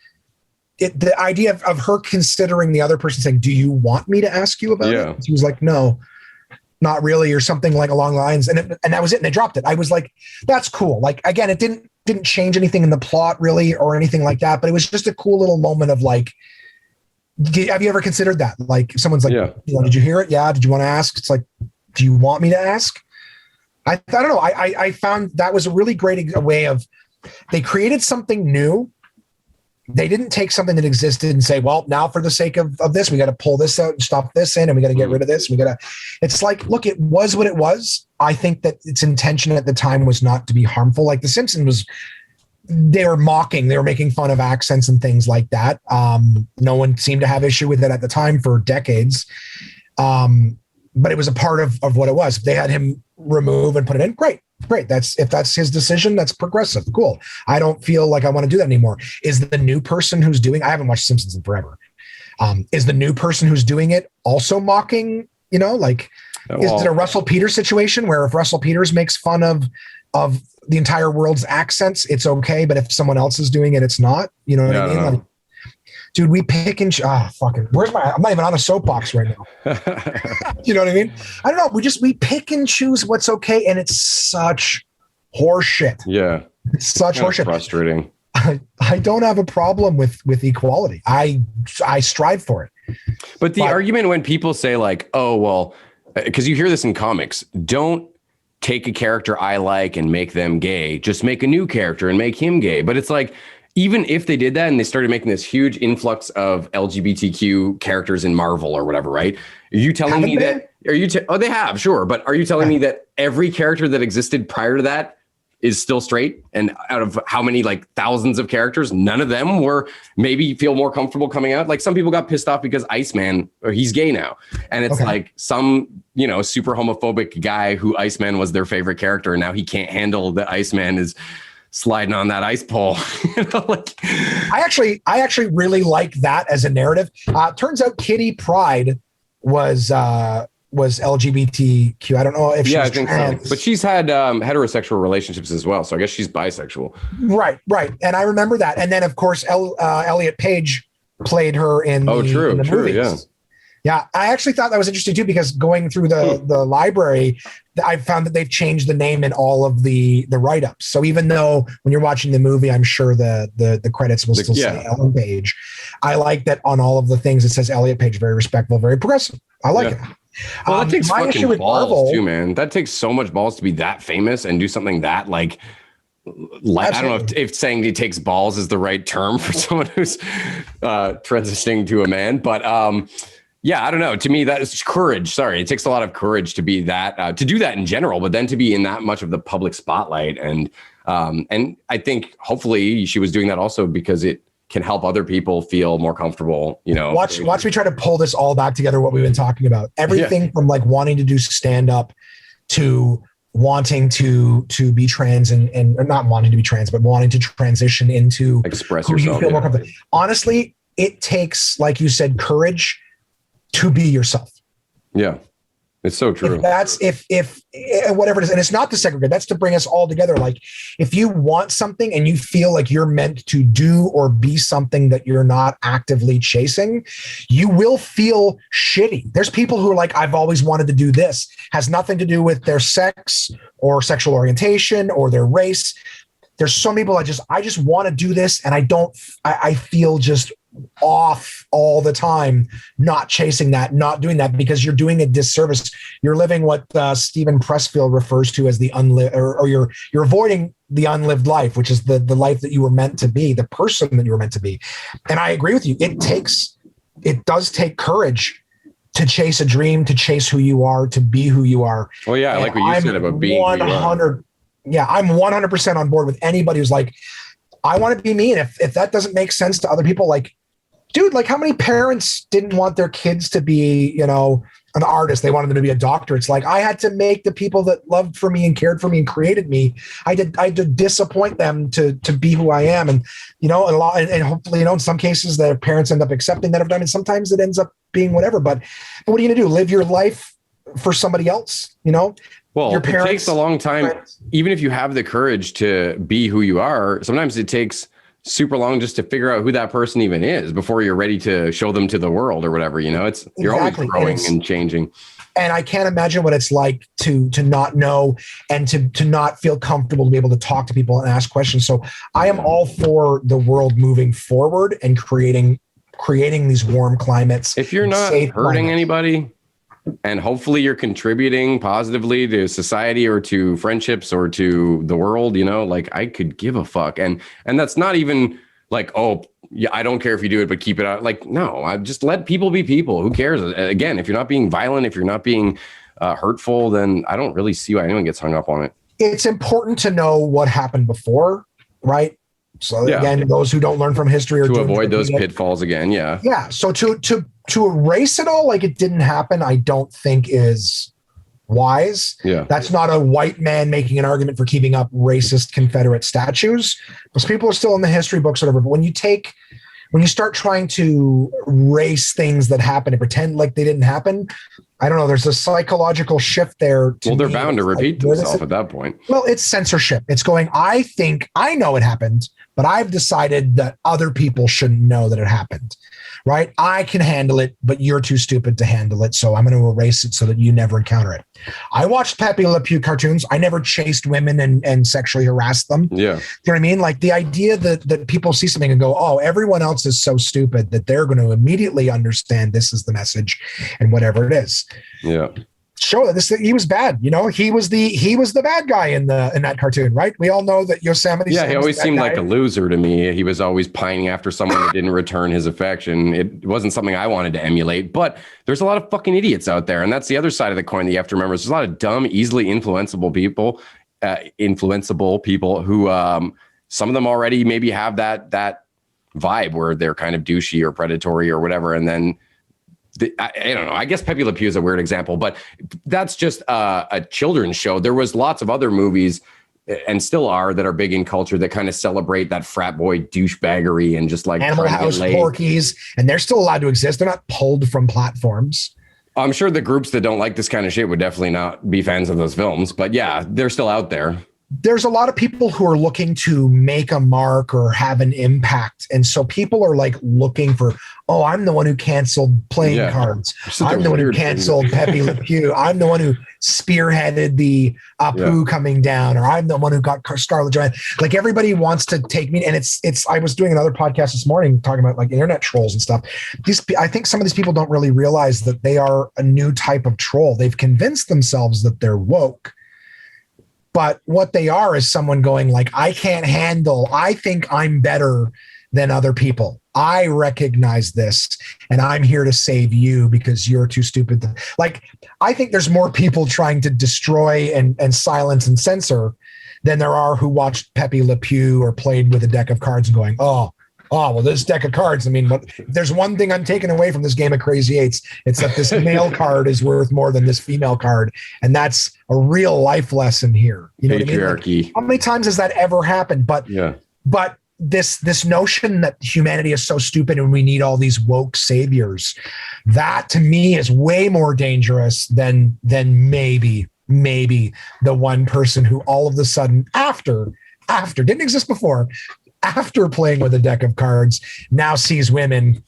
the idea of her considering the other person saying, do you want me to ask you about it? And she was like, no, not really, or something like along the lines. And that was it. And they dropped it. I was like, that's cool. Like, again, it didn't change anything in the plot really or anything like that, but it was just a cool little moment of like, have you ever considered that? Like, if someone's like, did you hear it? Yeah. Did you want to ask? It's like, do you want me to ask? I don't know. I found that was a really great way of, they created something new. They didn't take something that existed and say, well, now for the sake of this, we got to pull this out and stop this in, and we got to get rid of this. It's like, look, it was what it was. I think that its intention at the time was not to be harmful. Like The Simpsons they were making fun of accents and things like that. No one seemed to have issue with it at the time for decades. But it was a part of what it was. If they had him remove and put it in, great. If that's his decision, that's progressive. Cool. I don't feel like I want to do that anymore. Is the new person who's I haven't watched Simpsons in forever. Is the new person who's doing it also mocking, is it a Russell Peters situation where if Russell Peters makes fun of the entire world's accents, it's okay. But if someone else is doing it, it's not, you know what I mean? Like, dude, we pick and I'm not even on a soapbox right now. You know what I mean? I don't know. We pick and choose what's okay. And it's such horseshit. Yeah. It's such horseshit. Frustrating. I don't have a problem with equality. I strive for it. But the argument when people say like, oh, well, because you hear this in comics, don't take a character I like and make them gay. Just make a new character and make him gay. But it's like, even if they did that and they started making this huge influx of LGBTQ characters in Marvel or whatever, right? Are you telling me that? They have, sure. But are you telling me that every character that existed prior to that is still straight? And out of how many, like thousands of characters, none of them were maybe feel more comfortable coming out? Like some people got pissed off because Iceman, he's gay now. And it's like some, super homophobic guy who Iceman was their favorite character. And now he can't handle that Iceman is sliding on that ice pole. I actually really like that as a narrative. Turns out Kitty Pryde was LGBTQ. I don't know if she's trans. So. But she's had heterosexual relationships as well. So I guess she's bisexual. Right. And I remember that. And then of course, Elliot Page played her in the movies. Yeah. Yeah, I actually thought that was interesting too, because going through the library, I found that they've changed the name in all of the write-ups. So even though when you're watching the movie, I'm sure the credits will still say Ellen Page. I like that on all of the things it says Elliot Page, very respectful, very progressive. I like it. Well, that takes My issue fucking with balls Marvel, too, man. That takes so much balls to be that famous and do something that like I don't know if saying it takes balls is the right term for someone who's transitioning to a man, but yeah, I don't know. To me, that is courage. Sorry, it takes a lot of courage to be that to do that in general, but then to be in that much of the public spotlight, and I think hopefully she was doing that also because it can help other people feel more comfortable. You know, watch me try to pull this all back together. What we've been talking about, everything from like wanting to do stand up to wanting to be trans and not wanting to be trans, but wanting to transition into express who yourself. You feel more comfortable. Honestly, it takes, like you said, courage to be yourself. Yeah, it's so true. If whatever it is, and it's not to segregate, that's to bring us all together. Like if you want something and you feel like you're meant to do or be something that you're not actively chasing, you will feel shitty. There's people who are like, I've always wanted to do this. Has nothing to do with their sex or sexual orientation or their race. There's so many people I just want to do this, and I feel just off all the time, not chasing that, not doing that, because you're doing a disservice. You're living what Stephen Pressfield refers to as the unlived, or you're avoiding the unlived life, which is the life that you were meant to be, the person that you were meant to be. And I agree with you. It does take courage to chase a dream, to chase who you are, to be who you are. Well, yeah, like what you said about being 100. Yeah, I'm 100% on board with anybody who's like, I want to be me. And if that doesn't make sense to other people, like, dude, like how many parents didn't want their kids to be, an artist? They wanted them to be a doctor. It's like, I had to make the people that loved for me and cared for me and created me. I had to disappoint them to be who I am. And, and hopefully, in some cases their parents end up accepting that of them. And sometimes it ends up being whatever, but what are you going to do? Live your life for somebody else, Well, your parents, it takes a long time, friends. Even if you have the courage to be who you are, sometimes it takes super long just to figure out who that person even is before you're ready to show them to the world or whatever, you're always growing and changing. And I can't imagine what it's like to not know and to not feel comfortable to be able to talk to people and ask questions. So I am all for the world moving forward and creating these warm climates. If you're not hurting anybody, and hopefully you're contributing positively to society or to friendships or to the world, like I could give a fuck. And that's not even like, oh yeah, I don't care if you do it, but keep it out. Like, no, I just let people be people. Who cares? Again, if you're not being violent, if you're not being hurtful, then I don't really see why anyone gets hung up on it. It's important to know what happened before, right? So again, those who don't learn from history or to avoid those pitfalls again. Yeah. Yeah. So to erase it all like it didn't happen, I don't think is wise. Yeah. That's not a white man making an argument for keeping up racist Confederate statues. Those people are still in the history books or whatever. But when you start trying to erase things that happen and pretend like they didn't happen, I don't know. There's a psychological shift there. Well, they're bound to repeat themselves at that point. Well, it's censorship. It's going, I think I know it happened, but I've decided that other people shouldn't know that it happened, right? I can handle it, but you're too stupid to handle it. So I'm going to erase it so that you never encounter it. I watched Pepe Le Pew cartoons. I never chased women and sexually harassed them. Yeah. You know what I mean? Like the idea that people see something and go, oh, everyone else is so stupid that they're going to immediately understand this is the message and whatever it is. Yeah. Show that he was bad. He was the bad guy in that cartoon, right? We all know that Yosemite. Yeah, he always seemed like a loser to me. He was always pining after someone that didn't return his affection. It wasn't something I wanted to emulate, but there's a lot of fucking idiots out there, and that's the other side of the coin that you have to remember. There's a lot of dumb, easily influenceable people who some of them already maybe have that vibe where they're kind of douchey or predatory or whatever, and then. I don't know. I guess Pepe Le Pew is a weird example, but that's just a children's show. There was lots of other movies, and still are, that are big in culture that kind of celebrate that frat boy douchebaggery and just like Animal House, Porky's, and they're still allowed to exist. They're not pulled from platforms. I'm sure the groups that don't like this kind of shit would definitely not be fans of those films, but yeah, they're still out there. there's a lot of people who are looking to make a mark or have an impact. And so people are like looking for, oh, I'm the one who canceled playing cards. I'm the one who canceled Pepe Le Pew. I'm the one who spearheaded the Apu coming down, or I'm the one who got Scarlett Johansson. Like everybody wants to take me. And it's, I was doing another podcast this morning talking about like internet trolls and stuff. I think some of these people don't really realize that they are a new type of troll. They've convinced themselves that they're woke. But what they are is someone going like, I think I'm better than other people. I recognize this and I'm here to save you because you're too stupid. Like, I think there's more people trying to destroy and silence and censor than there are who watched Pepe Le Pew or played with a deck of cards and going, oh, well, this deck of cards. I mean, there's one thing I'm taking away from this game of Crazy Eights. It's that this male card is worth more than this female card. And that's a real life lesson here. You know Patriarchy. what I mean? Like, how many times has that ever happened? But this notion that humanity is so stupid and we need all these woke saviors, that to me is way more dangerous than maybe the one person who all of a sudden after didn't exist before, after playing with a deck of cards, now sees women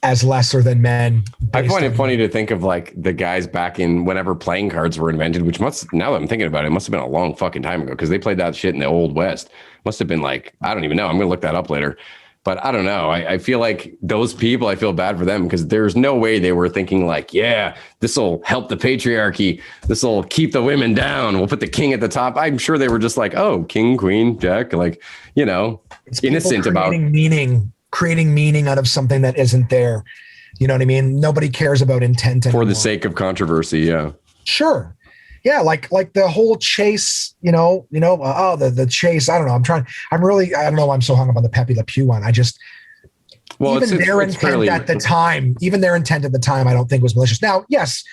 as lesser than men. I find it funny to think of like the guys back in whenever playing cards were invented, which now that I'm thinking about it, must have been a long fucking time ago because they played that shit in the Old West. Must have been like, I don't even know. I'm going to look that up later. But I don't know. I feel like those people, I feel bad for them because there's no way they were thinking like, yeah, this will help the patriarchy. This will keep the women down. We'll put the king at the top. I'm sure they were just like, oh, king, queen, jack, like, you know, it's innocent about creating meaning out of something that isn't there. You know what I mean? Nobody cares about intent anymore. For the sake of controversy. Yeah. Sure. Yeah. Like the whole chase, the chase. I don't know. I don't know why I'm so hung up on the Pepe Le Pew one. Their intent at the time, I don't think was malicious. Now, yes,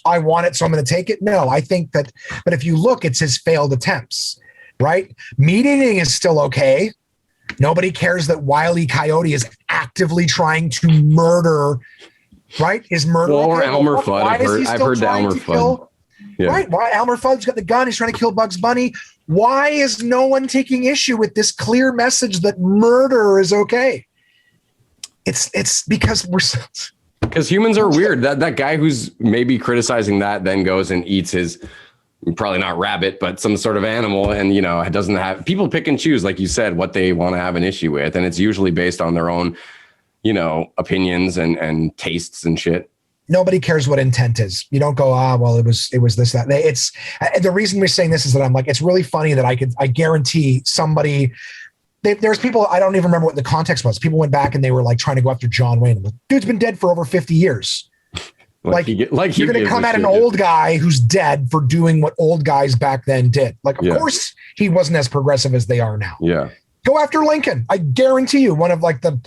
I want it, so I'm going to take it? No, I think that, but if you look, it's his failed attempts, right? Meat eating is still okay. Nobody cares that Wile E. Coyote is actively trying to murder, right? Is murder. Or Elmer Fudd. I've heard the Elmer Fudd. Yeah. Right. Why Elmer Fudd's got the gun. He's trying to kill Bugs Bunny. Why is no one taking issue with this clear message that murder is okay? It's because because humans are weird. That guy who's maybe criticizing that then goes and eats his, probably not rabbit, but some sort of animal. And, it doesn't have, people pick and choose, like you said, what they want to have an issue with. And it's usually based on their own, opinions and tastes and shit. Nobody cares what intent is. You don't go, well, it was this, that. It's the reason we're saying this is that I'm like, it's really funny that I guarantee somebody, there's people, I don't even remember what the context was. People went back and they were like trying to go after John Wayne. Like, dude's been dead for over 50 years. You're going to come at an old guy who's dead for doing what old guys back then did. Like, of course he wasn't as progressive as they are now. Yeah. Go after Lincoln. I guarantee you one of like the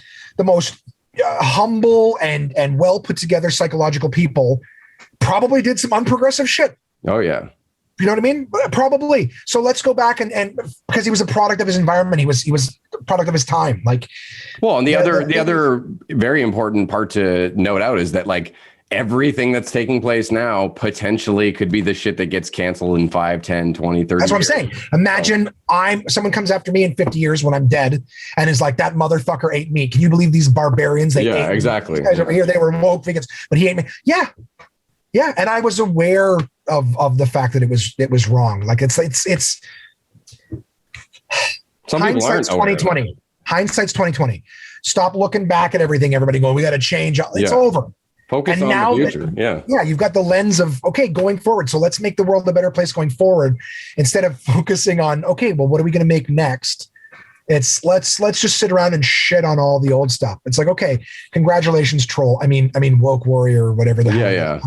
most humble and well put together psychological people probably did some unprogressive shit. Oh yeah. You know what I mean? Probably. So let's go back and because he was a product of his environment, he was a product of his time. Like, well, and the other very important part to note out is that like everything that's taking place now potentially could be the shit that gets canceled in 5, 10, 20, 30 That's what years. I'm saying. Imagine someone comes after me in 50 years when I'm dead and is like, that motherfucker ate me. Can you believe these barbarians? They ate exactly. Me. These guys over here, they were woke vegans, but he ate me. Yeah. Yeah. And I was aware of the fact that it was wrong. Like it's some people aren't 2020. Hindsight's 2020. Stop looking back at everything. Everybody going, we got to change. It's over. Focus on the future. Yeah. You've got the lens of, okay, going forward. So let's make the world a better place going forward instead of focusing on, okay, well, what are we going to make next? It's let's just sit around and shit on all the old stuff. It's like, okay, congratulations, troll. I mean, woke warrior or whatever the hell. Yeah.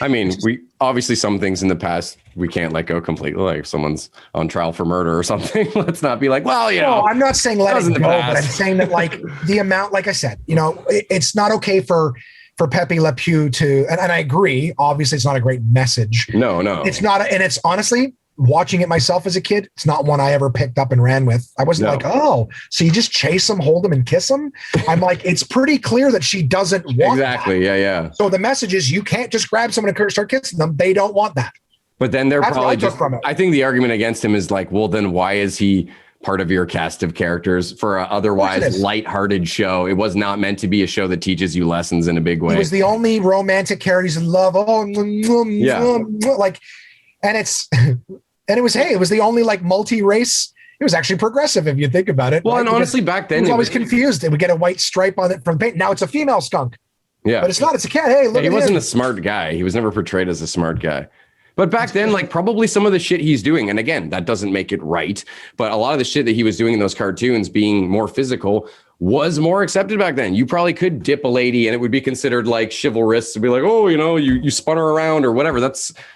I mean, we obviously some things in the past we can't let go completely. Like if someone's on trial for murder or something, let's not be like, well, No, I'm not saying let it go, but I'm saying that like the amount, like I said, it's not okay for Pepe Le Pew to, and I agree, obviously it's not a great message. No. It's not, and it's honestly, watching it myself as a kid, it's not one I ever picked up and ran with. I wasn't like, oh, so you just chase them, hold them, and kiss them? I'm like, it's pretty clear that she doesn't want exactly. that. Yeah. So the message is you can't just grab someone and start kissing them. They don't want that. But then they're That's what probably I took just, from it. I think the argument against him is like, well, then why is he part of your cast of characters for an otherwise lighthearted show? It was not meant to be a show that teaches you lessons in a big way. He was the only romantic character. He's in love. Oh, like, and it was the only like multi-race. It was actually progressive if you think about it. Well, right? and honestly, back then he was always confused. It would get a white stripe on it from paint. Now it's a female skunk. Yeah, but it's not. It's a cat. Hey, look. He wasn't a smart guy. He was never portrayed as a smart guy. But back then, like probably some of the shit he's doing, and again, that doesn't make it right, but a lot of the shit that he was doing in those cartoons, being more physical, was more accepted back then. You probably could dip a lady and it would be considered like chivalrous to be like, oh, you spun her around or whatever.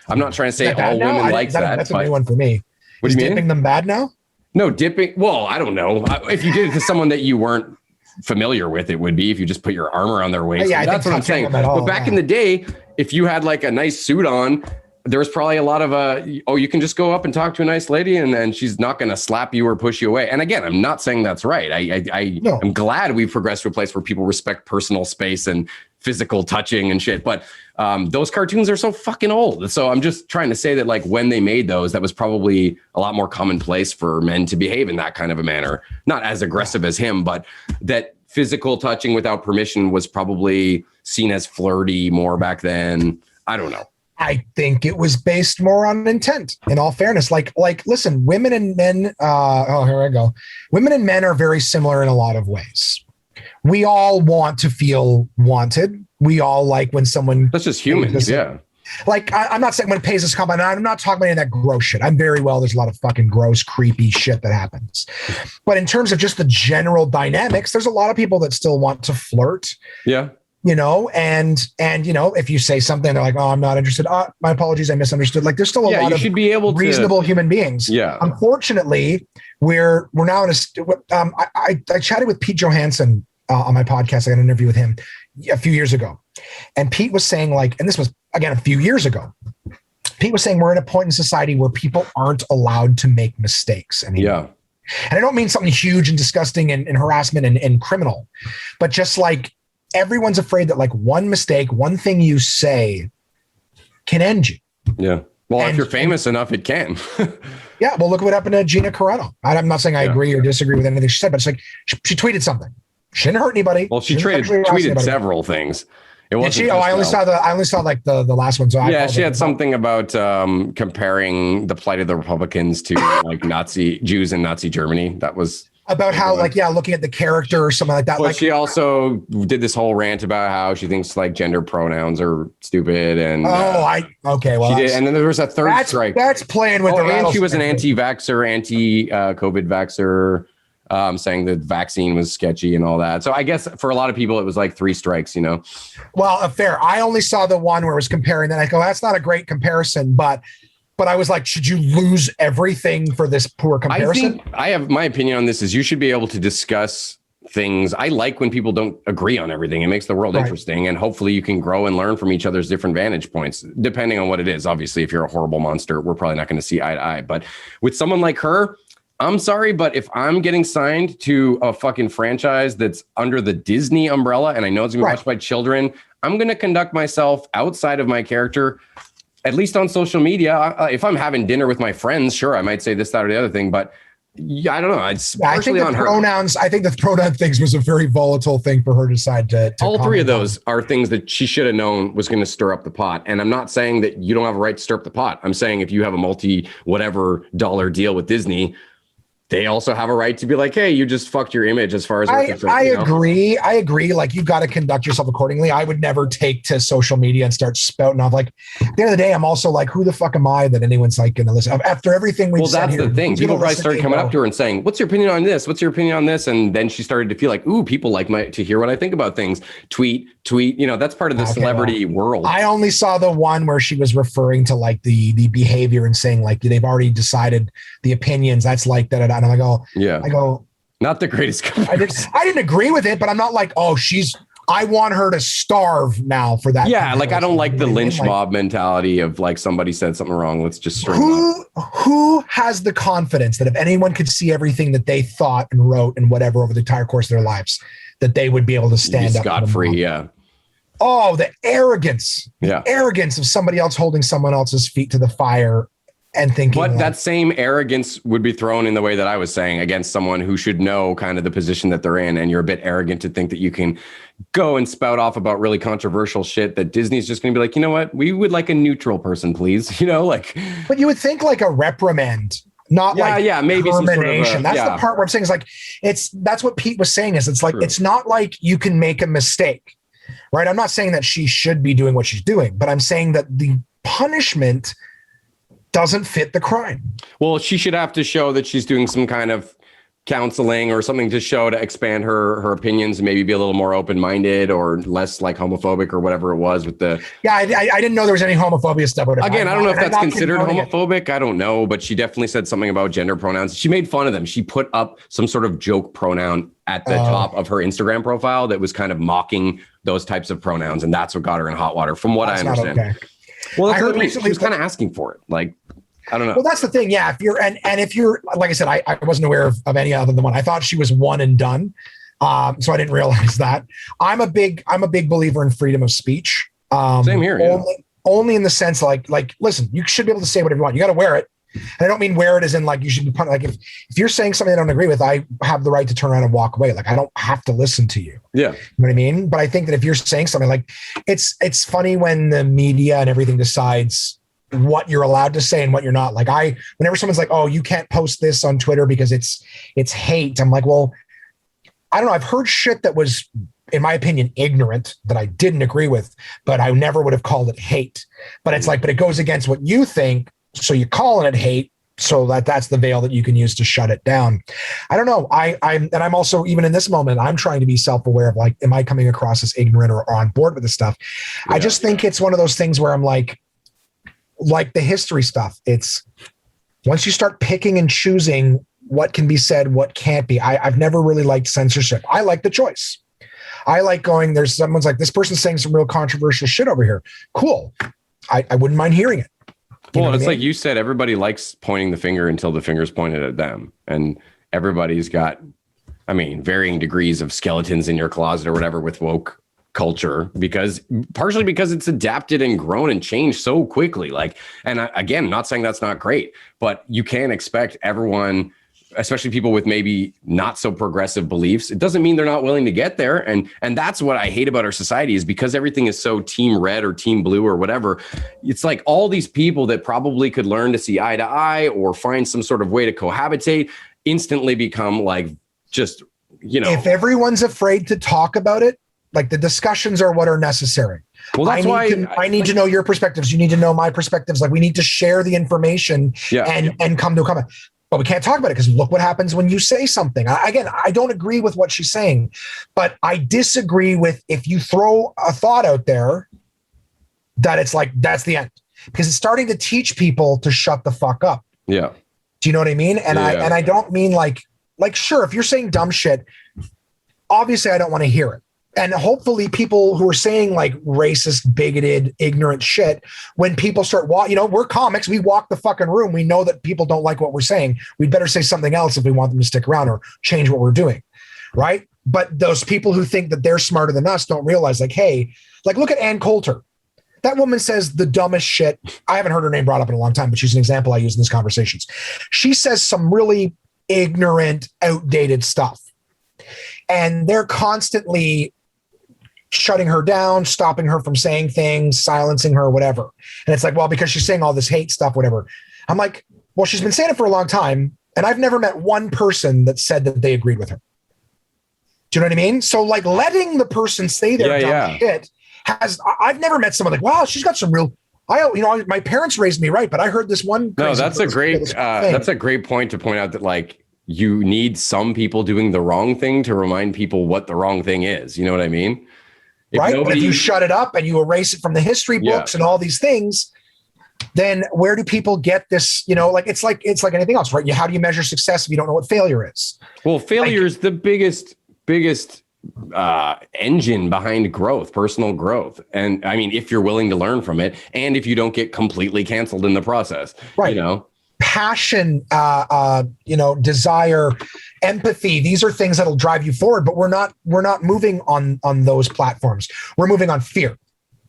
I'm not trying to say all women like that. That's a new one for me. What do you mean? Dipping them bad now? No, dipping. Well, I don't know. If you did it to someone that you weren't familiar with, it would be if you just put your arm around their waist. Yeah, that's what I'm saying. But back in the day, if you had like a nice suit on, there was probably a lot of you can just go up and talk to a nice lady and then she's not going to slap you or push you away. And again, I'm not saying that's right. I'm glad we've progressed to a place where people respect personal space and physical touching and shit. But those cartoons are so fucking old. So I'm just trying to say that like when they made those, that was probably a lot more commonplace for men to behave in that kind of a manner. Not as aggressive as him, but that physical touching without permission was probably seen as flirty more back then. I don't know. I think it was based more on intent, in all fairness. Like, listen, women and men, here I go. Women and men are very similar in a lot of ways. We all want to feel wanted. We all like when someone... That's just humans, yeah. Like, I'm not saying when it pays us compliment, I'm not talking about any of that gross shit. There's a lot of fucking gross, creepy shit that happens. But in terms of just the general dynamics, there's a lot of people that still want to flirt. Yeah. And if you say something, they're like, oh, I'm not interested. My apologies, I misunderstood. Like, there's still a lot of should be able reasonable human beings. Yeah. Unfortunately, we're now in I chatted with Pete Johansson on my podcast. I got an interview with him a few years ago. And Pete was saying and this was, again, a few years ago, Pete was saying we're at a point in society where people aren't allowed to make mistakes anymore. Yeah. And I don't mean something huge and disgusting and harassment and criminal, but just like, everyone's afraid that like one mistake, one thing you say can end you. Yeah. Well, if you're famous enough, it can. Yeah. Well, look what happened to Gina Carano. I'm not saying I agree or disagree with anything she said, but it's like she tweeted something. She didn't hurt anybody. Well, she tweeted several things. It wasn't. Did she? I only saw like the last one. So yeah, she had something about comparing the plight of the Republicans to like Nazi Jews in Nazi Germany. That was about how looking at the character or something like that. Well, she also did this whole rant about how she thinks like gender pronouns are stupid and okay, well, she did, and then there was a third strike. That's playing with the and she was an anti-vaxxer, anti-COVID vaxxer, saying that vaccine was sketchy and all that. So I guess for a lot of people, it was like 3 strikes, Well, fair. I only saw the one where it was comparing that. I go, that's not a great comparison, but I was like, should you lose everything for this poor comparison? I have my opinion on this is you should be able to discuss things. I like when people don't agree on everything. It makes the world interesting. And hopefully you can grow and learn from each other's different vantage points, depending on what it is. Obviously, if you're a horrible monster, we're probably not going to see eye to eye. But with someone like her, I'm sorry, but if I'm getting signed to a fucking franchise that's under the Disney umbrella, and I know it's going to be watched by children, I'm going to conduct myself outside of my character, at least on social media. If I'm having dinner with my friends, sure, I might say this, that, or the other thing, but I don't know. It's partially on her. I think the pronoun things was a very volatile thing for her to decide to all 3 of those are things that she should have known was going to stir up the pot. And I'm not saying that you don't have a right to stir up the pot. I'm saying if you have a $multi-whatever dollar deal with Disney, they also have a right to be like, hey, you just fucked your image as far as I agree. I agree. Like, you've got to conduct yourself accordingly. I would never take to social media and start spouting off. Like, at the end of the day, I'm also like, who the fuck am I that anyone's like going to listen? After everything we've said here. Well, that's the thing. People probably started coming up to her and saying, what's your opinion on this? What's your opinion on this? And then she started to feel like, ooh, people like to hear what I think about things. Tweet. That's part of the celebrity world. I only saw the one where she was referring to like the behavior and saying like, they've already decided the opinions. That's like that. And I'm like, oh, yeah. I go, not the greatest. I didn't agree with it, but I'm not like, oh, I want her to starve now for that. Yeah, like I don't like the lynch mob mentality of like somebody said something wrong. Let's just string who has the confidence that if anyone could see everything that they thought and wrote and whatever over the entire course of their lives, that they would be able to stand up scot-free? Yeah. Oh, the arrogance. Yeah. Arrogance of somebody else holding someone else's feet to the fire and thinking. But like, that same arrogance would be thrown in the way that I was saying against someone who should know kind of the position that they're in. And you're a bit arrogant to think that you can go and spout off about really controversial shit that Disney's just going to be like, you know what? We would like a neutral person, please. You know, like. But you would think like a reprimand. Not maybe some sort of termination. That's the part where I'm saying is like, that's what Pete was saying is it's like, It's not like you can make a mistake, right? I'm not saying that she should be doing what she's doing, but I'm saying that the punishment doesn't fit the crime. Well, she should have to show that she's doing some kind of counseling or something to show to expand her opinions and maybe be a little more open-minded or less like homophobic or whatever it was with the. Yeah, I didn't know there was any homophobia stuff. Again, I don't know if that's considered homophobic. I don't know, but she definitely said something about gender pronouns. She made fun of them. She put up some sort of joke pronoun at the top of her Instagram profile that was kind of mocking those types of pronouns, and that's what got her in hot water, from what I understand. Okay. Well, I heard recently she was kind of asking for it, like. I don't know. Well, that's the thing. Yeah. If you're, like I said, I wasn't aware of any other than one. I thought she was one and done. So I didn't realize that. I'm a big believer in freedom of speech. Same here. Only in the sense like, listen, you should be able to say whatever you want. You got to wear it. And I don't mean wear it as in like you should be punished. Like if you're saying something I don't agree with, I have the right to turn around and walk away. Like I don't have to listen to you. Yeah. You know what I mean? But I think that if you're saying something like it's funny when the media and everything decides what you're allowed to say and what you're not. Like whenever someone's like, oh, you can't post this on Twitter because it's hate. I'm like, well, I don't know. I've heard shit that was, in my opinion, ignorant that I didn't agree with, but I never would have called it hate. But it's like, but it goes against what you think. So you're calling it hate. So that's the veil that you can use to shut it down. I don't know. I'm also, even in this moment, I'm trying to be self-aware of like, am I coming across as ignorant or on board with this stuff? Yeah, I just think it's one of those things where I'm like the history stuff. It's once you start picking and choosing what can be said, what can't be. I've never really liked censorship. I like the choice. I like going, there's someone's like, this person's saying some real controversial shit over here. Cool. I wouldn't mind hearing it. Well, it's like you said, everybody likes pointing the finger until the finger's pointed at them. And everybody's got, varying degrees of skeletons in your closet or whatever with woke culture, partially because it's adapted and grown and changed so quickly. Like, and again, not saying that's not great, but you can't expect everyone, especially people with maybe not so progressive beliefs. It doesn't mean they're not willing to get there. And that's what I hate about our society is because everything is so team red or team blue or whatever. It's like all these people that probably could learn to see eye to eye or find some sort of way to cohabitate instantly become like, just, if everyone's afraid to talk about it, like the discussions are what are necessary. Well, that's I need to know your perspectives. You need to know my perspectives. Like we need to share the information and come to a comment. But we can't talk about it because look what happens when you say something. I don't agree with what she's saying, but I disagree with if you throw a thought out there that it's like, that's the end. Because it's starting to teach people to shut the fuck up. Yeah. Do you know what I mean? And I don't mean like sure, if you're saying dumb shit, obviously I don't want to hear it. And hopefully people who are saying like racist, bigoted, ignorant shit, when people start we're comics, we walk the fucking room. We know that people don't like what we're saying. We'd better say something else if we want them to stick around or change what we're doing. Right. But those people who think that they're smarter than us don't realize like, hey, like look at Ann Coulter. That woman says the dumbest shit. I haven't heard her name brought up in a long time, but she's an example I use in these conversations. She says some really ignorant, outdated stuff. And they're constantly shutting her down, stopping her from saying things, silencing her, whatever. And it's like, well, because she's saying all this hate stuff, whatever. I'm like, well, she's been saying it for a long time. And I've never met one person that said that they agreed with her. Do you know what I mean? So like letting the person say their dumb shit I've never met someone like, wow, she's got some real, my parents raised me right, but I heard this one. No, that's a great point to point out that like you need some people doing the wrong thing to remind people what the wrong thing is. You know what I mean? But if you shut it up and you erase it from the history books and all these things, then where do people get this? It's like anything else, right? How do you measure success if you don't know what failure is? Well, failure is the biggest engine behind growth, personal growth. And if you're willing to learn from it and if you don't get completely canceled in the process, right. Passion, desire, empathy. These are things that'll drive you forward, but we're not moving on those platforms. We're moving on fear.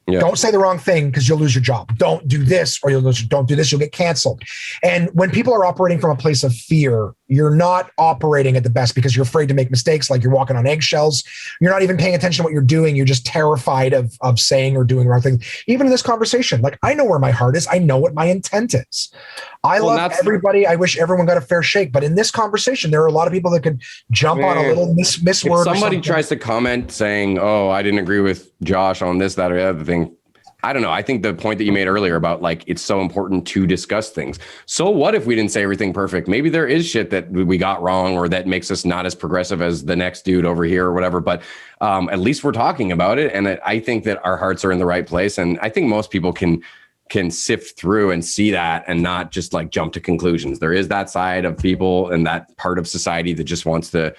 Yeah. Don't say the wrong thing because you'll lose your job. Don't do this or don't do this, you'll get canceled. And when people are operating from a place of fear, you're not operating at the best because you're afraid to make mistakes, like you're walking on eggshells. You're not even paying attention to what you're doing. You're just terrified of saying or doing the wrong thing. Even in this conversation, like I know where my heart is. I know what my intent is. I love everybody. I wish everyone got a fair shake. But in this conversation, there are a lot of people that could jump on a little misword. If somebody tries to comment saying, oh, I didn't agree with Josh on this, that, or the other thing. I don't know. I think the point that you made earlier about like, it's so important to discuss things. So what if we didn't say everything perfect? Maybe there is shit that we got wrong or that makes us not as progressive as the next dude over here or whatever. But at least we're talking about it. And I think that our hearts are in the right place. And I think most people can sift through and see that and not just like jump to conclusions. There is that side of people and that part of society that just wants to,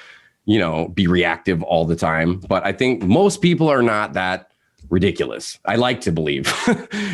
be reactive all the time. But I think most people are not that ridiculous. I like to believe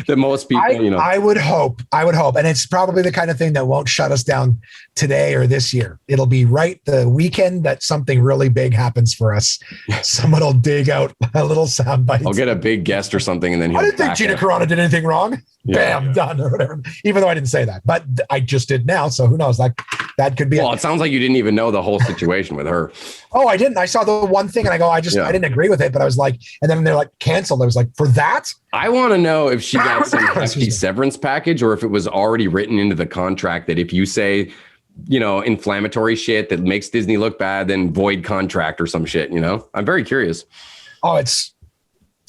that most people, I would hope, and it's probably the kind of thing that won't shut us down today or this year. It'll be right the weekend that something really big happens for us. Someone will dig out a little soundbite. I'll get a big guest or something, and then I didn't think Gina Carano did anything wrong. Yeah. Bam, done or whatever. Even though I didn't say that, but I just did now. So who knows? Like that could be. Well, it sounds like you didn't even know the whole situation with her. Oh, I didn't. I saw the one thing and I go, I didn't agree with it, but I was like, and then they're like canceled. I was like, for that? I want to know if she got some hefty severance package or if it was already written into the contract that if you say, inflammatory shit that makes Disney look bad, then void contract or some shit, I'm very curious. Oh, it's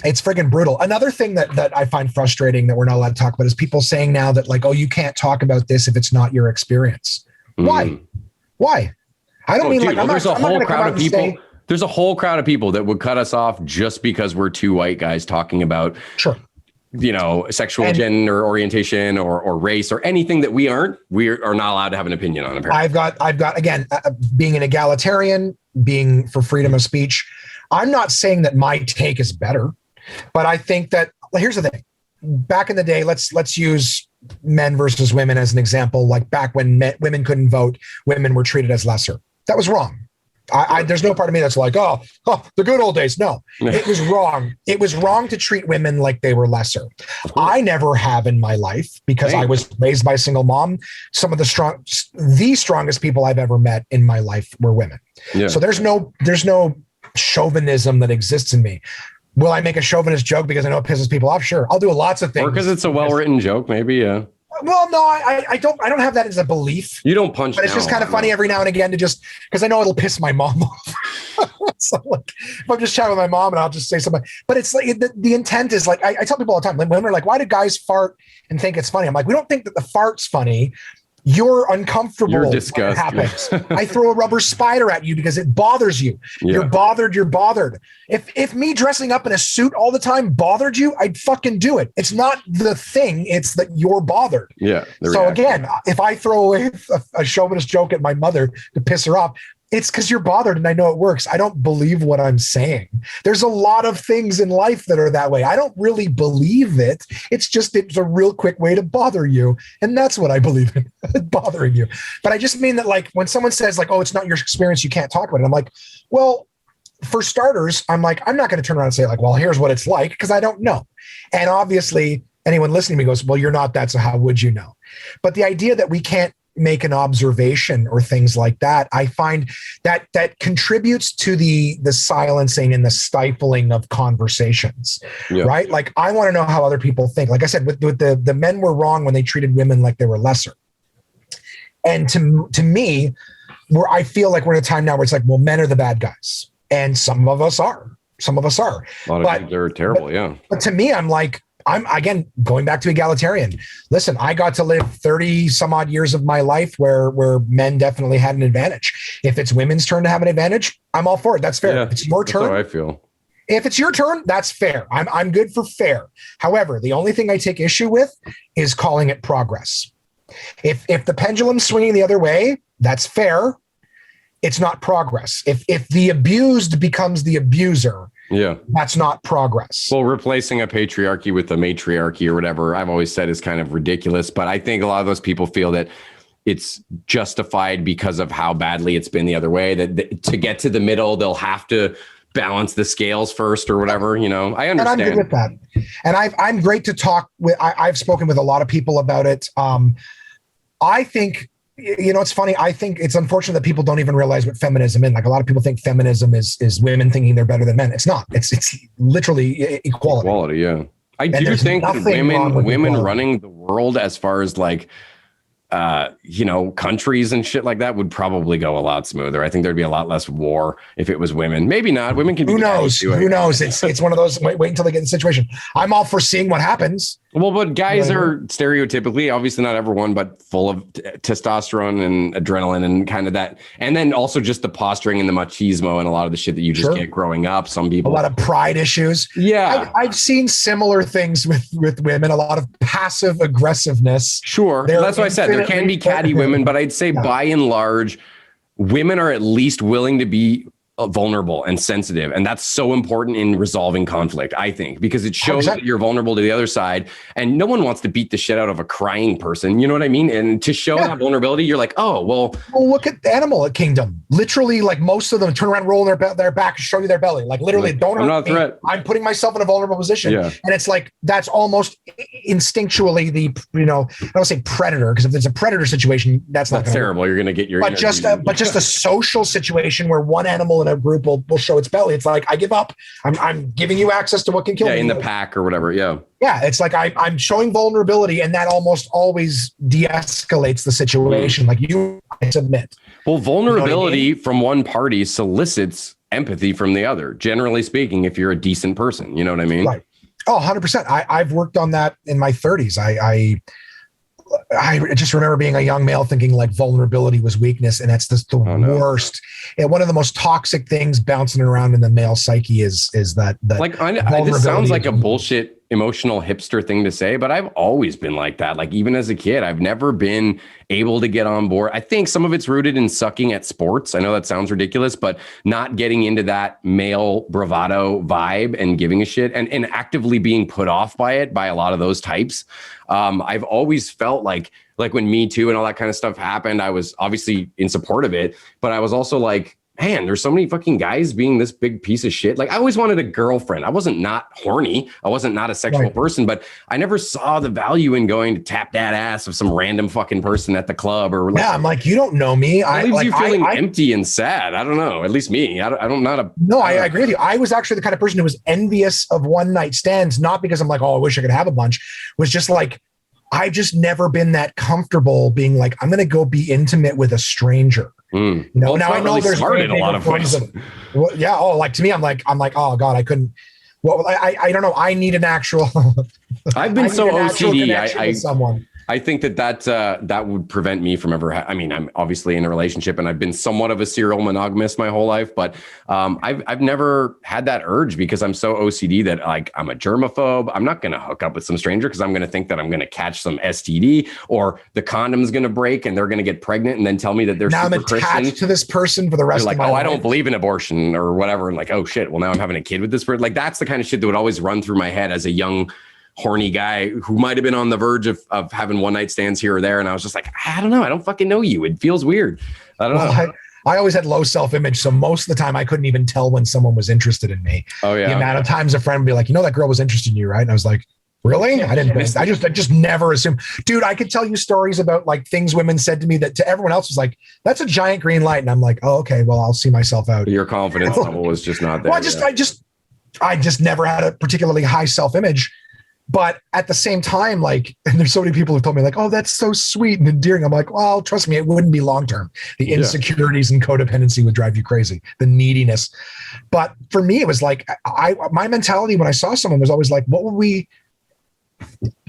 freaking brutal. Another thing that I find frustrating that we're not allowed to talk about is people saying now that like, oh, you can't talk about this if it's not your experience. Why? I don't mean dude, like there's a whole crowd of people. There's a whole crowd of people that would cut us off just because we're two white guys talking about, sexual gender orientation or race or anything that we are not allowed to have an opinion on. Apparently. I've got again, being an egalitarian, being for freedom of speech. I'm not saying that my take is better. But I think that here's the thing. Back in the day, let's use men versus women as an example. Like back when women couldn't vote, women were treated as lesser. That was wrong. There's no part of me that's like, oh, the good old days. No, it was wrong. It was wrong to treat women like they were lesser. I never have in my life because I was raised by a single mom. Some of the strongest people I've ever met in my life were women. Yeah. So there's no chauvinism that exists in me. Will I make a chauvinist joke because I know it pisses people off? Sure. I'll do lots of things. Or because it's a well-written joke, maybe, yeah. Well, no, I don't have that as a belief. You don't punch. But it's just kind of funny every now and again to just because I know it'll piss my mom off. So like if I'm just chatting with my mom and I'll just say something, but it's like the intent is like I tell people all the time when we're like, why do guys fart and think it's funny? I'm like, we don't think that the fart's funny. You're uncomfortable. You're disgusted. When it happens. I throw a rubber spider at you because it bothers you. Yeah. You're bothered. If me dressing up in a suit all the time bothered you, I'd fucking do it. It's not the thing. It's that you're bothered. Yeah. So again, if I throw away a chauvinist joke at my mother to piss her off, it's because you're bothered and I know it works. I don't believe what I'm saying. There's a lot of things in life that are that way. I don't really believe it. It's a real quick way to bother you. And that's what I believe in, bothering you. But I just mean that like when someone says like, oh, it's not your experience, you can't talk about it. I'm like, well, for starters, I'm like, I'm not going to turn around and say like, well, here's what it's like because I don't know. And obviously anyone listening to me goes, well, you're not that, so how would you know? But the idea that we can't make an observation or things like that, I find that contributes to the silencing and the stifling of conversations, right? Like I want to know how other people think. Like I said, with the men were wrong when they treated women like they were lesser. And to me, I feel like we're in a time now where it's like, well, men are the bad guys. And some of us are. A lot of things are terrible, yeah. But to me, I'm again going back to egalitarian. Listen, I got to live 30 some odd years of my life where men definitely had an advantage. If it's women's turn to have an advantage, I'm all for it. That's fair. Yeah, it's your turn. That's how I feel. If it's your turn, that's fair. I'm good for fair. However, the only thing I take issue with is calling it progress. If the pendulum's swinging the other way, that's fair. It's not progress. If the abused becomes the abuser, that's not progress. Well, replacing a patriarchy with a matriarchy or whatever, I've always said is kind of ridiculous. But I think a lot of those people feel that it's justified because of how badly it's been the other way, that to get to the middle, they'll have to balance the scales first or whatever, you know. I understand. And I'm good with that. And I'm great to talk with. I've spoken with a lot of people about it. I think, you know, it's funny. I think it's unfortunate that people don't even realize what feminism is. Like, a lot of people think feminism is women thinking they're better than men. It's not. It's literally equality. Equality, yeah. I do think women running the world, as far as like, you know, countries and shit like that, would probably go a lot smoother. I think there'd be a lot less war if it was women. Maybe not. Women can. Who knows? Who knows? It's one of those. Wait until they get in the situation. I'm all for seeing what happens. Well, but guys are stereotypically, obviously not everyone, but full of testosterone and adrenaline and kind of that. And then also just the posturing and the machismo and a lot of the shit that you just get growing up. Some people. A lot of pride issues. Yeah. I've seen similar things with women, a lot of passive aggressiveness. Sure. That's what I said. There can be catty women, but I'd say by and large, women are at least willing to be vulnerable and sensitive, and that's so important in resolving conflict, I think, because it shows that you're vulnerable to the other side, and no one wants to beat the shit out of a crying person, you know what I mean? And to show that vulnerability, you're like, oh well, look at the Animal Kingdom. Literally, like, most of them turn around, roll their back, show you their belly. Like, literally, don't hurt I'm not a threat. I'm putting myself in a vulnerable position. And it's like, that's almost instinctually the, you know, I don't say predator, because if there's a predator situation, that's terrible. You're gonna get your but just a social situation where one animal in a group will show its belly. It's like, I give up. I'm giving you access to what can kill me. In the pack or whatever. Yeah. It's like I'm showing vulnerability, and that almost always de-escalates the situation. Like, I submit. Well, vulnerability from one party solicits empathy from the other, generally speaking, if you're a decent person. You know what I mean? Right. Oh, 100%. I've worked on that in my 30s. I just remember being a young male thinking like vulnerability was weakness, and that's the worst. And one of the most toxic things bouncing around in the male psyche is that like, this sounds like a bullshit emotional hipster thing to say, but I've always been like that. Like, even as a kid, I've never been able to get on board. I think some of it's rooted in sucking at sports. I know that sounds ridiculous, but not getting into that male bravado vibe and giving a shit, and actively being put off by it, by a lot of those types. I've always felt like when Me Too and all that kind of stuff happened, I was obviously in support of it, but I was also like, man, there's so many fucking guys being this big piece of shit. Like, I always wanted a girlfriend. I wasn't not horny. I wasn't not a sexual person, but I never saw the value in going to tap that ass of some random fucking person at the club or like. Yeah, I'm like, you don't know me. It leaves you feeling empty and sad. I don't know. At least me. I agree with you. I was actually the kind of person who was envious of one night stands, not because I'm like, oh, I wish I could have a bunch. Was just like, I've just never been that comfortable being like, I'm going to go be intimate with a stranger. You know, now I know there's in a lot of ways. Like, to me, I'm like, oh God, I couldn't. Well, I don't know. I need an actual. I've been so OCD. Someone. I think that would prevent me from ever. I mean, I'm obviously in a relationship, and I've been somewhat of a serial monogamist my whole life, but I've never had that urge because I'm so OCD that, like, I'm a germaphobe. I'm not going to hook up with some stranger because I'm going to think that I'm going to catch some STD, or the condom's going to break and they're going to get pregnant and then tell me that they're now super I'm attached Christian to this person for the rest of my life. I don't believe in abortion or whatever. And like, oh shit, well, now I'm having a kid with this person. Like, that's the kind of shit that would always run through my head as a young horny guy who might have been on the verge of having one night stands here or there. And I was just like, I don't know. I don't fucking know you. It feels weird. I don't know. I always had low self-image. So most of the time I couldn't even tell when someone was interested in me. Oh yeah. The amount of times a friend would be like, you know, that girl was interested in you, right? And I was like, really? I just never assumed. Dude, I could tell you stories about like things women said to me that to everyone else was like, that's a giant green light. And I'm like, oh, okay, well, I'll see myself out. Your confidence level was just not there. Well, I just never had a particularly high self-image. But at the same time, like, and there's so many people who told me like, oh, that's so sweet and endearing. I'm like, well, trust me, it wouldn't be long-term. The insecurities and codependency would drive you crazy, the neediness. But for me, it was like, my mentality when I saw someone was always like,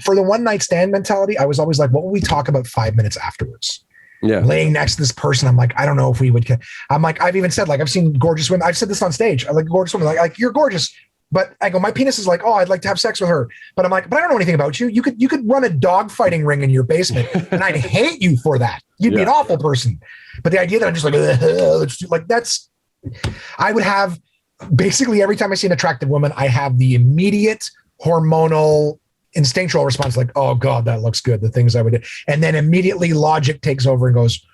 for the one night stand mentality, I was always like, what will we talk about 5 minutes afterwards? Yeah. Laying next to this person, I'm like, I don't know if we would. I'm like, I've even said, like, I've seen gorgeous women. I've said this on stage. I like gorgeous women, like you're gorgeous. But I go, my penis is like, oh, I'd like to have sex with her. But I'm like, but I don't know anything about you. You could run a dog fighting ring in your basement, and I'd hate you for that. You'd be an awful person. But the idea that I'm just like that's, I would have basically every time I see an attractive woman, I have the immediate hormonal instinctual response, like, oh God, that looks good. The things I would do. And then immediately logic takes over and goes,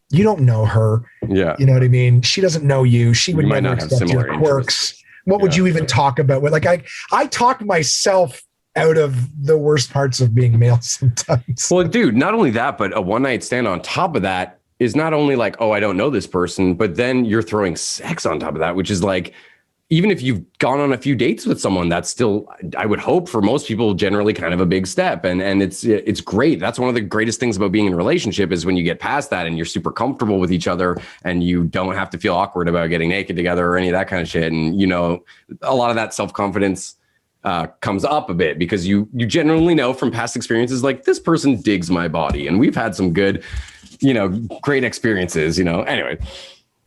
you don't know her. Yeah. You know what I mean? She doesn't know you. She would You might never not have accept your similar quirks. interests. What would you even talk about? Like I talk myself out of the worst parts of being male sometimes. Well, dude, not only that, but a one night stand on top of that is not only like, oh, I don't know this person, but then you're throwing sex on top of that, which is like, even if you've gone on a few dates with someone, that's still, I would hope for most people, generally kind of a big step. And it's great. That's one of the greatest things about being in a relationship is when you get past that and you're super comfortable with each other and you don't have to feel awkward about getting naked together or any of that kind of shit. And, you know, a lot of that self-confidence comes up a bit because you generally know from past experiences, like this person digs my body and we've had some good, you know, great experiences, you know, anyway.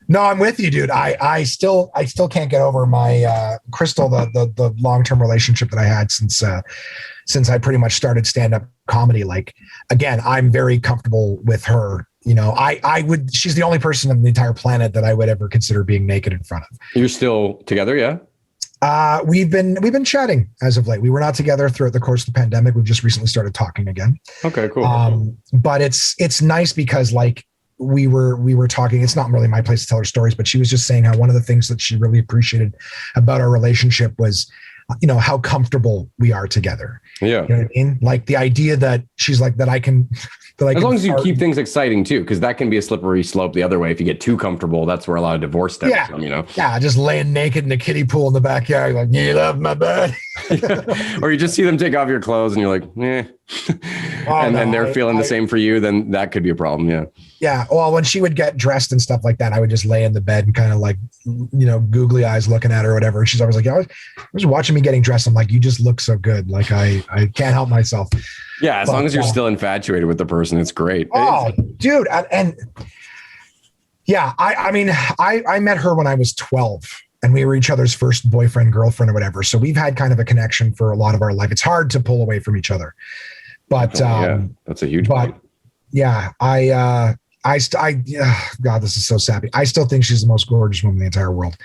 No, I'm with you, dude. I still can't get over my Crystal, the long-term relationship that I had since I pretty much started stand-up comedy. Like, again, I'm very comfortable with her. You know, she's the only person on the entire planet that I would ever consider being naked in front of. You're still together, yeah? We've been chatting as of late. We were not together throughout the course of the pandemic. We've just recently started talking again. Okay, cool. But it's nice because like we were talking, it's not really my place to tell her stories, but she was just saying how one of the things that she really appreciated about our relationship was, you know, how comfortable we are together. Yeah. You know what I mean? Like the idea that she's like, that I can as long as you keep things exciting too, because that can be a slippery slope the other way. If you get too comfortable, that's where a lot of divorce stems from, you know? Yeah, just laying naked in a kiddie pool in the backyard, like, you love my bed. Or you just see them take off your clothes and you're like, eh. Then they're feeling the same for you, then that could be a problem. Yeah. Yeah. Well, when she would get dressed and stuff like that, I would just lay in the bed and kind of like, you know, googly eyes looking at her or whatever. And she's always like, I was watching me getting dressed. I'm like, you just look so good. Like I can't help myself. Yeah. As long as you're still infatuated with the person, it's great. Oh, dude. And yeah, I mean, I met her when I was 12 and we were each other's first boyfriend, girlfriend or whatever. So we've had kind of a connection for a lot of our life. It's hard to pull away from each other, but yeah, that's a huge point. Yeah, God, this is so sappy. I still think she's the most gorgeous woman in the entire world.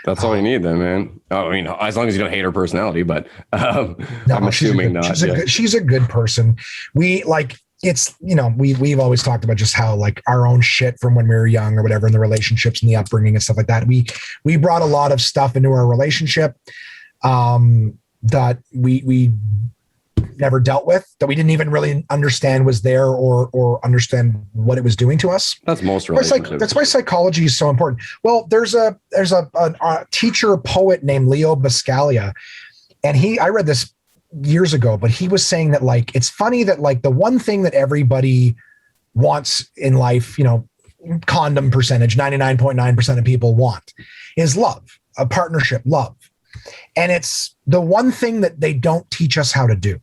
That's all you need then, man. Oh, I mean, as long as you don't hate her personality, but no, I'm assuming not. She's a good person. We like, it's, you know, we've always talked about just how like our own shit from when we were young or whatever, and the relationships and the upbringing and stuff like that. We brought a lot of stuff into our relationship that we never dealt with, that we didn't even really understand was there or understand what it was doing to us. That's most relationships. That's why psychology is so important. Well, there's a teacher, poet named Leo Buscaglia, and I read this years ago, but he was saying that like, it's funny that like the one thing that everybody wants in life, you know, condom percentage, 99.9% of people want is love, a partnership, love. And it's the one thing that they don't teach us how to do.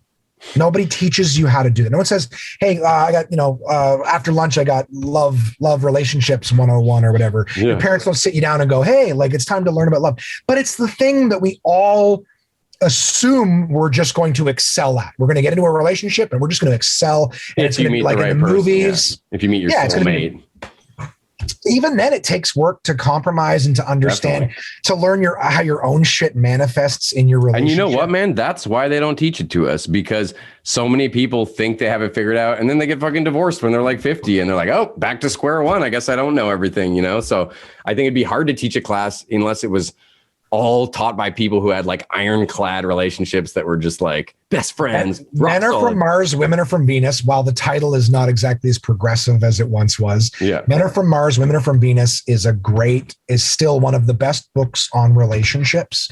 Nobody teaches you how to do that. No one says, hey, I got, you know, after lunch, I got love relationships 101 or whatever. Yeah. Your parents don't sit you down and go, hey, like it's time to learn about love. But it's the thing that we all assume we're just going to excel at. We're going to get into a relationship and we're just going to excel. And it's going to be like in the movies. Yeah. If you meet your soulmate. Even then it takes work to compromise and to understand, to learn how your own shit manifests in your relationship. And you know what, man? That's why they don't teach it to us, because so many people think they have it figured out and then they get fucking divorced when they're like 50 and they're like, oh, back to square one. I guess I don't know everything, you know? So I think it'd be hard to teach a class unless it was all taught by people who had like ironclad relationships that were just like best friends. Men are from Mars, women are from Venus. While the title is not exactly as progressive as it once was. Yeah. Men are from Mars, women are from Venus is still one of the best books on relationships.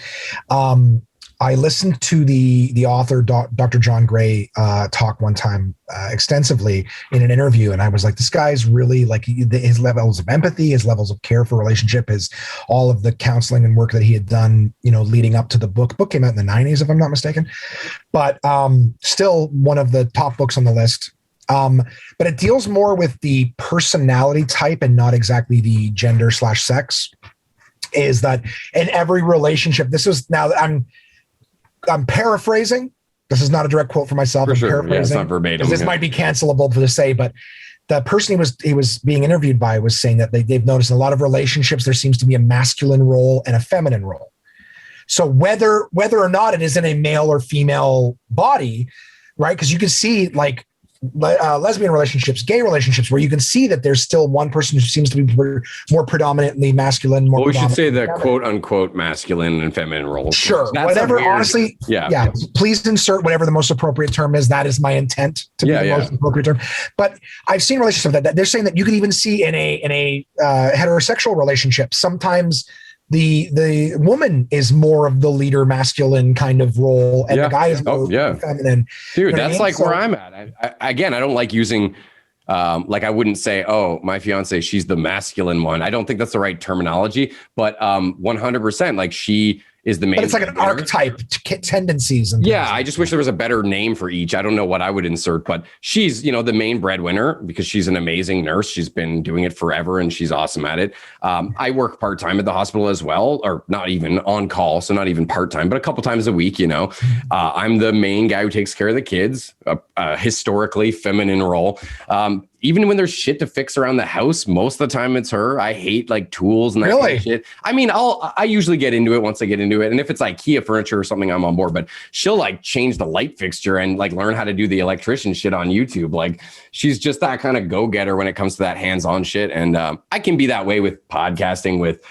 I listened to the author, Dr. John Gray, talk one time extensively in an interview. And I was like, this guy's really like his levels of empathy, his levels of care for relationship, all of the counseling and work that he had done, you know, leading up to the book. The book came out in the 90s, if I'm not mistaken, but still one of the top books on the list. But it deals more with the personality type and not exactly the gender/sex. Is that in every relationship, I'm paraphrasing. This is not a direct quote for myself. I'm paraphrasing. Yeah, it's not verbatim. This might be cancelable to say, but the person he was being interviewed by was saying that they've noticed in a lot of relationships, there seems to be a masculine role and a feminine role. So whether or not it is in a male or female body, right? Because you can see like lesbian relationships, gay relationships, where you can see that there's still one person who seems to be more predominantly masculine. Well, we should say the quote unquote masculine and feminine roles. Sure. That's whatever, honestly, yeah. Please insert whatever the most appropriate term is. That is my intent to be the most appropriate term. But I've seen relationships that they're saying that you can even see in a heterosexual relationship. Sometimes the woman is more of the leader masculine kind of role, and the guy is more feminine. Dude, that's like where I'm at. I don't like using like I wouldn't say, oh, my fiance, she's the masculine one. I don't think that's the right terminology, but 100% like she is the main. But it's like an archetype tendencies. And I just wish there was a better name for each. I don't know what I would insert, but she's, the main breadwinner because she's an amazing nurse. She's been doing it forever and she's awesome at it. I work part-time at the hospital as well, or not even on call. So not even part-time, but a couple times a week, I'm the main guy who takes care of the kids, historically feminine role. Even when there's shit to fix around the house, most of the time it's her. I hate like tools and that kind of shit. I mean, I usually get into it once I get into it. And if it's IKEA furniture or something, I'm on board, but she'll like change the light fixture and like learn how to do the electrician shit on YouTube. Like she's just that kind of go-getter when it comes to that hands-on shit. And I can be that way with podcasting with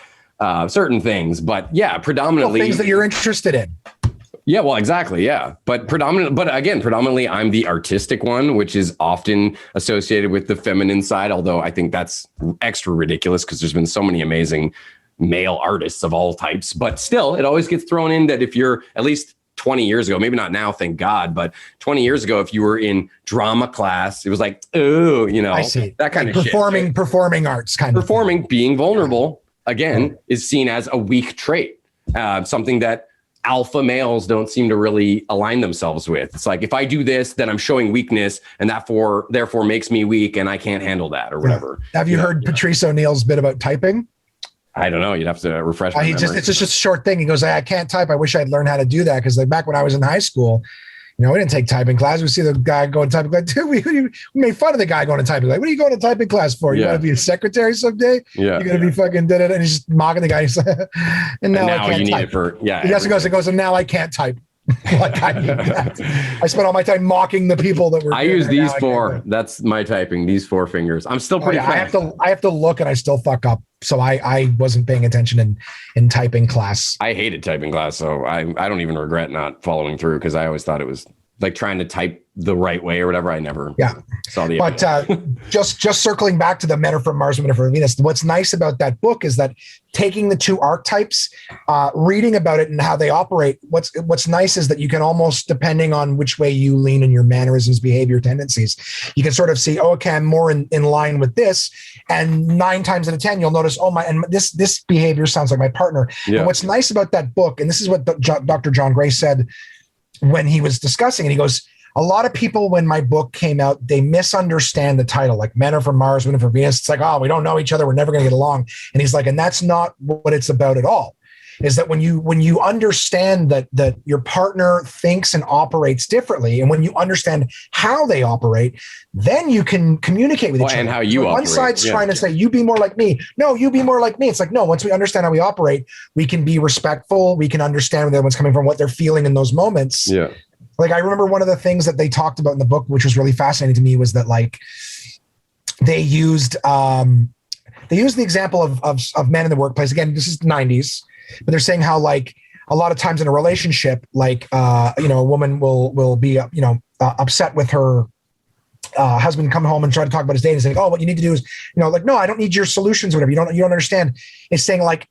certain things, but predominantly things that you're interested in. Yeah, well, exactly. Yeah. But predominantly I'm the artistic one, which is often associated with the feminine side. Although I think that's extra ridiculous because there's been so many amazing male artists of all types, but still it always gets thrown in that if you're at least 20 years ago, maybe not now, thank God, but 20 years ago, if you were in drama class, it was like, oh, I see. That kind like of performing arts kind of performing, being vulnerable again is seen as a weak trait, something that alpha males don't seem to really align themselves with. It's like, if I do this, then I'm showing weakness and therefore makes me weak and I can't handle that or whatever. Have you heard Patrice O'Neill's bit about typing? I don't know. You'd have to refresh my memory. It's just a short thing. He goes, I can't type. I wish I'd learned how to do that. Cause like back when I was in high school, we didn't take typing class. We see the guy going to typing class. Dude, we made fun of the guy going to typing class. What are you going to typing class for? You want to be a secretary someday? Yeah. You're going to be fucking did it. And he's just mocking the guy. He's like, and now I can't you type. Need it for, He goes, and now I can't type. Like I spent all my time mocking the people that were. I use these four. That's my typing. These 4 fingers. I'm still pretty. I have to look, and I still fuck up. So I wasn't paying attention in typing class. I hated typing class, so I don't even regret not following through because I always thought it was like trying to type the right way or whatever. I never saw the. But just circling back to the Men Are From Mars, Women Are From Venus. What's nice about that book is that taking the two archetypes, reading about it and how they operate. What's nice is that you can almost, depending on which way you lean in your mannerisms, behavior, tendencies, you can sort of see, okay, I'm more in line with this. And 9 times out of 10, you'll notice, this behavior sounds like my partner. Yeah. And what's nice about that book, and this is what Dr. John Gray said when he was discussing it, he goes, a lot of people, when my book came out, they misunderstand the title, like Men Are From Mars, Women Are From Venus. It's like, oh, we don't know each other. We're never going to get along. And he's like, and that's not what it's about at all. Is that when you understand that your partner thinks and operates differently, and when you understand how they operate, then you can communicate with each other. And how you operate. One side's trying to say, you be more like me. No, you be more like me. It's like, no, once we understand how we operate, we can be respectful. We can understand where the other one's coming from, what they're feeling in those moments. Yeah. Like, I remember one of the things that they talked about in the book, which was really fascinating to me, was that like they used the example of men in the workplace. Again, this is the 90s. But they're saying how, like, a lot of times in a relationship, like, a woman will be, upset with her husband, come home and try to talk about his day and say, oh, what you need to do is, like, no, I don't need your solutions or whatever. You don't understand. It's saying like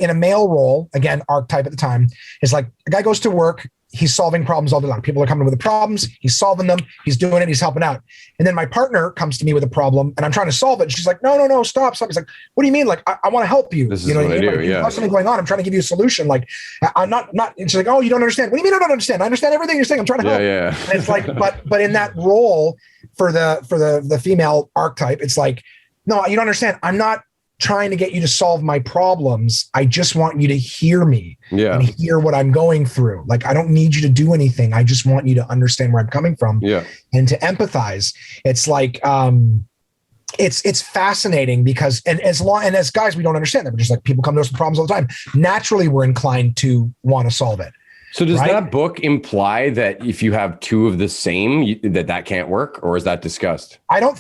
in a male role, again, archetype at the time, is like a guy goes to work. He's solving problems all day long. People are coming with the problems. He's solving them. He's doing it. He's helping out. And then my partner comes to me with a problem and I'm trying to solve it. And she's like, no, stop. He's like, what do you mean? Like, I want to help you. This is what I do. Like, there's something going on. I'm trying to give you a solution. Like, I'm not, and she's like, oh, you don't understand. What do you mean I don't understand? I understand everything you're saying. I'm trying to help. Yeah. And it's like, but in that role for the female archetype, it's like, no, you don't understand. I'm not trying to get you to solve my problems. I just want you to hear me and hear what I'm going through. Like, I don't need you to do anything. I just want you to understand where I'm coming from and to empathize. It's like, it's fascinating because, and as guys, we don't understand that. We're just like, people come to us with problems all the time. Naturally, we're inclined to want to solve it. So does right? that book imply that if you have two of the same, that can't work, or is that discussed? I don't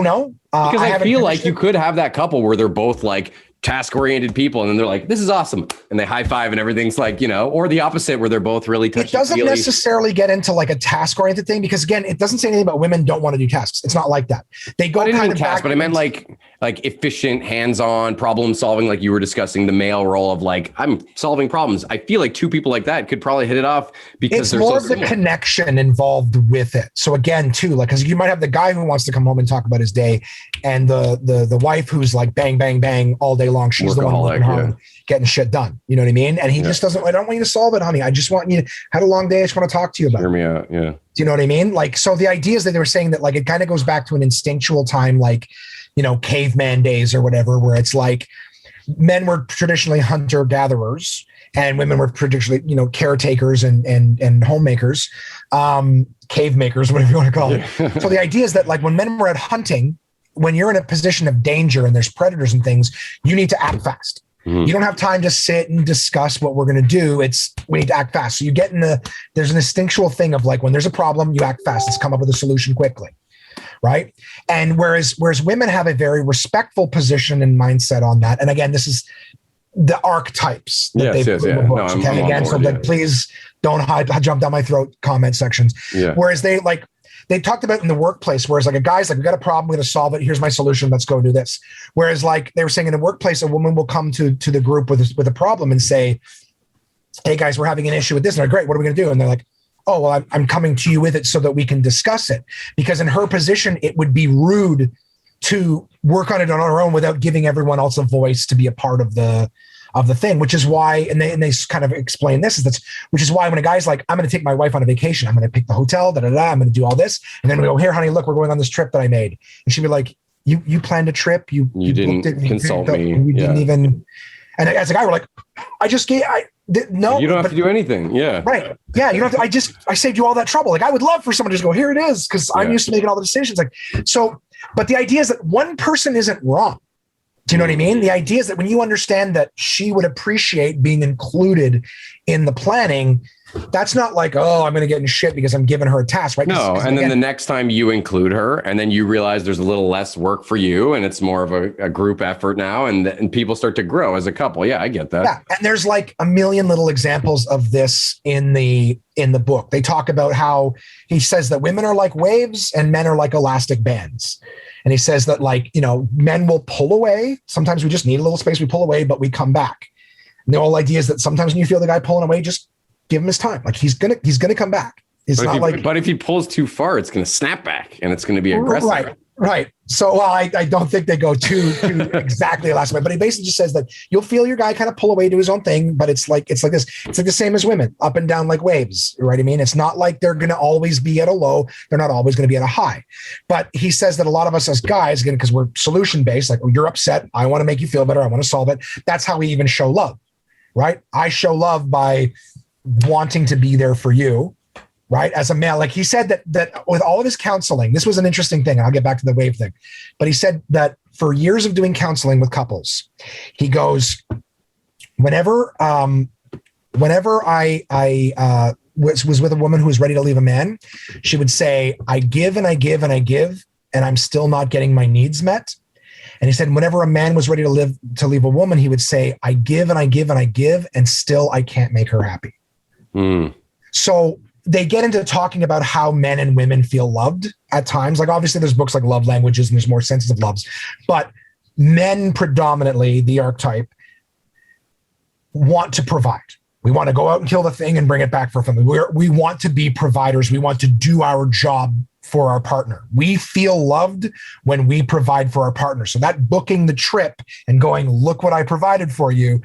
know. Because I haven't feel finished like you it. could have that couple where they're both like task-oriented people, and then they're like, "This is awesome," and they high five, and everything's like, or the opposite where they're both really touchy. It doesn't necessarily get into like a task-oriented thing because again, it doesn't say anything about women don't want to do tasks. It's not like that. They go kind of task, but I meant like efficient, hands-on, problem-solving, like you were discussing the male role of like I'm solving problems. I feel like two people like that could probably hit it off because it's they're more so of the similar. connection involved with it. So again, too, like because you might have the guy who wants to come home and talk about his day, and the wife who's like bang bang bang all day long. She's the one working hard, getting shit done. You know what I mean? And he just doesn't. I don't want you to solve it, honey. I just want you to had a long day. I just want to talk to you about. Hear me out. Yeah. Do you know what I mean? Like, so the idea is that they were saying that like it kind of goes back to an instinctual time, like caveman days or whatever, where it's like men were traditionally hunter gatherers and women were traditionally caretakers and homemakers, cave makers, whatever you want to call it. So the idea is that like when men were out hunting, when you're in a position of danger and there's predators and things, you need to act fast. You don't have time to sit and discuss what we're going to do. We need to act fast. So you get there's an instinctual thing of like, when there's a problem, you act fast. Let's come up with a solution quickly. Right. And whereas women have a very respectful position and mindset on that. And again, this is the archetypes that they've put in the books. No, okay. Again, so like, please don't jump down my throat comment sections. Yeah. Whereas they talked about in the workplace, whereas like a guy's like, we got a problem, we're going to solve it. Here's my solution. Let's go do this. Whereas like they were saying in the workplace, a woman will come to the group with a problem and say, hey guys, we're having an issue with this. And they're great. What are we going to do? And they're like, oh, well, I'm coming to you with it so that we can discuss it. Because in her position, it would be rude to work on it on her own without giving everyone else a voice to be a part of the thing, which is why, and they kind of explain this, which is why when a guy's like, I'm going to take my wife on a vacation, I'm going to pick the hotel, I'm going to do all this. And then we go, here, honey, look, we're going on this trip that I made. And she'd be like, you planned a trip. You didn't consult me. You didn't even, and as a guy, we're like, no, you don't have to do anything. Yeah. Right. Yeah. You don't have to, I saved you all that trouble. Like I would love for someone to just go, here it is. Cause I'm used to making all the decisions. Like, so, but the idea is that one person isn't wrong. Do you know what I mean? The idea is that when you understand that she would appreciate being included in the planning, that's not like, oh, I'm going to get in shit because I'm giving her a task, right? No, and then the next time you include her and then you realize there's a little less work for you and it's more of a group effort now and people start to grow as a couple. Yeah, I get that. Yeah, and there's like a million little examples of this in the book. They talk about how he says that women are like waves and men are like elastic bands. And he says that like, men will pull away. Sometimes we just need a little space. We pull away, but we come back. And the whole idea is that sometimes when you feel the guy pulling away, just give him his time. Like he's gonna come back. But if he pulls too far, it's gonna snap back and it's gonna be aggressive. Right. So I don't think they go too exactly last minute, but he basically just says that you'll feel your guy kind of pull away to his own thing, but it's like this. It's like the same as women, up and down like waves, right? I mean, it's not like they're going to always be at a low. They're not always going to be at a high. But he says that a lot of us as guys, again, because we're solution based, like, oh, you're upset. I want to make you feel better. I want to solve it. That's how we even show love, right? I show love by wanting to be there for you. Right. As a male, like he said that with all of his counseling, this was an interesting thing. And I'll get back to the wave thing. But he said that for years of doing counseling with couples, he goes, whenever I was with a woman who was ready to leave a man, she would say, I give and I give and I give, and I'm still not getting my needs met. And he said, whenever a man was ready to leave a woman, he would say, I give and I give and I give, and still I can't make her happy. So they get into talking about how men and women feel loved at times. Like obviously there's books like Love Languages and there's more sensitive loves, but men predominantly, the archetype, want to provide. We want to go out and kill the thing and bring it back for family. We want to be providers. We want to do our job for our partner. We feel loved when we provide for our partner. So that booking the trip and going, look what I provided for you,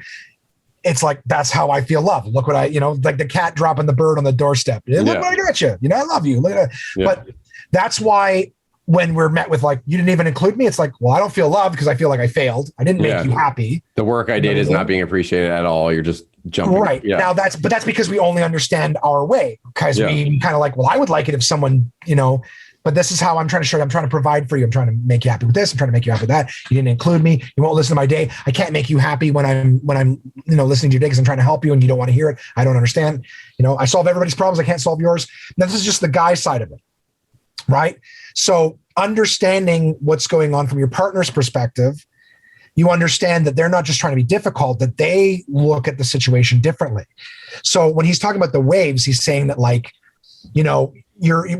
it's like, that's how I feel loved. Look what like the cat dropping the bird on the doorstep. Look what I got you. I love you. Look at that. Yeah. But that's why when we're met with like, you didn't even include me. It's like, well, I don't feel loved because I feel like I failed. I didn't make you happy. The work I did is not being appreciated at all. You're just jumping. Right. Yeah. Now that's because we only understand our way. Because we kind of like, well, I would like it if someone, but this is how I'm trying to show you. I'm trying to provide for you. I'm trying to make you happy with this. I'm trying to make you happy with that. You didn't include me. You won't listen to my day. I can't make you happy when I'm listening to your day because I'm trying to help you and you don't want to hear it. I don't understand. I solve everybody's problems. I can't solve yours. Now, this is just the guy side of it, right? So understanding what's going on from your partner's perspective, you understand that they're not just trying to be difficult, that they look at the situation differently. So when he's talking about the waves, he's saying that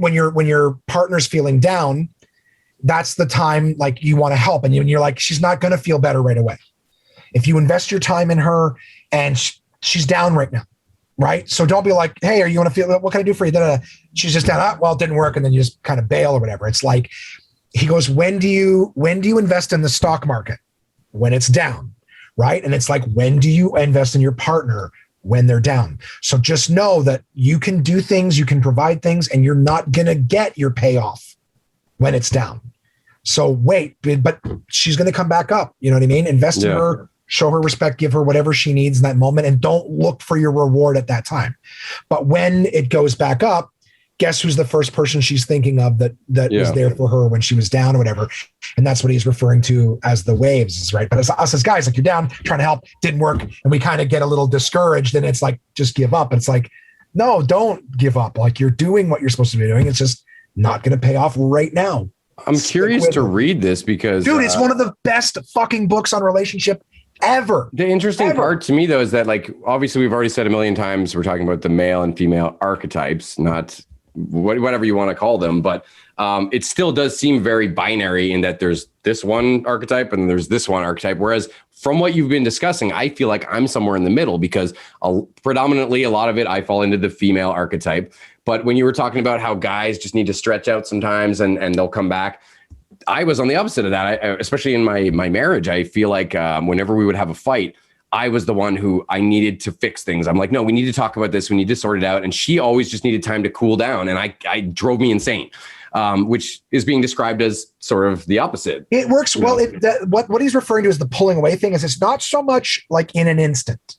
when your partner's feeling down, that's the time you want to help. And you're like, she's not going to feel better right away. If you invest your time in her and she's down right now, right? So don't be like, hey, are you going to feel, what can I do for you? She's just down. Well, it didn't work. And then you just kind of bail or whatever. It's like, he goes, when do you invest in the stock market? When it's down, right? And it's like, when do you invest in your partner? When they're down. So just know that you can do things, you can provide things, and you're not going to get your payoff when it's down. So wait, but she's going to come back up. You know what I mean? Invest in her, show her respect, give her whatever she needs in that moment, and don't look for your reward at that time. But when it goes back up, guess who's the first person she's thinking of that was there for her when she was down or whatever. And that's what he's referring to as the waves, right? But as us as guys, you're down, trying to help, didn't work, and we kind of get a little discouraged, and it's like, just give up. And it's like, no, don't give up. You're doing what you're supposed to be doing. It's just not going to pay off right now. I'm curious to read this because... Dude, it's one of the best fucking books on relationship ever. The interesting part to me, though, is that obviously we've already said a million times, we're talking about the male and female archetypes, not whatever you want to call them, but it still does seem very binary in that there's this one archetype and there's this one archetype. Whereas from what you've been discussing, I feel like I'm somewhere in the middle because predominantly a lot of it, I fall into the female archetype. But when you were talking about how guys just need to stretch out sometimes and they'll come back, I was on the opposite of that. Especially in my marriage, I feel like whenever we would have a fight, I was the one who I needed to fix things. I'm like, no, we need to talk about this. We need to sort it out. And she always just needed time to cool down. And I drove me insane, which is being described as sort of the opposite. It works well. What he's referring to as the pulling away thing is it's not so much in an instant.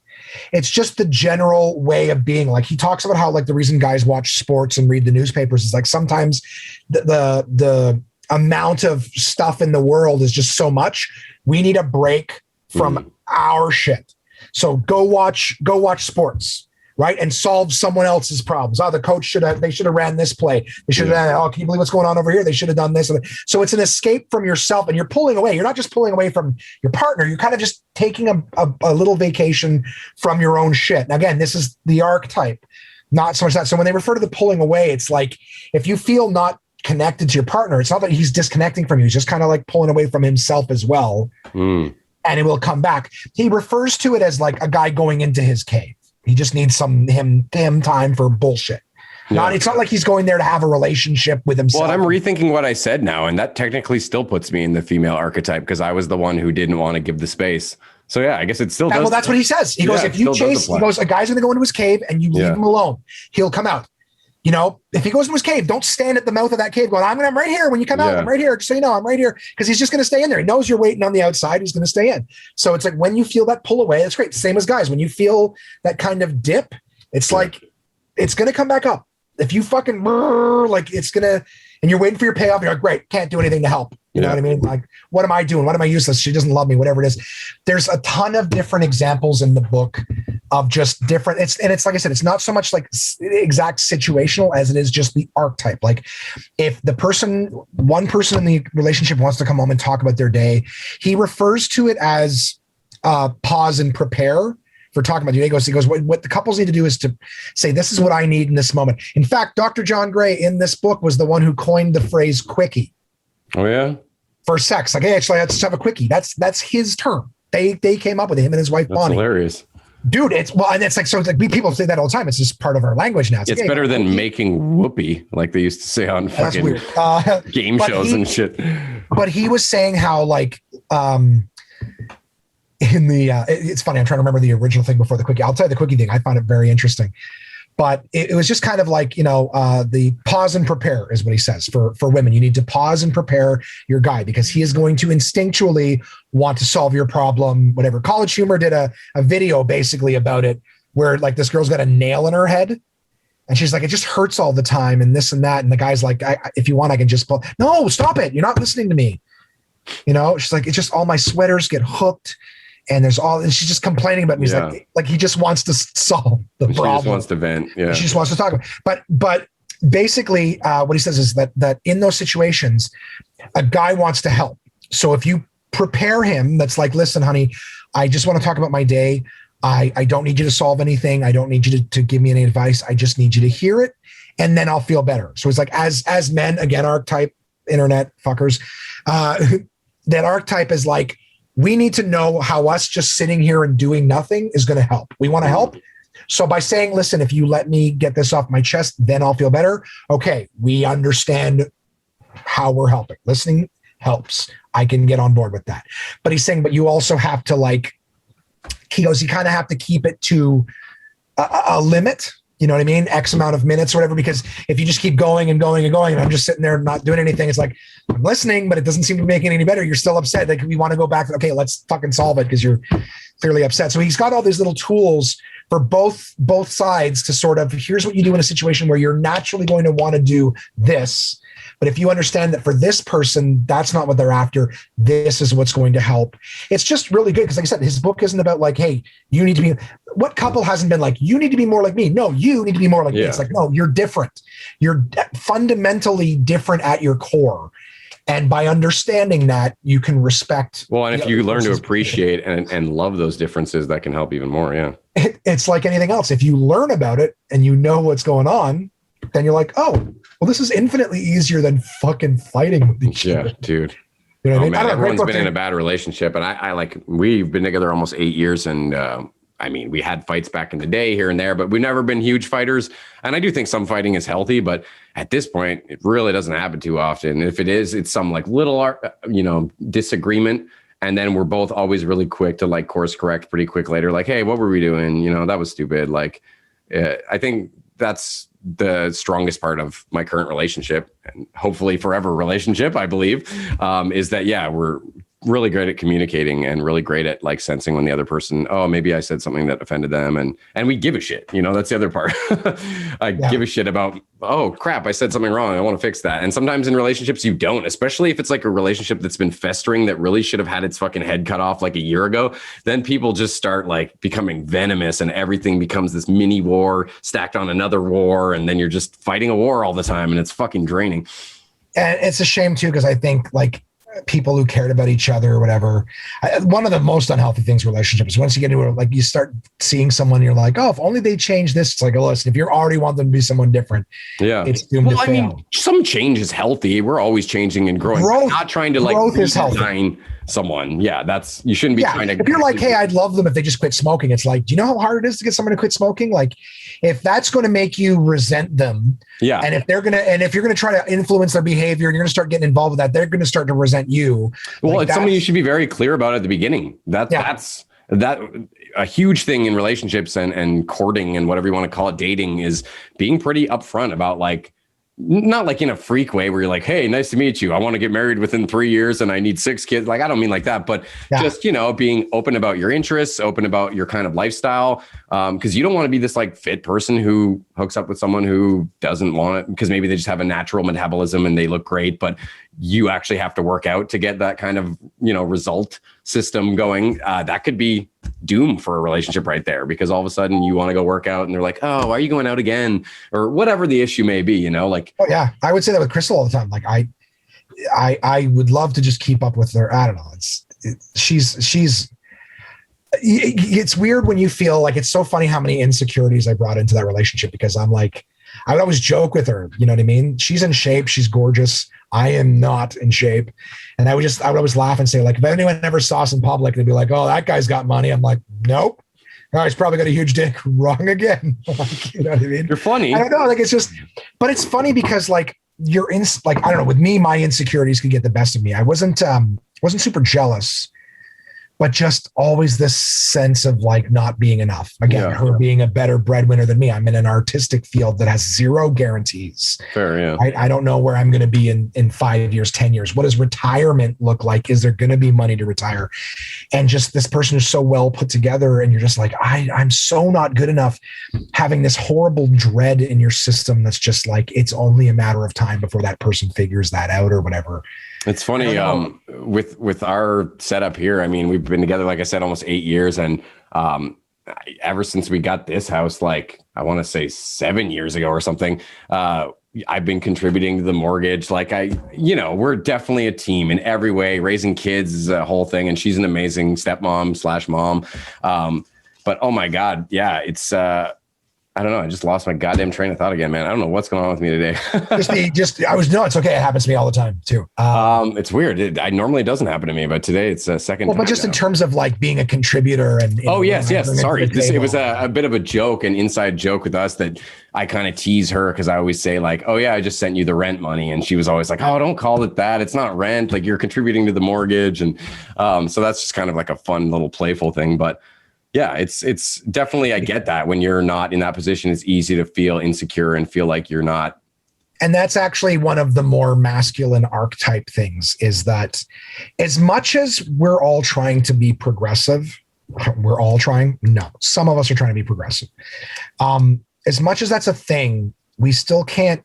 It's just the general way of being. He talks about how the reason guys watch sports and read the newspapers is sometimes the amount of stuff in the world is just so much. We need a break from our shit. So go watch sports, right? And solve someone else's problems. Oh, the coach should have ran this play. They should have done, can you believe what's going on over here? They should have done this. So it's an escape from yourself, and you're pulling away. You're not just pulling away from your partner. You're kind of just taking a little vacation from your own shit. Now, again, this is the archetype, not so much that. So when they refer to the pulling away, it's like, if you feel not connected to your partner, it's not that he's disconnecting from you. He's just kind of pulling away from himself as well. And it will come back. He refers to it as a guy going into his cave. He just needs him time for bullshit. It's not like he's going there to have a relationship with himself. Well, I'm rethinking what I said now, and that technically still puts me in the female archetype because I was the one who didn't want to give the space. So yeah, I guess it still does. Well, that's what he says. He goes, if you chase, he goes, a guy's going to go into his cave and you leave him alone. He'll come out. If he goes into his cave, don't stand at the mouth of that cave going, I'm right here. When you come out, I'm right here. Just so you know, I'm right here. Because he's just going to stay in there. He knows you're waiting on the outside. He's going to stay in. So it's when you feel that pull away, it's great. Same as guys. When you feel that kind of dip, it's it's going to come back up. If you fucking, it's going to, and you're waiting for your payoff, you're like, great, can't do anything to help. You know what I mean? What am I doing? What am I useless? She doesn't love me, whatever it is. There's a ton of different examples in the book of just different, it's like I said, it's not so much exact situational as it is just the archetype. If one person in the relationship wants to come home and talk about their day, he refers to it as pause and prepare for talking about you. He goes, what the couples need to do is to say, this is what I need in this moment. In fact, Dr. John Gray in this book was the one who coined the phrase quickie. Oh yeah. For sex. Hey, actually, let's have a quickie. That's his term. They came up with him and his wife, Bonnie. Hilarious. Dude, people say that all the time. It's just part of our language now. It's better than making whoopee, like they used to say on fucking game shows and shit. But he was saying how it's funny. I'm trying to remember the original thing before the quickie. I'll tell you the quickie thing. I found it very interesting. But it was just kind of the pause and prepare is what he says for women. You need to pause and prepare your guy because he is going to instinctually want to solve your problem, whatever. College Humor did a video basically about it where this girl's got a nail in her head And she's like, it just hurts all the time and this and that. And the guy's like, if you want, I can just pull. No, stop it. You're not listening to me. She's like, it's just all my sweaters get hooked. And and she's just complaining about me. He's like he just wants to solve the problem. She just wants to vent. Yeah. She just wants to talk about it. But basically what he says is that in those situations, a guy wants to help. So if you prepare him, that's like, listen, honey, I just want to talk about my day. I don't need you to solve anything. I don't need you to give me any advice. I just need you to hear it, and then I'll feel better. So it's like, as men, again, archetype, internet fuckers, that archetype is like, we need to know how us just sitting here and doing nothing is going to help. We want to help. So by saying, listen, if you let me get this off my chest, then I'll feel better. Okay, we understand how we're helping. Listening helps. I can get on board with that. But he's saying, but you also have to he goes, you kind of have to keep it to a limit, you know what I mean? X amount of minutes or whatever, because if you just keep going and going and going, and I'm just sitting there not doing anything, it's like, I'm listening, but it doesn't seem to be making it any better. You're still upset. Like, we want to go back. Okay, let's fucking solve it because you're clearly upset. So he's got all these little tools for both sides to sort of, here's what you do in a situation where you're naturally going to want to do this. But if you understand that for this person, that's not what they're after, this is what's going to help. It's just really good because, like I said, his book isn't about like, hey, you need to be, what couple hasn't been like, you need to be more like me? No, you need to be more like me. It's like, no, you're different. You're fundamentally different at your core. And by understanding that, you can respect. Well, and if you learn to appreciate and love those differences, that can help even more. Yeah. It's like anything else. If you learn about it and you know what's going on, then you're like, oh, well, this is infinitely easier than fucking fighting with each other. Yeah, dude. You know what I mean? Man, everyone's been in a bad relationship, and I like, we've been together almost 8 years, and I mean, we had fights back in the day here and there, but we've never been huge fighters. And I do think some fighting is healthy, but at this point, it really doesn't happen too often. If it is, it's some like little, disagreement. And then we're both always really quick to like course correct pretty quick later. Like, hey, what were we doing? That was stupid. Like, I think that's the strongest part of my current relationship, and hopefully forever relationship, I believe, is that, we're really great at communicating and really great at like sensing when the other person, oh, maybe I said something that offended them. And we give a shit, that's the other part. Give a shit about, oh crap, I said something wrong. I want to fix that. And sometimes in relationships you don't, especially if it's like a relationship that's been festering that really should have had its fucking head cut off like a year ago. Then people just start like becoming venomous and everything becomes this mini war stacked on another war. And then you're just fighting a war all the time and it's fucking draining. And it's a shame too, because I think like people who cared about each other or whatever, one of the most unhealthy things in relationships, once you get into it, like you start seeing someone, you're like, oh, if only they change this. It's like, oh, listen, if you already want them to be someone different, it's doomed to fail. I mean, some change is healthy. We're always changing and growing. We're not trying to like redesign someone. Yeah, you shouldn't be trying to. If you're like, hey, I'd love them if they just quit smoking. It's like, do you know how hard it is to get someone to quit smoking? Like, if that's going to make you resent them, and if you're going to try to influence their behavior, and you're going to start getting involved with that, they're going to start to resent you. Well, it's something you should be very clear about at the beginning. That's a huge thing in relationships and courting and whatever you want to call it, dating, is being pretty upfront about like, not like in a freak way where you're like, hey, nice to meet you. I want to get married within 3 years and I need 6 kids. Like, I don't mean like that, but just, being open about your interests, open about your kind of lifestyle. Because you don't want to be this like fit person who hooks up with someone who doesn't want it because maybe they just have a natural metabolism and they look great, but you actually have to work out to get that kind of, result system going. That could be doom for a relationship right there, because all of a sudden you want to go work out and they're like, oh, why are you going out again? Or whatever the issue may be, like. Oh yeah. I would say that with Crystal all the time. Like I would love to just keep up with her. I don't know. It's weird when you feel like, it's so funny how many insecurities I brought into that relationship, because I'm like, I would always joke with her. You know what I mean? She's in shape. She's gorgeous. I am not in shape. And I would always laugh and say, like, if anyone ever saw us in public, they'd be like, oh, that guy's got money. I'm like, nope. Oh, he's probably got a huge dick. Wrong again. You know what I mean? You're funny. I don't know. Like, it's just, but it's funny because like you're in, like, I don't know, with me, my insecurities could get the best of me. I wasn't super jealous, but just always this sense of like not being enough. Again, Yeah. her being a better breadwinner than me. I'm in an artistic field that has zero guarantees. Fair, yeah. I don't know where I'm going to be in 5 years, 10 years. What does retirement look like? Is there going to be money to retire? And just this person is so well put together, and you're just like, I'm so not good enough, having this horrible dread in your system that's just like, it's only a matter of time before that person figures that out or whatever. It's funny, with our setup here. I mean, we've been together, like I said, almost 8 years, and ever since we got this house, like I want to say 7 years ago or something, I've been contributing to the mortgage. Like we're definitely a team in every way. Raising kids is a whole thing, and she's an amazing stepmom/mom. But oh my God, yeah, it's I don't know. I just lost my goddamn train of thought again, man. I don't know what's going on with me today. It's okay. It happens to me all the time too. It's weird. It normally doesn't happen to me, but today it's a second. Well, but just in terms of like being a contributor and. Yes. Sorry. It was a bit of a joke, an inside joke with us that I kind of tease her because I always say like, oh yeah, I just sent you the rent money. And she was always like, oh, don't call it that. It's not rent. Like you're contributing to the mortgage. And so that's just kind of like a fun little playful thing. But yeah, it's definitely, I get that when you're not in that position, it's easy to feel insecure and feel like you're not. And that's actually one of the more masculine archetype things, is that as much as we're all trying to be progressive, some of us are trying to be progressive. As much as that's a thing, we still can't,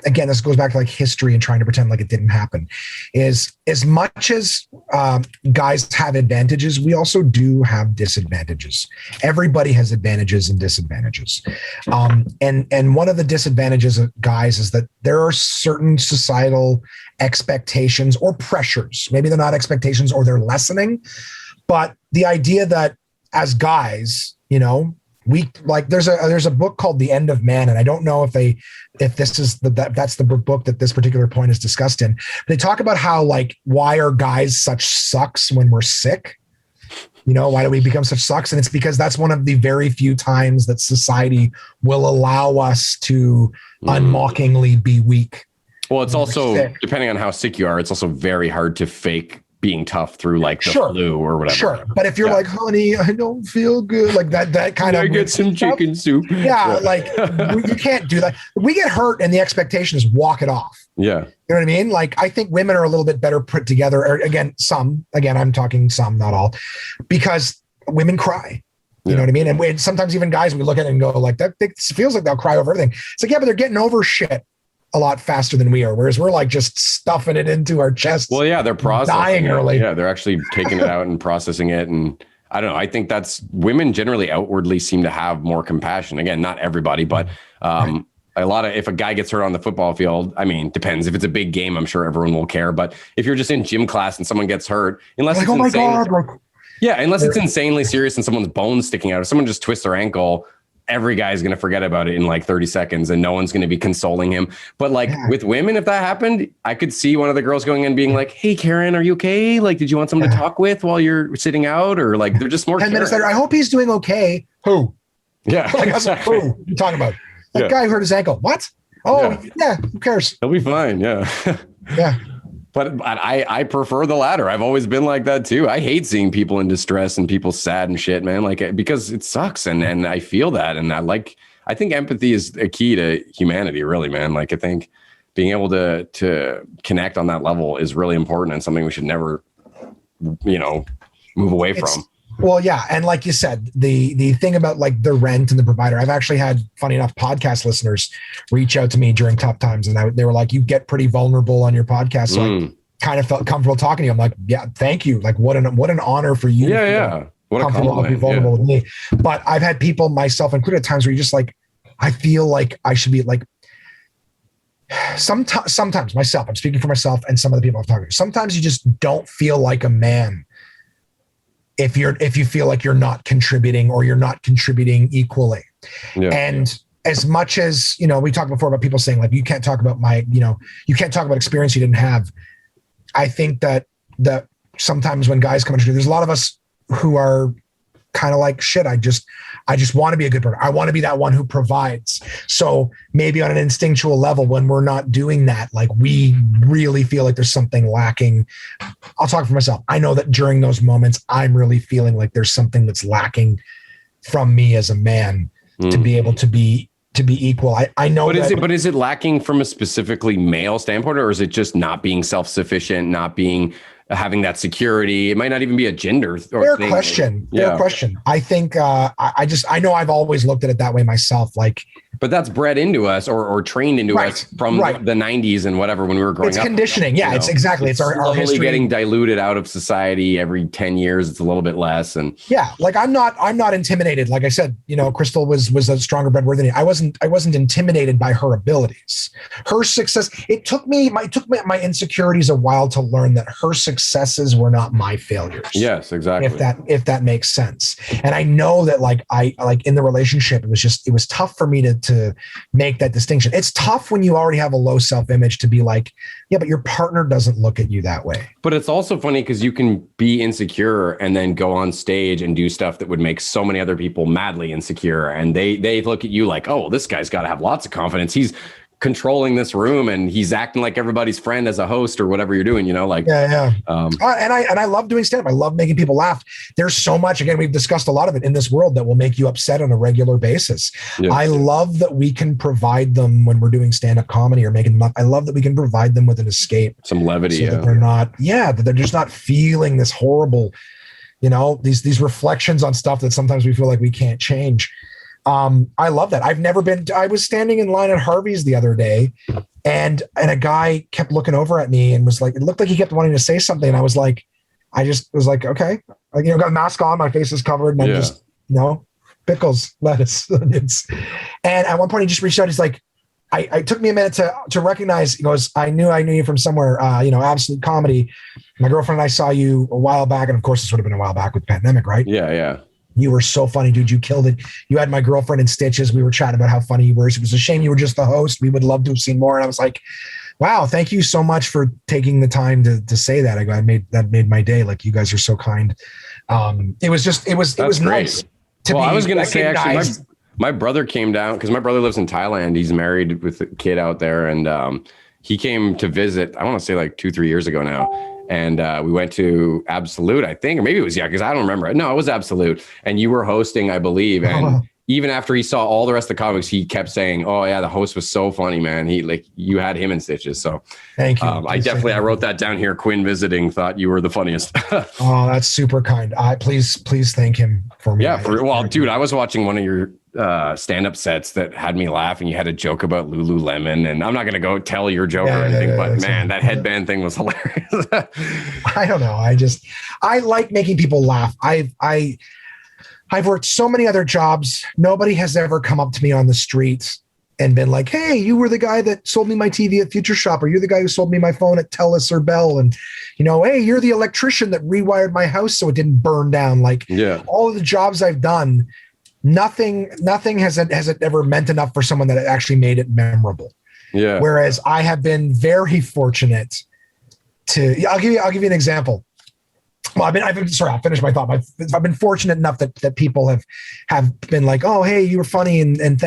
again, this goes back to like history and trying to pretend like it didn't happen, is as much as guys have advantages, we also do have disadvantages. Everybody has advantages and disadvantages. And one of the disadvantages of guys is that there are certain societal expectations or pressures. Maybe they're not expectations or they're lessening, but the idea that as guys, we like there's a book called The End of Man, and I don't know if this is that's the book that this particular point is discussed in. They talk about how like, why are guys such sucks when we're sick? Why do we become such sucks? And it's because that's one of the very few times that society will allow us to unmockingly be weak. Well, it's also, depending on how sick you are, it's also very hard to fake being tough through like the flu or whatever. Sure. But if you're like, honey, I don't feel good, like that kind of. I get some chicken soup. Yeah. Like you can't do that. We get hurt and the expectation is walk it off. Yeah. You know what I mean? Like, I think women are a little bit better put together. Or again, I'm talking some, not all, because women cry. You know what I mean? And sometimes even guys, we look at it and go like, that it feels like they'll cry over everything. It's like, yeah, but they're getting over shit a lot faster than we are, whereas we're like just stuffing it into our chests. Well, yeah, they're processing dying early. Yeah, they're actually taking it out and processing it. And I don't know. I think that's, women generally outwardly seem to have more compassion. Again, not everybody, but a lot of, if a guy gets hurt on the football field, I mean, depends. If it's a big game, I'm sure everyone will care. But if you're just in gym class and someone gets hurt, unless like, it's oh insane, my God, unless it's insanely serious and someone's bones sticking out, if someone just twists their ankle, every guy's going to forget about it in like 30 seconds and no one's going to be consoling him. But like with women, if that happened, I could see one of the girls going in being like, hey, Karen, are you okay? Like, did you want someone to talk with while you're sitting out? Or like, they're just more 10 minutes later, I hope he's doing okay. Who? Yeah. Like, exactly. Who you talking about? That guy hurt his ankle. What? Oh, yeah. Who cares? He'll be fine. Yeah. Yeah. But I prefer the latter. I've always been like that too. I hate seeing people in distress and people sad and shit, man. Like, because it sucks, and I feel that, and I think empathy is a key to humanity, really, man. Like, I think being able to connect on that level is really important and something we should never, move away from. Well, yeah. And like you said, the thing about like the rent and the provider, I've actually had, funny enough, podcast listeners reach out to me during tough times. And they were like, you get pretty vulnerable on your podcast. So I kind of felt comfortable talking to you. I'm like, yeah, thank you. Like, what an honor for you. Yeah. What a compliment. Be vulnerable with me. But I've had people, myself included, at times where you're just like, I feel like I should be like, sometimes myself, I'm speaking for myself and some of the people I'm talking to, sometimes you just don't feel like a man if you feel like you're not contributing or you're not contributing equally. And as much as, we talked before about people saying like, you can't talk about you can't talk about experience you didn't have. I think that sometimes when guys come into, there's a lot of us who are kind of like, shit, I just want to be a good partner. I want to be that one who provides. So maybe on an instinctual level, when we're not doing that, like we really feel like there's something lacking. I'll talk for myself. I know that during those moments, I'm really feeling like there's something that's lacking from me as a man to be able to be equal. I know. But is it lacking from a specifically male standpoint, or is it just not being self-sufficient, not being having that security? It might not even be a gender fair thing. Question. Yeah. Fair question. I think I know I've always looked at it that way myself. Like, but that's bred into us or trained into us from the 90s and whatever when we were growing up. It's conditioning. Yeah, it's exactly. It's our history. Getting diluted out of society every 10 years. It's a little bit less. And yeah, like I'm not intimidated. Like I said, Crystal was a stronger breadwinner than me. I wasn't intimidated by her abilities. Her success. It took my insecurities a while to learn that her successes were not my failures. Yes, exactly. If that makes sense. And I know that like in the relationship, it was tough for me to make that distinction. It's tough when you already have a low self-image to be like, yeah, but your partner doesn't look at you that way. But it's also funny because you can be insecure and then go on stage and do stuff that would make so many other people madly insecure. And they look at you like, oh, this guy's got to have lots of confidence. He's controlling this room and he's acting like everybody's friend as a host or whatever you're doing, like and I love doing stand-up. I love making people laugh. There's so much, again, we've discussed a lot of it in this world that will make you upset on a regular basis. Yes. I love that we can provide them when we're doing stand-up comedy or making them up. I love that we can provide them with an escape, some levity, so that they're just not feeling this horrible, these reflections on stuff that sometimes we feel like we can't change. I love that. I was standing in line at Harvey's the other day and a guy kept looking over at me and was like, it looked like he kept wanting to say something. And I just was like, okay, got a mask on, my face is covered. And I'm just, pickles, lettuce. And at one point he just reached out. He's like, I took me a minute to recognize, he goes, I knew you from somewhere, Absolute Comedy. My girlfriend and I saw you a while back. And of course this would have been a while back with the pandemic, right? Yeah. Yeah. You were so funny, dude. You killed it. You had my girlfriend in stitches. We were chatting about how funny you were. It was a shame you were just the host. We would love to have seen more. And I was like, wow, thank you so much for taking the time to say that. That made my day. Like, you guys are so kind. It was nice to be I was going to say, actually, recognized. my brother came down because my brother lives in Thailand. He's married with a kid out there. And he came to visit, I want to say like 2-3 years ago now. And we went to Absolute, I think, or maybe it was, because I don't remember. No, it was Absolute. And you were hosting, I believe. And even after he saw all the rest of the comics, he kept saying, oh, yeah, the host was so funny, man. You had him in stitches. So thank you. I wrote that down here. Quinn visiting thought you were the funniest. Oh, that's super kind. Please thank him for me. Yeah. Dude, I was watching one of your stand-up sets that had me laughing. You had a joke about Lululemon, and I'm not going to go tell your joke or anything, but man, that headband thing was hilarious. I don't know. I like making people laugh. I've worked so many other jobs. Nobody has ever come up to me on the streets and been like, hey, you were the guy that sold me my TV at Future Shop, or you're the guy who sold me my phone at Telus or Bell. And, hey, you're the electrician that rewired my house so it didn't burn down. Like, all of the jobs I've done, nothing has it ever meant enough for someone that it actually made it memorable. Yeah. Whereas I have been very fortunate to, I'll give you an example. Well, I'll finish my thought. I've been fortunate enough that people have been like, oh, hey, you were funny. And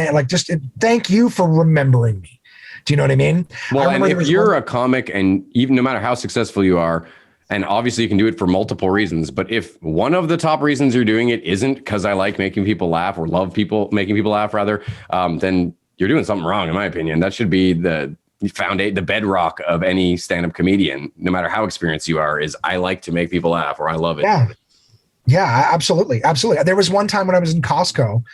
thank you for remembering me. Do you know what I mean? Well, and if you're a comic, and even no matter how successful you are, and obviously you can do it for multiple reasons, but if one of the top reasons you're doing it isn't because I like making people laugh or love people, making people laugh rather, then you're doing something wrong, in my opinion. That should be the bedrock of any stand-up comedian, no matter how experienced you are, is I like to make people laugh, or I love it. Yeah, absolutely. Absolutely. There was one time when I was in Costco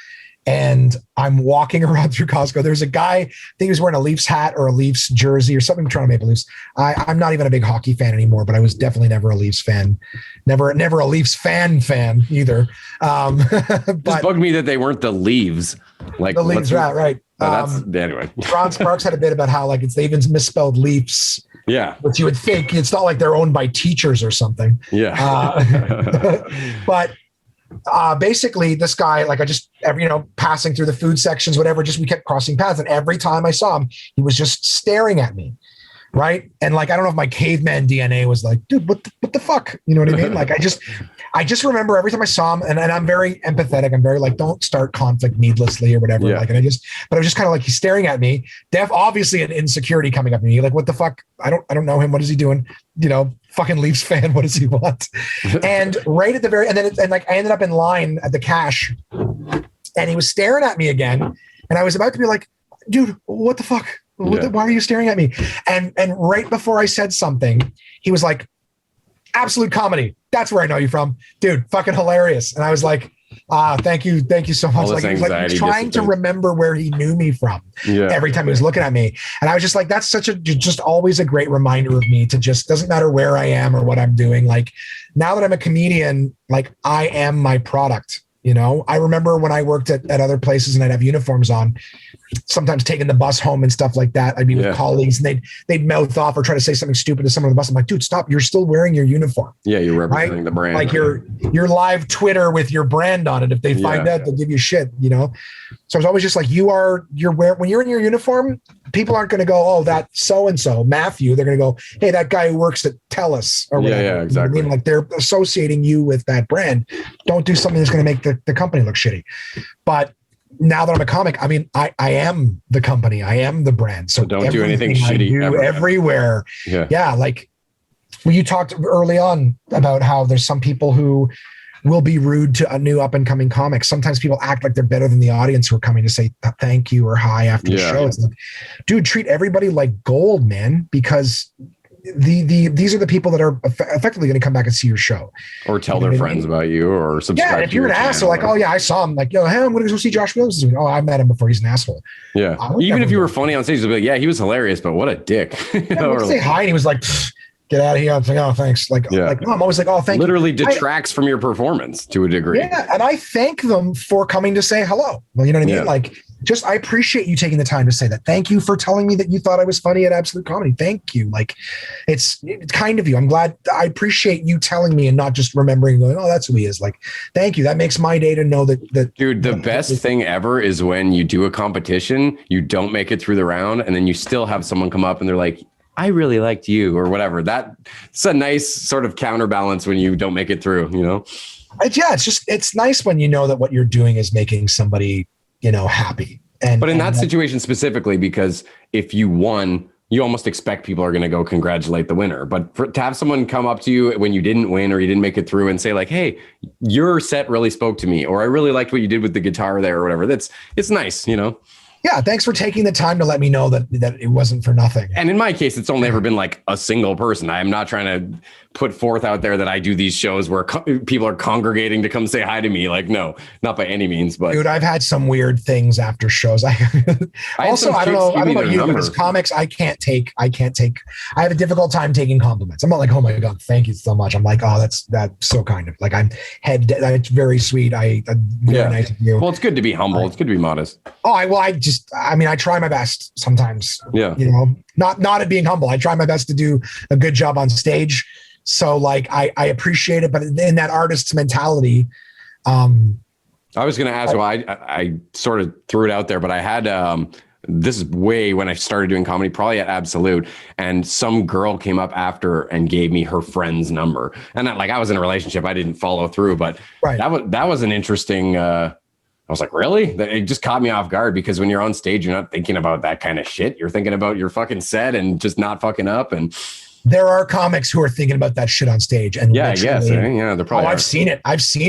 and I'm walking around through Costco. There's a guy, I think he was wearing a Leafs hat or a Leafs jersey or something, trying to make Leafs. I'm not even a big hockey fan anymore, but I was definitely never a Leafs fan. Never a Leafs fan either. It just bugged me that they weren't the Leaves. Like the Leaves, right. Anyway. Ron Sparks had a bit about how they even misspelled Leafs. Yeah. Which you would think it's not like they're owned by teachers or something. Yeah. But basically this guy, I just passing through the food sections, whatever, we kept crossing paths. And every time I saw him, he was just staring at me. Right. And I don't know if my caveman DNA was like, dude, what the fuck? You know what I mean? I just remember every time I saw him, and I'm very empathetic. I'm very like, don't start conflict needlessly or whatever. Yeah. Like, and but I was just kind of like, he's staring at me. Obviously an insecurity coming up to me. Like, what the fuck? I don't know him. What is he doing? Fucking Leafs fan. What does he want? And right at the very, and I ended up in line at the cash, and he was staring at me again. And I was about to be like, dude, what the fuck? Why are you staring at me? And right before I said something, he was like, absolute comedy. That's where I know you from, dude. Fucking hilarious. And I was like, thank you so much. Like, he was trying to remember where he knew me from every time he was looking at me. And I was just like, that's just always a great reminder of me to just, doesn't matter where I am or what I'm doing. Like, now that I'm a comedian, like, I am my product. I remember when I worked at other places and I'd have uniforms on, sometimes taking the bus home and stuff like that. I'd be with colleagues and they'd mouth off or try to say something stupid to someone on the bus. I'm like, dude, stop. You're still wearing your uniform. Yeah, you're representing the brand. Like, your live Twitter with your brand on it. If they find out, they'll give you shit, So I was always just like, when you're in your uniform, people aren't going to go, oh, that so-and-so, Matthew. They're going to go, hey, that guy who works at TELUS or whatever. Yeah, exactly. I mean, like, they're associating you with that brand. Don't do something that's going to make the company look shitty. But now that I'm a comic, I mean, I am the company. I am the brand. So don't do anything shitty ever. Everywhere. Yeah. Like, when you talked early on about how there's some people who will be rude to a new up and coming comic. Sometimes people act like they're better than the audience who are coming to say thank you or hi after the show. It's like, dude, treat everybody like gold, man, because these are the people that are effectively going to come back and see your show or tell their friends about you or subscribe. Yeah, if you're an asshole, like, oh yeah, I saw him. Like, hey, I'm going to go see Josh Williams this week. Oh, I met him before. He's an asshole. Yeah, even if you were funny on stage, you'd be like, yeah, he was hilarious, but what a dick. Say hi, and he was like, get out of here. I'm like, oh, thanks. Like, no, I'm always like, oh, thank you. Literally detracts from your performance to a degree. Yeah, and I thank them for coming to say hello. Well, you know what I mean? Like, I appreciate you taking the time to say that. Thank you for telling me that you thought I was funny at Absolute Comedy. Thank you. Like, it's kind of you. I'm glad. I appreciate you telling me and not just remembering going, oh, that's who he is. Like, thank you. That makes my day to know that. Dude, the best thing ever is when you do a competition, you don't make it through the round, and then you still have someone come up and they're like, I really liked you or whatever. That's a nice sort of counterbalance when you don't make it through, it's nice when you know that what you're doing is making somebody, happy. But in that situation specifically, because if you won, you almost expect people are going to go congratulate the winner. But to have someone come up to you when you didn't win or you didn't make it through and say like, hey, your set really spoke to me, or I really liked what you did with the guitar there or whatever. It's nice, Yeah, thanks for taking the time to let me know that it wasn't for nothing. And in my case, it's only ever been like a single person. I am not trying to put forth out there that I do these shows where people are congregating to come say hi to me. Like, no, not by any means. But dude, I've had some weird things after shows. I don't know about you, but as comics, I have a difficult time taking compliments. I'm not like, oh my God, thank you so much. I'm like, oh, that's so kind of like that's very sweet. Very nice of you. Well, it's good to be humble. It's good to be modest. Oh, I try my best sometimes. Yeah. Not at being humble. I try my best to do a good job on stage. So like, I appreciate it, but in that artist's mentality, I was going to ask, I sort of threw it out there, but I had, this is way when I started doing comedy, probably at Absolute, and some girl came up after and gave me her friend's number. And I was in a relationship. I didn't follow through, but that was an interesting, I was like, really? It just caught me off guard because when you're on stage, you're not thinking about that kind of shit. You're thinking about your fucking set and just not fucking up. And there are comics who are thinking about that shit on stage. And I guess. Yeah, they're probably. I've seen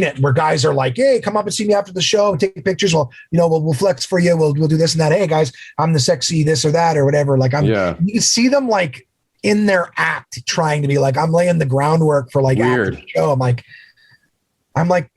it where guys are like, hey, come up and see me after the show and take pictures. Well, we'll flex for you. We'll do this and that. Hey guys, I'm the sexy this or that or whatever. Like you see them like in their act trying to be like, I'm laying the groundwork for like weird after the show. I'm like,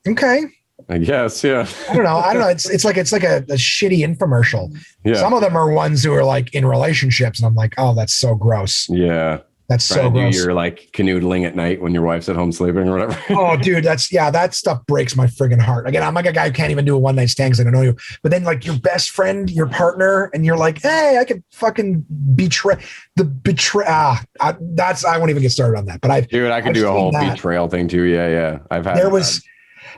okay. I guess, yeah. I don't know. It's like a shitty infomercial. Yeah. Some of them are ones who are like in relationships, and I'm like, oh, that's so gross. Yeah. That's so gross. You're like canoodling at night when your wife's at home sleeping or whatever. Oh, dude, that stuff breaks my friggin' heart. Again, I'm like a guy who can't even do a one night stand because I don't know you. But then like your best friend, your partner, and you're like, hey, I could fucking betray. I won't even get started on that. But I could do a whole betrayal thing too. Yeah. I've had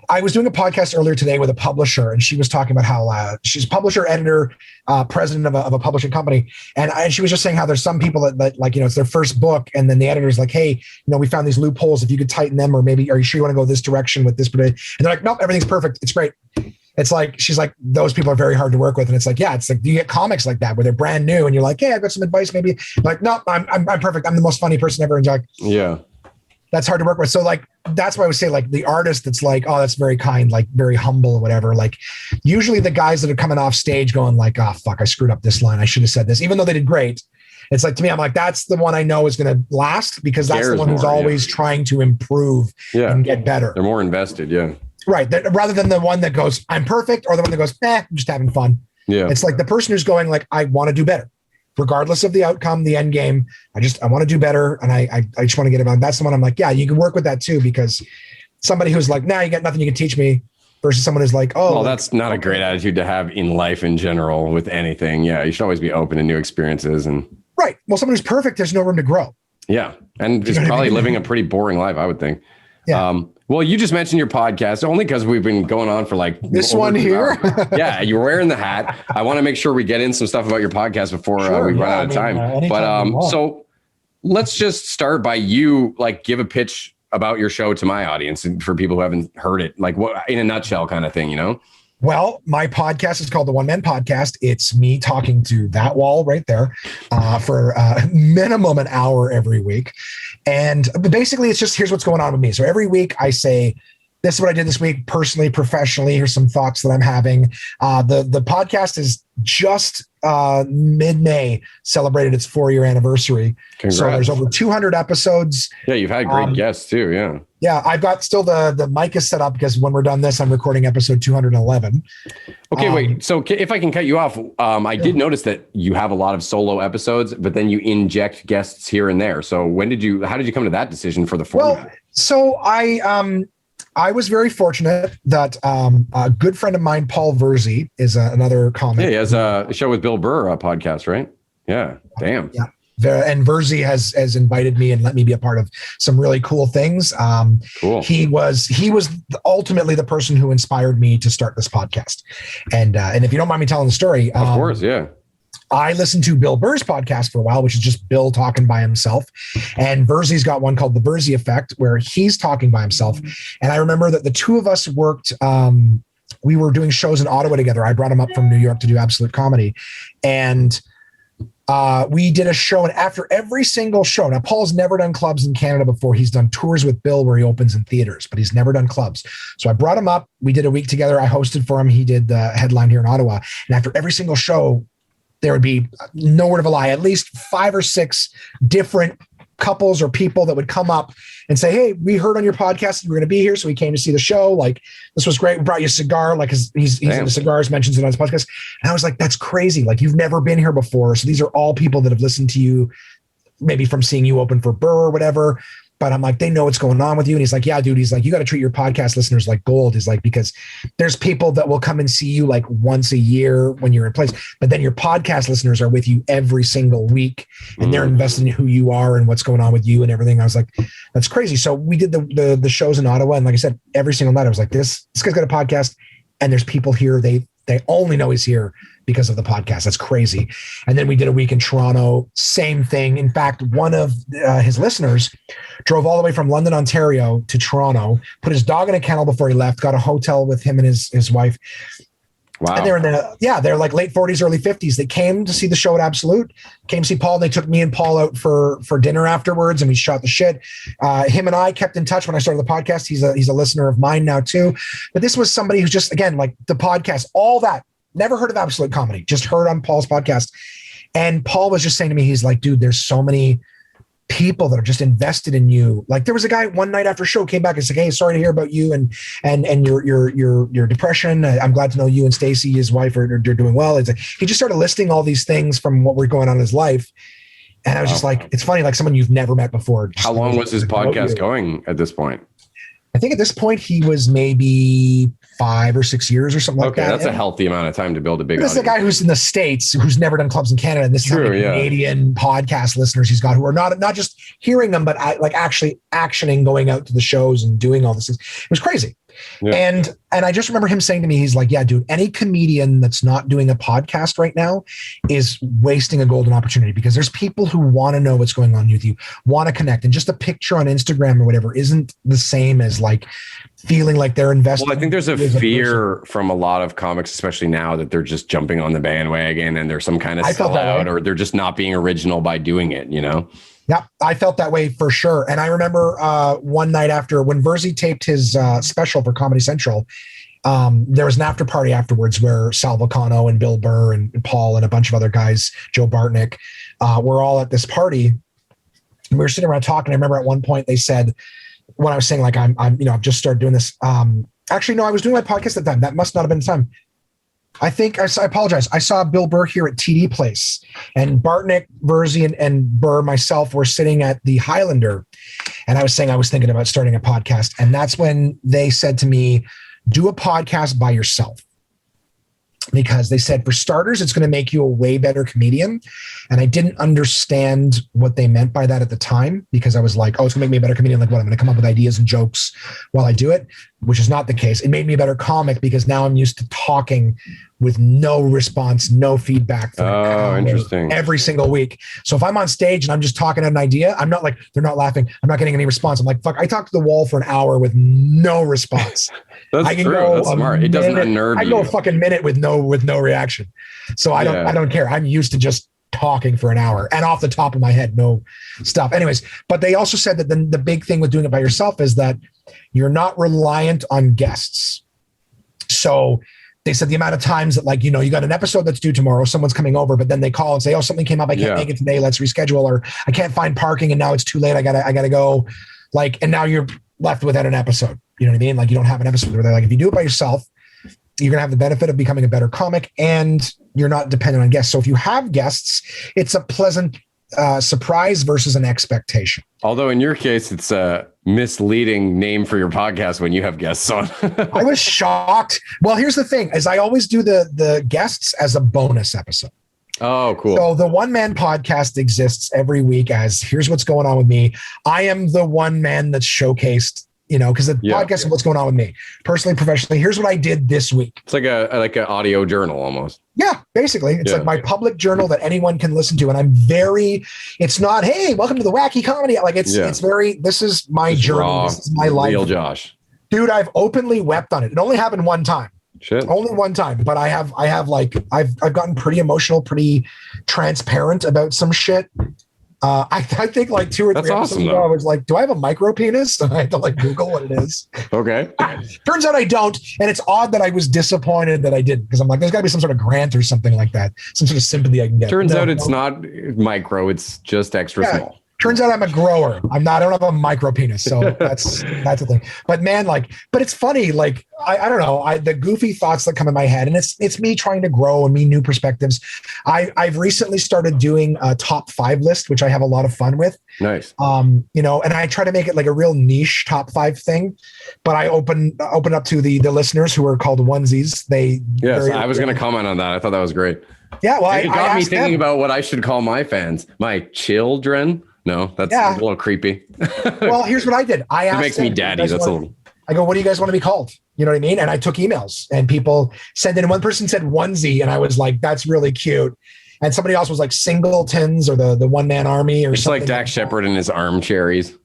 I was doing a podcast earlier today with a publisher, and she was talking about how she's publisher, editor, president of a publishing company. And she was just saying how there's some people that like, it's their first book. And then the editor's like, hey, we found these loopholes. If you could tighten them, or maybe, are you sure you want to go this direction with this? And they're like, nope, everything's perfect. It's great. It's like, she's like, those people are very hard to work with. And it's like, yeah, it's like, you get comics like that where they're brand new and you're like, hey, I've got some advice. Maybe like, no, I'm perfect. I'm the most funny person ever. And you're like, yeah, that's hard to work with. So like, that's why I would say like the artist that's like, oh, that's very kind, like very humble or whatever. Like usually the guys that are coming off stage going like, oh, fuck, I screwed up this line. I should have said this, even though they did great. It's like, to me, I'm like, that's the one I know is going to last, because that's the one who's always trying to improve and get better. They're more invested. Yeah. Right. Rather than the one that goes, I'm perfect, or the one that goes, I'm just having fun. Yeah. It's like the person who's going like, I want to do better, regardless of the outcome, the end game. I want to do better. And I just want to get it on. That's the one I'm like, yeah, you can work with that too, because somebody who's like, nah, you got nothing you can teach me, versus someone who's like, oh, well, that's not a great attitude to have in life in general with anything. Yeah. You should always be open to new experiences. And right. Well, someone who's perfect, there's no room to grow. Yeah. And it's probably living a pretty boring life, I would think. Yeah. Well, you just mentioned your podcast only because we've been going on for like this one here. Yeah, you're wearing the hat. I want to make sure we get in some stuff about your podcast before we run out of time. So let's just start by you like give a pitch about your show to my audience and for people who haven't heard it, like what in a nutshell kind of thing, Well, my podcast is called The One Man Podcast. It's me talking to that wall right there for minimum an hour every week. And basically, it's just, here's what's going on with me. So every week I say, this is what I did this week, personally, professionally. Here's some thoughts that I'm having. The podcast is just mid-May celebrated its 4-year anniversary. Congrats. So there's over 200 episodes. Yeah, you've had great guests too. Yeah. Yeah, I've got still the mic is set up because when we're done this, I'm recording episode 211. Okay, wait. So if I can cut you off, I did notice that you have a lot of solo episodes, but then you inject guests here and there. So how did you come to that decision for the format? Well, so I was very fortunate that a good friend of mine, Paul Virzi, is another comic. Yeah, he has a show with Bill Burr, a podcast, right? Yeah. Damn. Yeah. And Virzi has invited me and let me be a part of some really cool things. Cool. He was ultimately the person who inspired me to start this podcast. And if you don't mind me telling the story, of course, yeah. I listened to Bill Burr's podcast for a while, which is just Bill talking by himself. And Virzi's got one called The Virzi Effect, where he's talking by himself. And I remember that the two of us worked, we were doing shows in Ottawa together. I brought him up from New York to do Absolute Comedy. And we did a show, and after every single show, now Paul's never done clubs in Canada before. He's done tours with Bill where he opens in theaters, but he's never done clubs. So I brought him up. We did a week together. I hosted for him. He did the headline here in Ottawa. And after every single show, there would be, no word of a lie, at least 5 or 6 different couples or people that would come up and say, hey, we heard on your podcast you were going to be here, so we came to see the show. Like, this was great. We brought you a cigar. Like, he's into cigars, mentions it on his podcast. And I was like, that's crazy. Like, you've never been here before. So these are all people that have listened to you, maybe from seeing you open for Burr or whatever. But I'm like, they know what's going on with you. And he's like, yeah, dude. He's like, you got to treat your podcast listeners like gold. He's like, because there's people that will come and see you like once a year when you're in place. But then your podcast listeners are with you every single week, and they're invested in who you are and what's going on with you and everything. I was like, that's crazy. So we did the shows in Ottawa. And like I said, every single night I was like, this guy's got a podcast, and there's people here. They only know he's here because of the podcast. That's crazy. And then we did a week in Toronto, same thing. In fact, one of his listeners drove all the way from London, Ontario to Toronto, put his dog in a kennel before he left, got a hotel with him and his wife. Wow. And they're like late 40s, early 50s. They came to see the show at Absolute, came to see Paul. They took me and Paul out for dinner afterwards, and we shot the shit. Him and I kept in touch when I started the podcast. He's a listener of mine now too. But this was somebody who's just, again, like the podcast, all that, never heard of Absolute Comedy, just heard on Paul's podcast. And Paul was just saying to me, he's like, dude, there's so many people that are just invested in you. Like, there was a guy one night after show came back and said, hey, sorry to hear about you and your depression. I'm glad to know you and Stacy, his wife, are doing well. He just started listing all these things from what were going on in his life. And I was just like, it's funny, like someone you've never met before. How long was his podcast going at this point? I think at this point he was maybe 5 or 6 years or something like that. Okay, that's a healthy amount of time to build a big audience. This is a guy who's in the States, who's never done clubs in Canada. And this is how many Canadian podcast listeners he's got who are not just hearing them, but like actually actioning, going out to the shows and doing all this. It was crazy. Yeah. And I just remember him saying to me, he's like, yeah, dude, any comedian that's not doing a podcast right now is wasting a golden opportunity, because there's people who want to know what's going on with you, want to connect. And just a picture on Instagram or whatever isn't the same as like feeling like they're invested. Well, I think there's a fear from a lot of comics, especially now, that they're just jumping on the bandwagon and there's some kind of sellout, or they're just not being original by doing it, you know? Yeah, I felt that way for sure. And I remember one night after, when Virzi taped his special for Comedy Central, there was an after party afterwards where Sal Vulcano and Bill Burr and Paul and a bunch of other guys, Joe Bartnick, were all at this party. And we were sitting around talking. I remember at one point they said, when I was saying like, I've just started doing this. Actually, no, I was doing my podcast at the time. That must not have been the time. I apologize. I saw Bill Burr here at TD Place, and Bartnick, Virzi, and Burr, myself were sitting at the Highlander. And I was saying I was thinking about starting a podcast. And that's when they said to me, do a podcast by yourself. Because they said, for starters, it's going to make you a way better comedian. And I didn't understand what they meant by that at the time, because I was like, oh, it's going to make me a better comedian. Like, what? I'm going to come up with ideas and jokes while I do it, which is not the case. It made me a better comic, because now I'm used to talking with no response, no feedback. Interesting. Every single week. So if I'm on stage and I'm just talking at an idea, I'm not like, they're not laughing, I'm not getting any response. I'm like, fuck, I talked to the wall for an hour with no response. That's true. That's smart. It doesn't unnerve you. I go a fucking minute with no reaction. So I don't care. I'm used to just talking for an hour and off the top of my head, no stuff. Anyways, but they also said that the big thing with doing it by yourself is that you're not reliant on guests. So they said the amount of times that, like, you got an episode that's due tomorrow, someone's coming over, but then they call and say, oh, something came up, I can't make it today, let's reschedule, or I can't find parking and now it's too late, I gotta go. Like, and now you're left without an episode. You know what I mean? Like, you don't have an episode where they're like, if you do it by yourself, you're going to have the benefit of becoming a better comic, and you're not dependent on guests. So if you have guests, it's a pleasant surprise versus an expectation. Although in your case, it's a misleading name for your podcast when you have guests on. I was shocked. Well, here's the thing, is I always do the guests as a bonus episode. Oh, cool. So the one man podcast exists every week as, here's what's going on with me. I am the one man that's showcased, because the podcast is what's going on with me personally, professionally. Here's what I did this week. It's like an audio journal almost. Yeah, basically. It's like my public journal that anyone can listen to. And it's not, hey, welcome to the wacky comedy. Like, it's very, this is my journey. Raw, this is my life. Real Josh. Dude, I've openly wept on it. It only happened one time. Shit. Only one time, but I've gotten pretty emotional, pretty transparent about some shit. I think like 2 or 3 episodes ago, I was like, do I have a micro penis? And I had to like Google what it is. Okay. Turns out I don't. And it's odd that I was disappointed that I didn't, because I'm like, there's gotta be some sort of grant or something like that. Some sort of sympathy I can get. Turns out it's not micro. It's just extra small. Turns out I'm a grower. I don't have a micro penis. So that's the thing. But man, but it's funny. Like, I don't know, the goofy thoughts that come in my head, and it's me trying to grow and me new perspectives. I've recently started doing a top 5 list, which I have a lot of fun with. Nice. And I try to make it like a real niche top 5 thing, but I open up to the listeners who are called onesies. I was going to comment on that. I thought that was great. Yeah. Well, it got me thinking about what I should call my fans. My children. No, that's a little creepy. Well, here's what I did. I asked. It makes me daddy. That's a little. I go, what do you guys want to be called? You know what I mean? And I took emails, and people sent in. And one person said onesie, and I was like, that's really cute. And somebody else was like singletons, or the one man army, or it's something. Like Dak Shepard and his armchaires.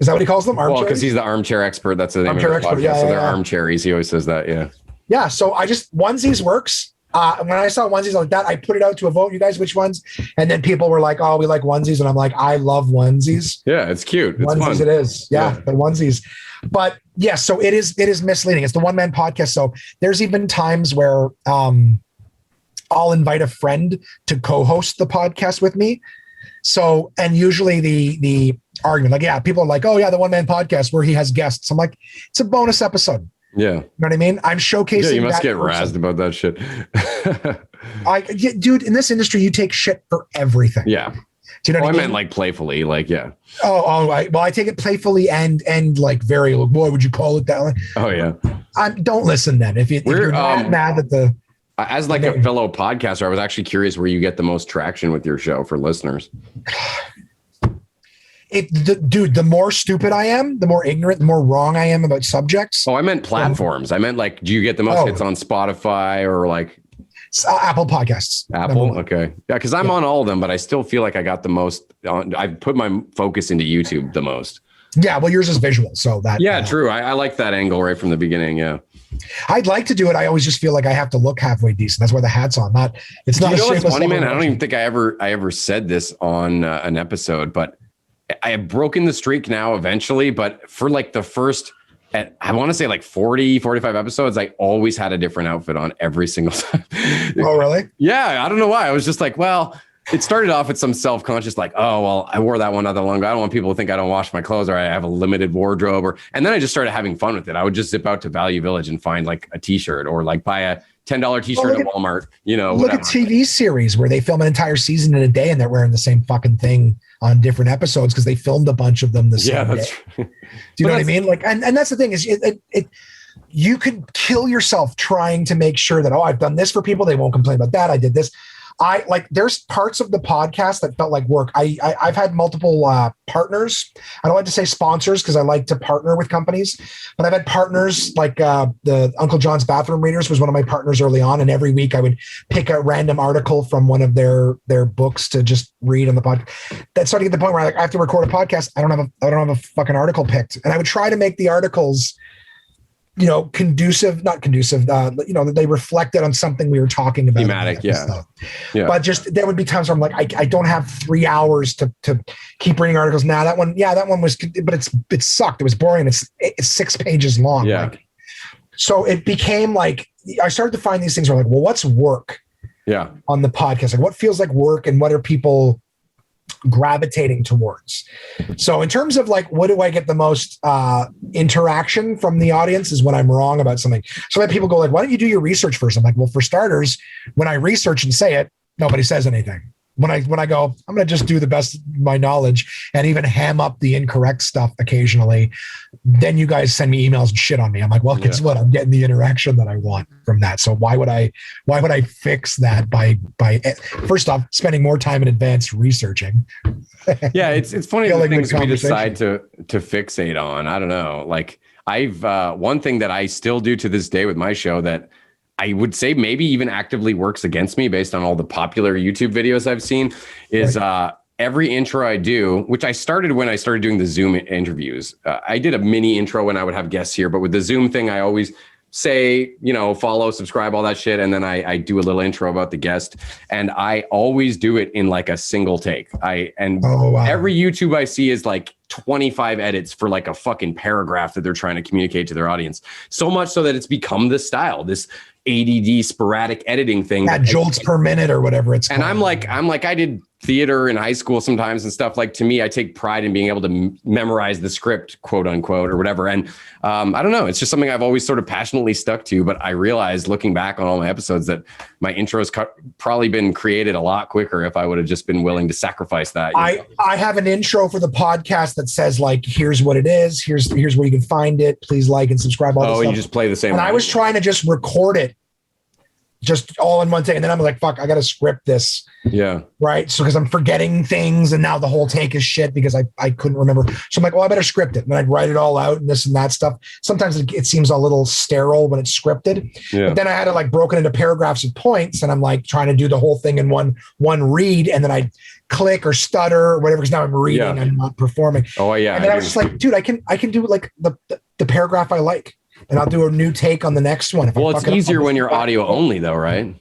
Is that what he calls them? Well, because he's the armchair expert. That's the name of the podcast. Yeah, so they're armchairies. He always says that. Yeah. Yeah. So onesies works. When I saw onesies like that, I put it out to a vote. You guys, which ones? And then people were like, "Oh, we like onesies," and I'm like, "I love onesies." Yeah, it's cute. It's onesies, fun. It is. Yeah, the onesies. But yeah, so it is misleading. It's the one man podcast. So there's even times where I'll invite a friend to co-host the podcast with me. So, and usually the argument, like, people are like, "Oh yeah, the one man podcast where he has guests." I'm like, it's a bonus episode. Yeah. You know what I mean? I'm showcasing. Yeah, you must get razzed about that shit. Dude, in this industry, you take shit for everything. Yeah. Do you know what I mean? I meant like playfully, like, yeah. I take it playfully and like very, boy, would you call it that? Oh yeah. Don't listen then. If you're mad at the. As like a fellow podcaster, I was actually curious where you get the most traction with your show for listeners. Dude, the more stupid I am, the more ignorant, the more wrong I am about subjects. Oh, I meant platforms. I meant like, do you get the most hits on Spotify or like Apple Podcasts? Apple? Okay. Yeah, because I'm on all of them, but I still feel like I got the most. I've put my focus into YouTube the most. Yeah, well, yours is visual, so that. Yeah, true. I like that angle right from the beginning. Yeah. I'd like to do it. I always just feel like I have to look halfway decent. That's why the hat's on. It's not. You know a what's funny, man? I don't even think I ever said this on an episode, but I have broken the streak now eventually. But for like the first, I want to say like 40, 45 episodes, I always had a different outfit on every single time. Oh, really? Yeah. I don't know why. I was just like, well, it started off with some self-conscious, like, oh, well, I wore that one not that long ago. I don't want people to think I don't wash my clothes or I have a limited wardrobe. And then I just started having fun with it. I would just zip out to Value Village and find like a t-shirt or like buy a $10 t-shirt at Walmart, Look at TV series where they film an entire season in a day and they're wearing the same fucking thing on different episodes because they filmed a bunch of them the same day. Do you know what I mean? Like, and that's the thing is you could kill yourself trying to make sure that, I've done this for people. They won't complain about that. I did this. There's parts of the podcast that felt like work. I've had multiple partners. I don't like to say sponsors because I like to partner with companies, but I've had partners like the Uncle John's Bathroom Readers was one of my partners early on. And every week I would pick a random article from one of their books to just read on the podcast. That started to get to the point where I have to record a podcast. I don't have a fucking article picked. And I would try to make the articles not conducive, that they reflected on something we were talking about. Thematic, yeah. But just there would be times where I'm like, I don't have 3 hours to keep reading articles. Now that one was, but it sucked. It was boring. It's 6 pages long. Yeah. So it became like, I started to find these things where I'm like, well, what's work? Yeah. On the podcast, like what feels like work and what are people gravitating towards? So in terms of like, what do I get the most interaction from the audience is when I'm wrong about something. So when people go like, why don't you do your research first? I'm like, well, for starters, when I research and say it, nobody says anything. When I go, I'm going to just do the best of my knowledge and even ham up the incorrect stuff occasionally. Then you guys send me emails and shit on me. I'm like, well, guess what? I'm getting the interaction that I want from that. So why would I fix that by first off, spending more time in advance researching? Yeah. It's funny the things we decide to fixate on. I don't know. Like I've, one thing that I still do to this day with my show that I would say maybe even actively works against me based on all the popular YouTube videos I've seen is every intro I do, which I started when I started doing the Zoom interviews. I did a mini intro when I would have guests here, but with the Zoom thing, I always say, follow, subscribe, all that shit. And then I do a little intro about the guest and I always do it in like a single take. Every YouTube I see is like 25 edits for like a fucking paragraph that they're trying to communicate to their audience. So much so that it's become this style, this ADD sporadic editing thing. That jolts per minute or whatever it's called. And I'm like, I did theater in high school sometimes and stuff. Like to me, I take pride in being able to memorize the script, quote unquote, or whatever. And I don't know, it's just something I've always sort of passionately stuck to. But I realized looking back on all my episodes that my intros probably been created a lot quicker if I would have just been willing to sacrifice that. I have an intro for the podcast that says like, here's what it is. Here's where you can find it. Please like and subscribe. All this and stuff. You just play the same. And I was trying to just record it just all in one take. And then I'm like, fuck, I got to script this. Yeah. Right. So, because I'm forgetting things and now the whole take is shit because I couldn't remember. So I'm like, well, I better script it. And I'd write it all out and this and that stuff. Sometimes it seems a little sterile when it's scripted. Yeah. But then I had it like broken into paragraphs of points. And I'm like trying to do the whole thing in one read. And then I click or stutter or whatever, because now I'm reading, I'm not performing. Oh yeah. And then I was just like, dude, I can do like the paragraph I like. And I'll do a new take on the next one. Well, it's easier when you're audio only though, right?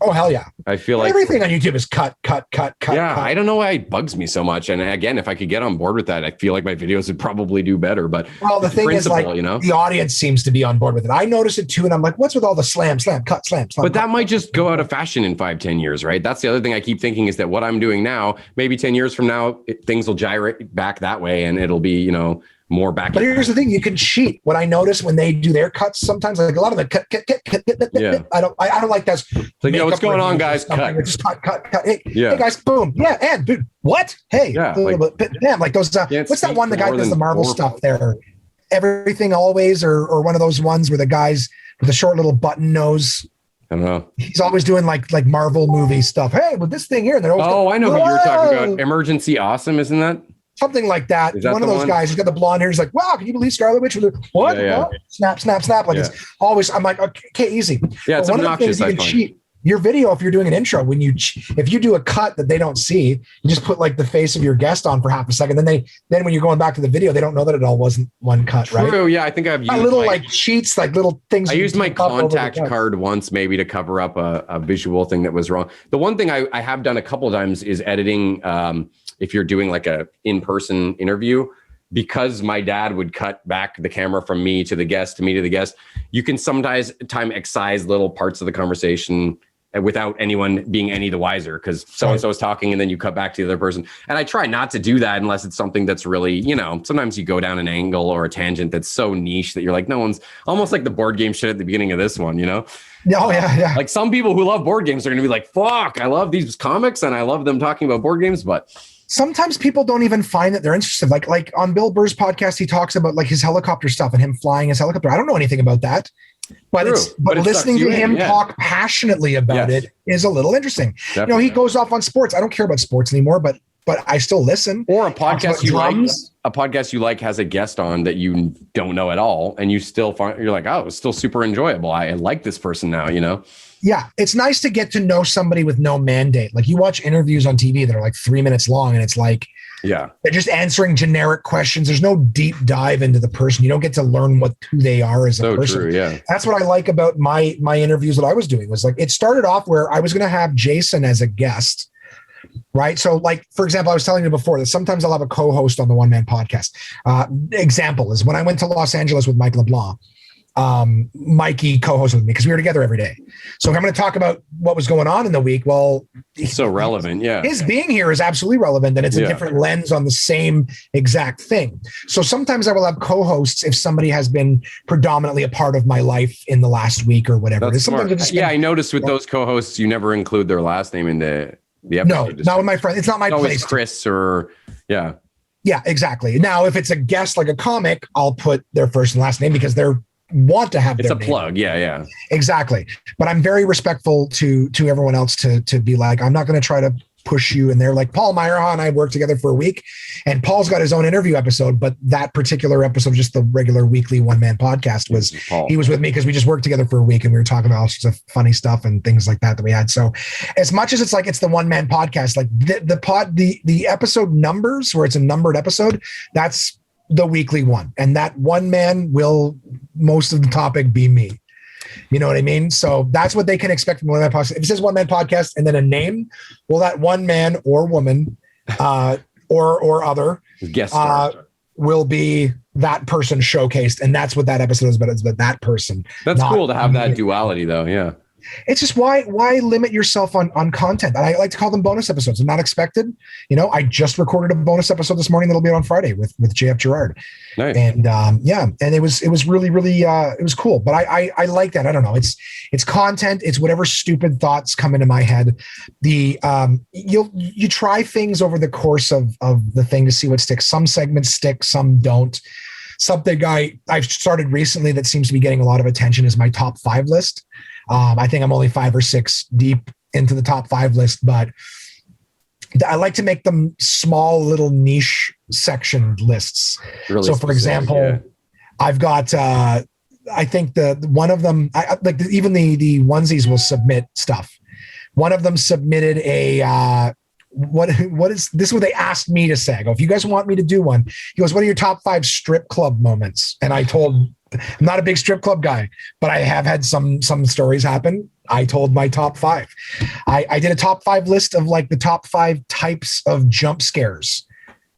Oh, hell yeah. I feel like everything on YouTube is cut. Yeah, cut. I don't know why it bugs me so much. And again, if I could get on board with that, I feel like my videos would probably do better. But the thing is, like, the audience seems to be on board with it. I notice it too. And I'm like, what's with all the slam, cut, slam? But that might just go out of fashion in 5-10 years, right? That's the other thing I keep thinking is that what I'm doing now, maybe 10 years from now, things will gyrate back that way and it'll be, more back. But here's the thing: you can cheat. What I notice when they do their cuts, sometimes like a lot of them cut. I don't like that. Like, what's going on, guys? Cut. Just cut. Hey, hey, guys, boom. Yeah, and dude, what? Hey, damn, like those. What's that one? The guy does the Marvel stuff there. Everything Always, or one of those ones where the guys with the short little button nose. I don't know. He's always doing like Marvel movie stuff. Hey, with this thing here, and they're always I know who you're talking about. Emergency Awesome, isn't that? something like that. Is that One of the those one? guys who's got the blonde hair. He's like, wow, can you believe Scarlet Witch? What? Yeah. What? Snap, snap, snap. Like Yeah. it's always, I'm like, okay, easy. Yeah, it's But one of the obnoxious, things you I can find. cheat. Your video, if you're doing an intro, if you do a cut that they don't see, you just put like the face of your guest on for half a second. Then when you're going back to the video, they don't know that it all wasn't one cut, right? True. Yeah, I think I've used Little like cheats, like little things. I you used can my take off over the contact cut. card once, maybe to cover up a visual thing that was wrong. The one thing I have done a couple of times is editing. If you're doing like a in-person interview, because my dad would cut back the camera from me to the guest, to me to the guest, you can sometimes excise little parts of the conversation without anyone being any the wiser, because so-and-so is talking and then you cut back to the other person. And I try not to do that unless it's something that's really, sometimes you go down an angle or a tangent that's so niche that you're like, no one's, almost like the board game shit at the beginning of this one, Oh, yeah. Like some people who love board games are going to be like, fuck, I love these comics and I love them talking about board games, but sometimes people don't even find that they're interested. Like on Bill Burr's podcast, he talks about like his helicopter stuff and him flying his helicopter. I don't know anything about that. But True, but it listening sucks to you him in, yeah. talk passionately about Yes. it is a little interesting. Definitely. He goes off on sports. I don't care about sports anymore, but I still listen. or a Talks podcast about you drums. like, has a guest on that you don't know at all, and you still find you're like, oh, it's still super enjoyable. I like this person now, Yeah, it's nice to get to know somebody with no mandate. Like you watch interviews on TV that are like 3 minutes long, and it's like Yeah. they're just answering generic questions. There's no deep dive into the person. You don't get to learn who they are as a So person. true. Yeah. That's what I like about my interviews that I was doing. Was like it started off where I was going to have Jason as a guest, right? So, like for example, I was telling you before that sometimes I'll have a co-host on the One Man Podcast. Example is when I went to Los Angeles with Mike LeBlanc. Mikey co-hosted with me because we were together every day. So if I'm going to talk about what was going on in the week, well, So relevant. Yeah. his being here is absolutely relevant, and it's a Yeah. different lens on the same exact thing. So sometimes I will have co-hosts if somebody has been predominantly a part of my life in the last week or whatever. That's Sometimes smart. I just Yeah, I noticed with those co-hosts, you never include their last name in the no, episode. not with my friend. It's not my It's always place. Chris or yeah. Yeah, exactly. Now, if it's a guest like a comic, I'll put their first and last name because they're want to have It's their a name. plug. Yeah, yeah. Exactly. But I'm very respectful to everyone else to be like, I'm not going to try to push you. And they're like, Paul Meyerha and I worked together for a week, and Paul's got his own interview episode, but that particular episode, just the regular weekly one man podcast, was Paul. he was with me because we just worked together for a week and we were talking about all sorts of funny stuff and things like that we had. So as much as it's like it's the one man podcast, like the episode numbers where it's a numbered episode, that's the weekly one, and that one man will most of the topic be me. You know what I mean? So that's what they can expect from one man podcast. If it says one man podcast and then a name, well, that one man or woman or other Guest star. will be that person showcased, and that's what that episode is about. It's about that person. That's not cool to have that me. duality, though. Yeah. It's just why limit yourself on content? I like to call them bonus episodes. They're not expected. I just recorded a bonus episode this morning that'll be on Friday with JF Gerard. Nice. And and it was really it was cool. But I like that. I don't know. It's content. It's whatever stupid thoughts come into my head. You try things over the course of the thing to see what sticks. Some segments stick, some don't. Something I've started recently that seems to be getting a lot of attention is my top 5 list. I think I'm only 5 or 6 deep into the top 5 list, but I like to make them small, little niche sectioned lists. Really So, for specific, example, yeah. I've got, I think the one of them, even the onesies will submit stuff. One of them submitted a, what is this? What they asked me to say? I go, if you guys want me to do one, he goes, what are your top 5 strip club moments? And I told, I'm not a big strip club guy, but I have had some stories happen. I told my top 5. I did a top 5 list of like the top 5 types of jump scares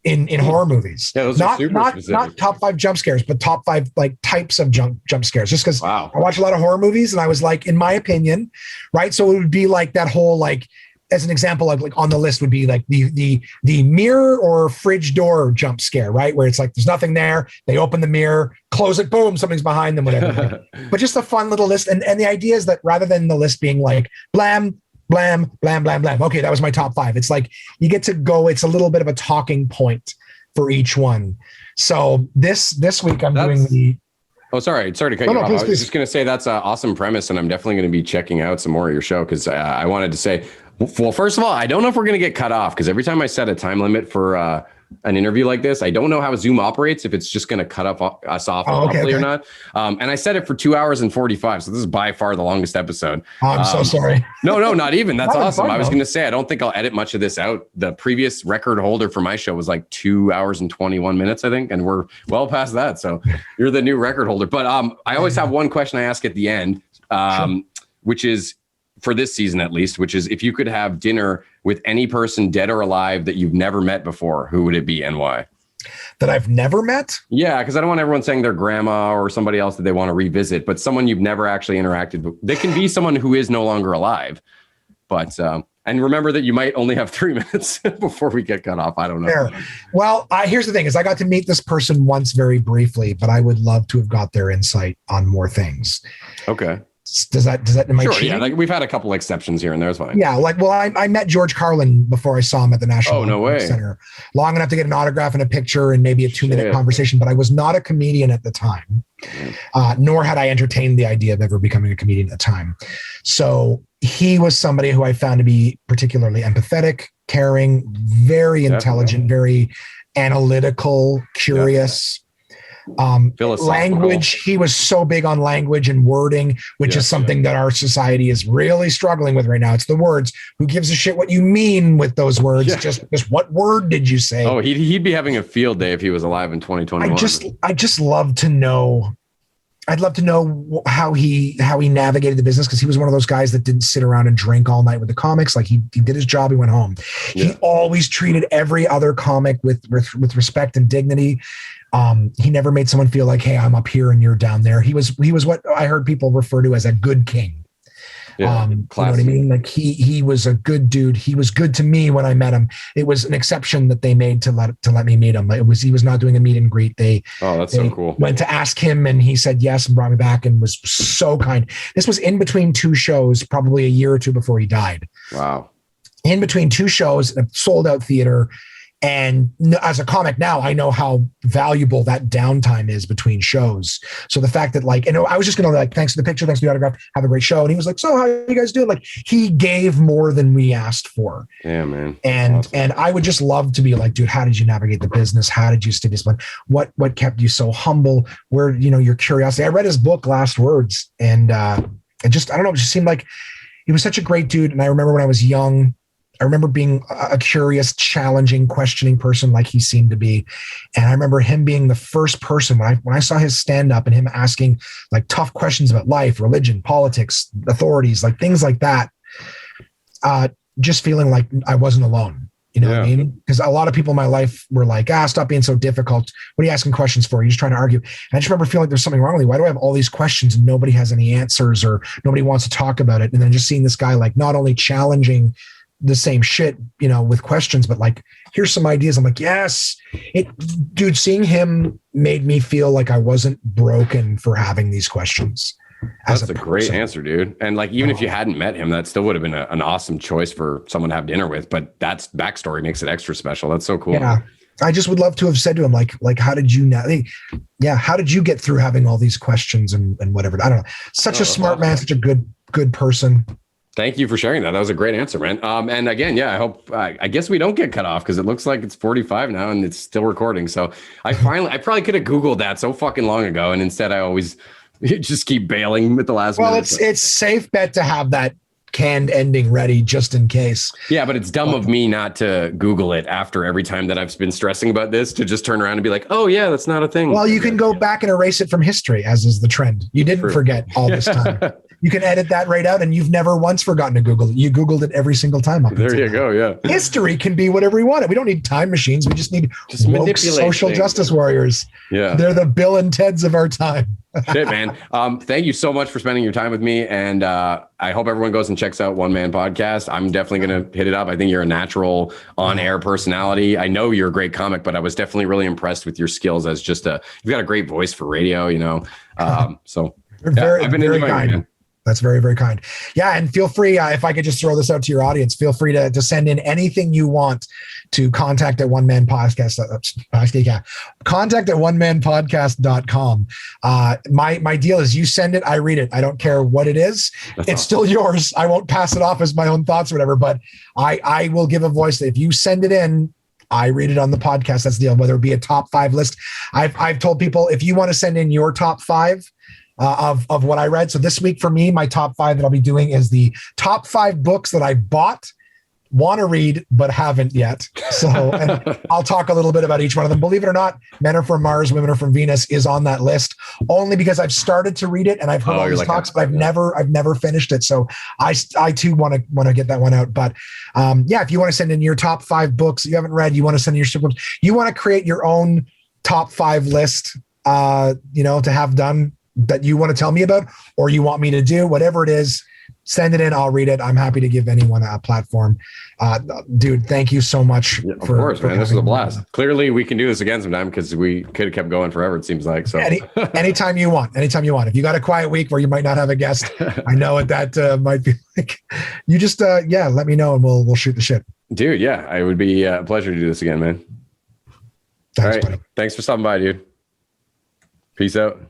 in horror movies. Yeah, those are super not specific. top 5 jump scares, but top 5 like types of jump scares. Just because Wow. I watch a lot of horror movies, and I was like, in my opinion, right? So it would be like that whole like. As an example, like on the list would be like the mirror or fridge door jump scare, right? Where it's like there's nothing there. They open the mirror, close it, boom, something's behind them, whatever. But just a fun little list. And the idea is that rather than the list being like blam, blam, blam, blam, blam. Okay, that was my top 5. It's like you get to go. It's a little bit of a talking point for each one. So this week I'm doing the. Oh, sorry to cut you off. Please, I was just going to say that's an awesome premise, and I'm definitely going to be checking out some more of your show because I wanted to say, well, first of all, I don't know if we're going to get cut off because every time I set a time limit for an interview like this. I don't know how Zoom operates, if it's just going to cut us off abruptly or not. And I set it for 2 hours and 45. So this is by far the longest episode. I'm so sorry. No, not even. That's awesome. Fun, I was going to say, I don't think I'll edit much of this out. The previous record holder for my show was like 2 hours and 21 minutes, I think. And we're well past that. So you're the new record holder. But I always have one question I ask at the end, which is, for this season at least, which is, if you could have dinner with any person dead or alive that you've never met before, who would it be and why? That I've never met? Yeah, because I don't want everyone saying their grandma or somebody else that they want to revisit, but someone you've never actually interacted with. They can be someone who is no longer alive. But and remember that you might only have 3 minutes before we get cut off. I don't know. Fair. Well, here's the thing: is I got to meet this person once very briefly, but I would love to have got their insight on more things. Okay. Does that am I sure, cheating? Yeah, like we've had a couple exceptions here and there. It's fine. Yeah, like, well, I met George Carlin before I saw him at the National Center, long enough to get an autograph and a picture and maybe a 2-minute conversation, but I was not a comedian at the time, nor had I entertained the idea of ever becoming a comedian at the time. So he was somebody who I found to be particularly empathetic, caring, very intelligent, very analytical, curious. Language, he was so big on language and wording, which is something that our society is really struggling with right now. It's the words. Who gives a shit what you mean with those words? Just what word did you say? Oh, he'd be having a field day if he was alive in 2021. I just love to know. I'd love to know how he navigated the business, because he was one of those guys that didn't sit around and drink all night with the comics. Like he did his job, he went home. He always treated every other comic with respect and dignity. He never made someone feel like, hey, I'm up here and you're down there. He was what I heard people refer to as a good king. You know what I mean? Like he was a good dude. He was good to me when I met him. It was an exception that they made to let me meet him. He was not doing a meet and greet. That's so cool. Went to ask him and he said yes and brought me back and was so kind. This was in between 2 shows, probably a year or 2 before he died. Wow. In between 2 shows, a sold out theater. And as a comic now, I know how valuable that downtime is between shows. So the fact that I was just going to thanks for the picture, thanks for the autograph, have a great show. And he was like, so how you guys doing? Like, he gave more than we asked for. Yeah, man. And I would just love to be like, dude, how did you navigate the business? How did you stay disciplined? What kept you so humble? Where, your curiosity. I read his book, Last Words, and I don't know, it just seemed like he was such a great dude. And I remember when I was young, I remember being a curious, challenging, questioning person like he seemed to be. And I remember him being the first person when I saw his stand up and him asking like tough questions about life, religion, politics, authorities, like things like that. Just feeling like I wasn't alone. You know what I mean? Because a lot of people in my life were like, stop being so difficult. What are you asking questions for? You're just trying to argue. And I just remember feeling like there's something wrong with me. Why do I have all these questions and nobody has any answers or nobody wants to talk about it? And then just seeing this guy like not only challenging the same shit, with questions, but like, here's some ideas. I'm like, yes, dude, seeing him made me feel like I wasn't broken for having these questions. That's a great answer, dude. And like, even if you hadn't met him, that still would have been an awesome choice for someone to have dinner with, but that's backstory makes it extra special. That's so cool. Yeah. I just would love to have said to him, like, how did you how did you get through having all these questions and whatever? I don't know. Such a smart man, such a good person. Thank you for sharing that. That was a great answer, man. And again, I guess we don't get cut off because it looks like it's 45 now and it's still recording. So I probably could have Googled that so fucking long ago. And instead I always just keep bailing at the last minute. Well, it's safe bet to have that canned ending ready just in case. Yeah, but it's dumb of me not to Google it after every time that I've been stressing about this, to just turn around and be like, oh yeah, that's not a thing. Well, you can go back and erase it from history, as is the trend. You didn't forget all this time. You can edit that right out, and you've never once forgotten to Google it. You Googled it every single time. There you go. Yeah. History can be whatever we want it. We don't need time machines. We just need woke social justice warriors. Yeah. They're the Bill and Teds of our time. Shit, man. Thank you so much for spending your time with me. And I hope everyone goes and checks out One Man Podcast. I'm definitely going to hit it up. I think you're a natural on-air personality. I know you're a great comic, but I was definitely really impressed with your skills as you've got a great voice for radio, So I've been very kind. It, That's very, very kind. Yeah. And feel free, if I could just throw this out to your audience, feel free to send in anything you want to contact at One Man Podcast. Contact at onemanpodcast.com. My deal is you send it, I read it. I don't care what it is. It's still yours. I won't pass it off as my own thoughts or whatever, but I will give a voice. If you send it in, I read it on the podcast. That's the deal. Whether it be a top 5 list, I've told people if you want to send in your top 5 of what I read. So this week for me, my top 5 that I'll be doing is the top 5 books that I bought, want to read, but haven't yet. So and I'll talk a little bit about each one of them. Believe it or not, Men Are From Mars, Women Are From Venus is on that list only because I've started to read it and I've heard all these talks, but I've never finished it. So I too want to get that one out. But if you want to send in your top 5 books you haven't read, you want to send in your books, you want to create your own top 5 list, to have done that you want to tell me about, or you want me to do, whatever it is, send it in. I'll read it. I'm happy to give anyone a platform. Dude, thank you so much. Yeah, of course, man. This was a blast. Clearly, we can do this again sometime because we could have kept going forever, it seems like. So anytime you want. If you got a quiet week where you might not have a guest, I know what that might be like. You just, let me know and we'll shoot the shit. Dude, yeah. It would be a pleasure to do this again, man. Thanks, all right. buddy. Thanks for stopping by, dude. Peace out.